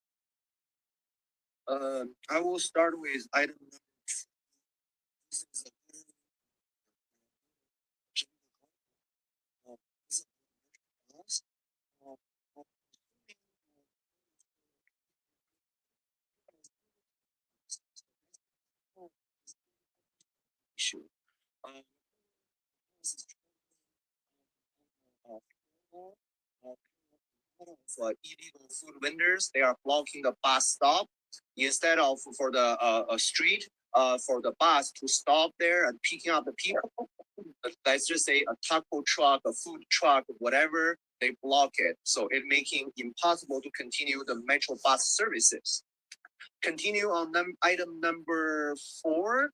I will start with item number 2. This is a issue. This is for illegal food vendors. They are blocking the bus stop instead of for the street for the bus to stop there and picking up the people. Let's just say a taco truck, a food truck, whatever, they block it. So it making impossible to continue the metro bus services. Continue on item number 4.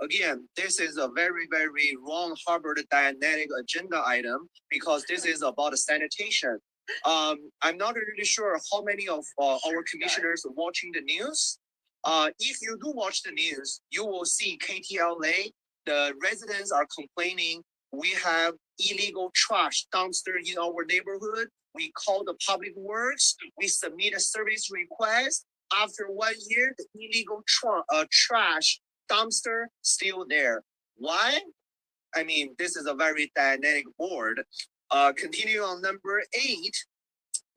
Again, this is a very, very wrong Harvard Dianetic agenda item because this is about sanitation. I'm not really sure how many of our commissioners are watching the news. If you do watch the news, you will see KTLA, the residents are complaining we have illegal trash dumpster in our neighborhood. We call the public works, we submit a service request. After 1 year, the illegal trash dumpster still there. Why? I mean, this is a very dynamic board. Continue on number 8.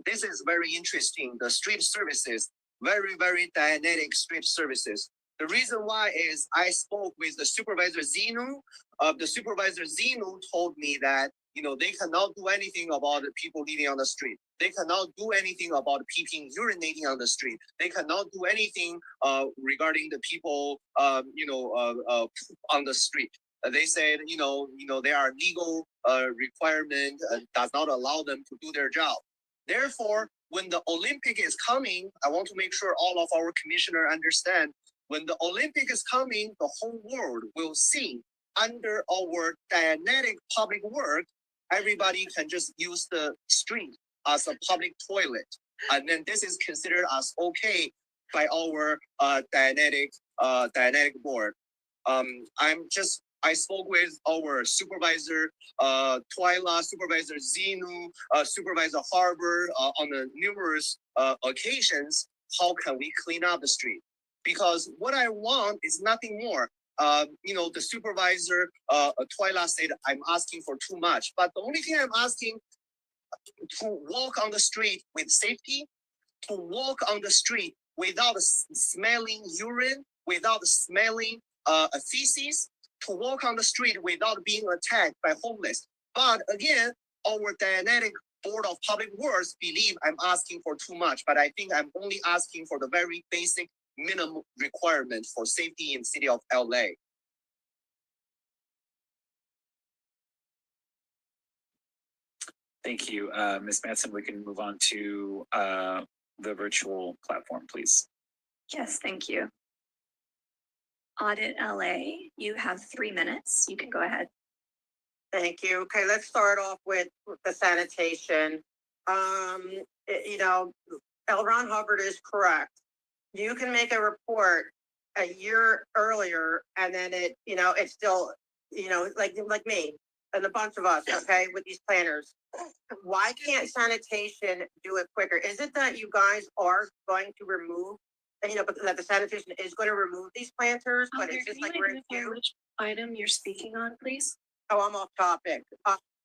This is very interesting. The street services, very, very dynamic street services. The reason why is I spoke with the supervisor Zeno. The supervisor Zeno told me that they cannot do anything about people living on the street. They cannot do anything about people urinating on the street. They cannot do anything regarding the people on the street. They said there are legal requirement does not allow them to do their job. Therefore, when the Olympic is coming, I want to make sure all of our commissioner understand. When the Olympic is coming, the whole world will see under our Dianetic public work, everybody can just use the street as a public toilet. And then this is considered as okay by our Dianetic board. I spoke with our supervisor, Twyla, supervisor Zenu, supervisor Harbor on the numerous occasions. How can we clean up the street? Because what I want is nothing more. The supervisor, Twyla said, I'm asking for too much. But the only thing I'm asking to walk on the street with safety, to walk on the street without smelling urine, without smelling feces, to walk on the street without being attacked by homeless. But again, our Dianetic Board of Public Works believe I'm asking for too much, but I think I'm only asking for the very basic minimum requirement for safety in the city of LA. Thank you, Ms. Madsen. We can move on to the virtual platform, please. Yes, thank you. Audit LA, you have 3 minutes. You can go ahead. Thank you. Okay, let's start off with the sanitation. You know, L. Ron Hubbard is correct. You can make a report a year earlier and then it's still, like me and a bunch of us, okay, with these planners. Why can't sanitation do it quicker? Is it that you guys are going to remove, but that the sanitation is going to remove these planters, but it's just like we're in queue? Which item you're speaking on, please? Oh, I'm off topic.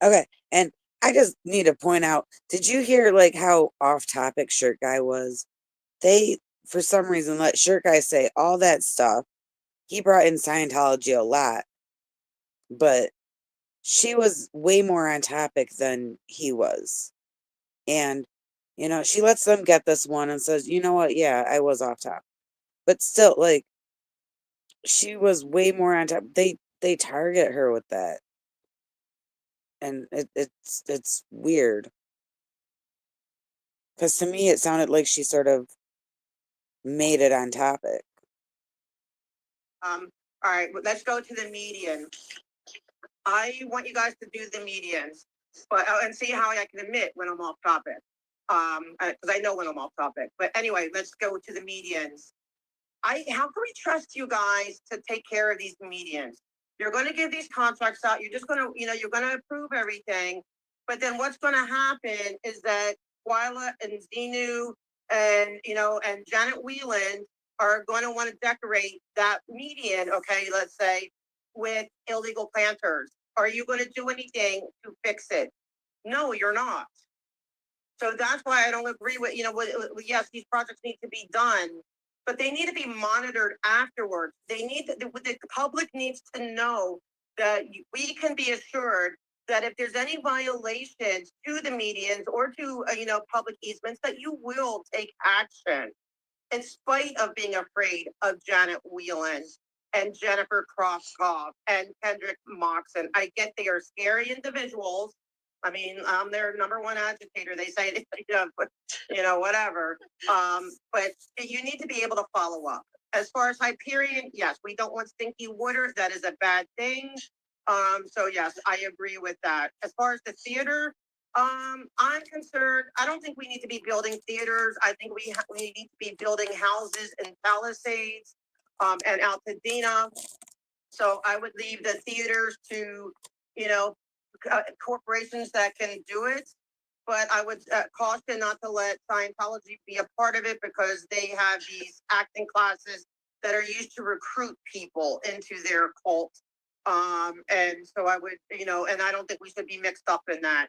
Okay, and I just need to point out, did you hear like how off topic Shirt Guy was? They, for some reason, let Shirt Guy say all that stuff. He brought in Scientology a lot, but she was way more on topic than he was. And, she lets them get this one and says, you know what? Yeah, I was off topic. But still, like, she was way more on top. They target her with that. And it's weird. Because to me, it sounded like she sort of made it on topic. All right, let's go to the median. I want you guys to do the medians, but and see how I can admit when I'm off topic. Because I know when I'm off topic. But anyway, let's go to the medians. How can we trust you guys to take care of these medians? You're going to give these contracts out. You're just going to, you're going to approve everything. But then what's going to happen is that Twyla and Xenu and Janet Whelan are going to want to decorate that median, okay, let's say, with illegal planters. Are you going to do anything to fix it? No, you're not. So that's why I don't agree with, yes, these projects need to be done, but they need to be monitored afterwards. The public needs to know that we can be assured that if there's any violations to the medians or to, public easements, that you will take action in spite of being afraid of Janet Whelan and Jennifer Krofkoff and Kendrick Moxon. I get they are scary individuals. I mean, I'm their number one agitator. They say, whatever. But you need to be able to follow up. As far as Hyperion, yes, we don't want stinky water. That is a bad thing. So yes, I agree with that. As far as the theater, I'm concerned. I don't think we need to be building theaters. I think we need to be building houses in Palisades, and Altadena. So I would leave the theaters to, corporations that can do it. But I would caution not to let Scientology be a part of it because they have these acting classes that are used to recruit people into their cult. And so I would, and I don't think we should be mixed up in that.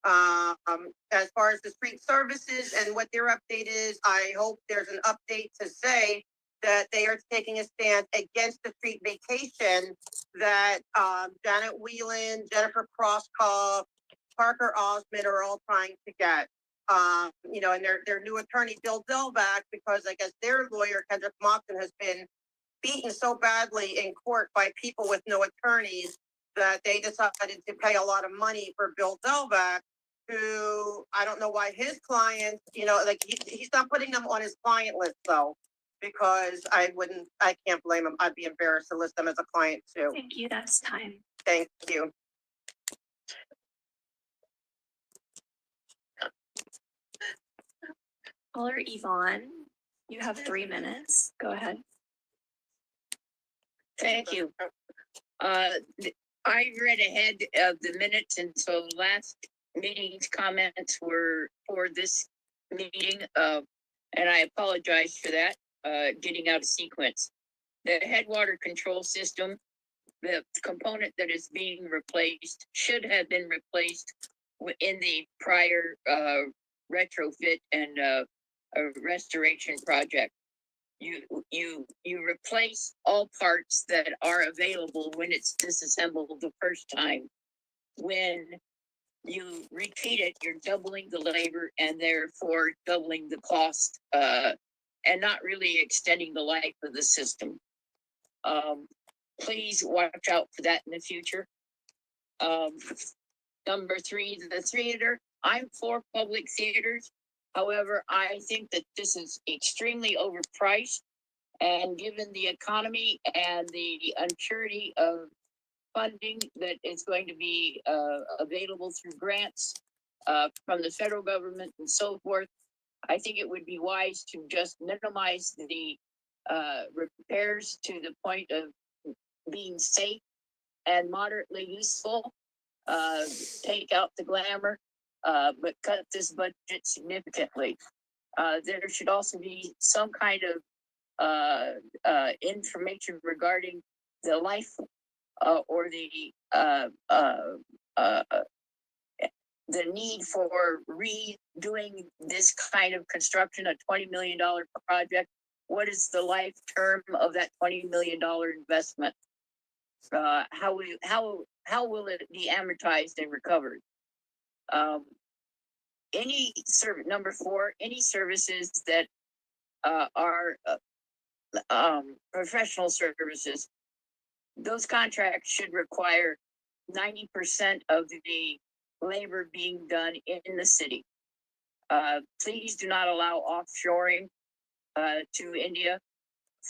As far as the street services and what their update is, I hope there's an update to say that they are taking a stand against the street vacation that Janet Whelan, Jennifer Krofkoff, Parker Osmond are all trying to get. And their new attorney, Bill Delvac, because I guess their lawyer, Kendrick Moxon, has been beaten so badly in court by people with no attorneys that they decided to pay a lot of money for Bill Delvac, who I don't know why his clients, he's not putting them on his client list though, because I can't blame him. I'd be embarrassed to list them as a client too. Thank you, that's time. Thank you. Caller Yvonne, you have 3 minutes. Go ahead. Thank you. I read ahead of the minutes, and so last meeting's comments were for this meeting, and I apologize for that, getting out of sequence. The headwater control system, the component that is being replaced, should have been replaced in the prior retrofit and restoration project. You replace all parts that are available when it's disassembled the first time. When you repeat it, you're doubling the labor and therefore doubling the cost, and not really extending the life of the system. Please watch out for that in the future. Number 3, the theater. I'm for public theaters. However, I think that this is extremely overpriced, and given the economy and the uncertainty of funding that is going to be available through grants from the federal government and so forth. I think it would be wise to just minimize the repairs to the point of being safe and moderately useful. Take out the glamour, but cut this budget significantly. There should also be some kind of information regarding the life or the need for redoing this kind of construction, a $20 million project. What is the life term of that $20 million investment? How will it be amortized and recovered? Number 4, any services that are professional services, those contracts should require 90% of the labor being done in the city. Please do not allow offshoring to India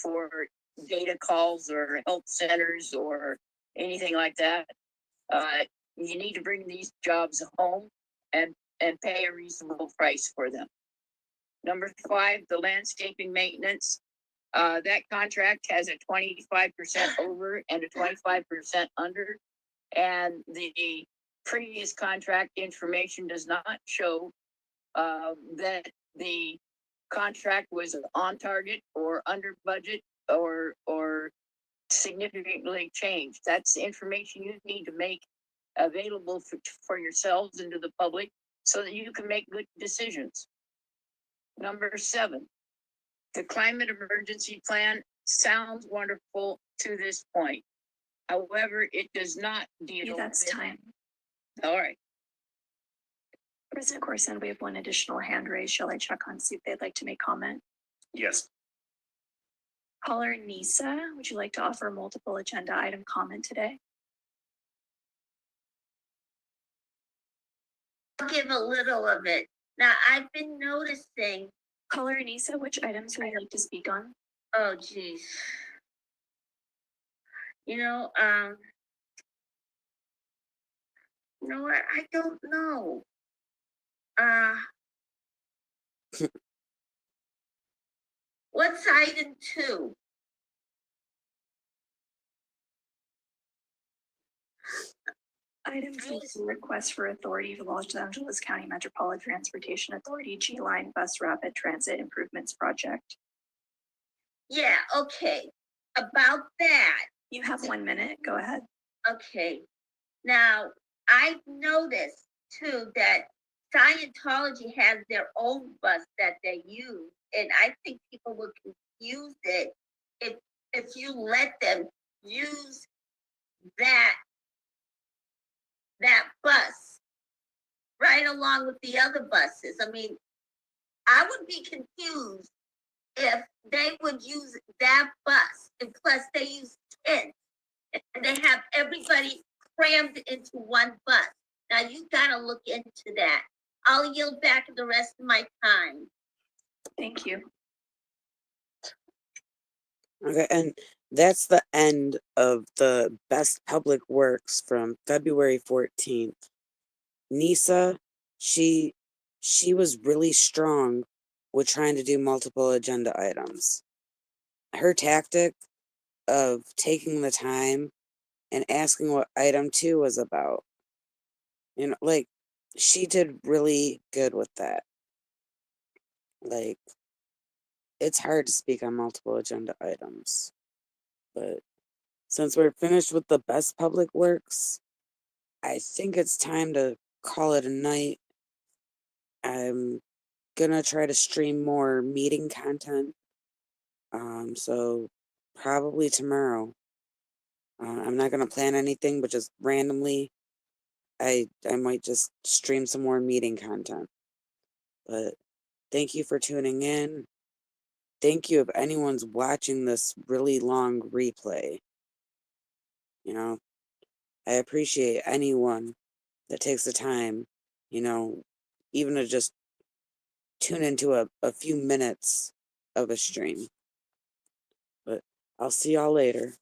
for data calls or health centers or anything like that. You need to bring these jobs home and pay a reasonable price for them. Number 5, the landscaping maintenance. That contract has a 25% over and a 25% under. And the previous contract information does not show that the contract was on target or under budget or significantly changed. That's the information you need to make available for yourselves and to the public so that you can make good decisions. Number 7, the climate emergency plan sounds wonderful to this point. However, it does not deal. Yeah, that's time. All right. President Corson, we have one additional hand raised. Shall I check on, see if they'd like to make comment? Yes. Caller Nisa, would you like to offer a multiple agenda item comment today? I'll give a little of it. Now, I've been noticing. Caller Nisa, which items would you like to speak on? Oh, geez. You know what? I don't know. What's item 2? Item 2 is a request for authority for Los Angeles County Metropolitan Transportation Authority G-Line Bus Rapid Transit Improvements Project. Yeah, okay. About that. You have 1 minute. Go ahead. Okay. Now, I've noticed too that Scientology has their own bus that they use, and I think people would confuse it if you let them use that bus right along with the other buses. I mean, I would be confused if they would use that bus, and plus they use tents, and they have everybody crammed into one bus. Now you gotta look into that. I'll yield back the rest of my time. Thank you. Okay, and that's the end of the Best Public Works from February 14th. Nisa, she was really strong with trying to do multiple agenda items. Her tactic of taking the time and asking what item 2 was about, you know, like, she did really good with that. Like, it's hard to speak on multiple agenda items, but since we're finished with the Best Public Works, I think it's time to call it a night. I'm gonna try to stream more meeting content. So probably tomorrow. I'm not gonna plan anything, but just randomly, I might just stream some more meeting content. But thank you for tuning in. Thank you if anyone's watching this really long replay. You know, I appreciate anyone that takes the time, you know, even to just tune into a few minutes of a stream. But I'll see y'all later.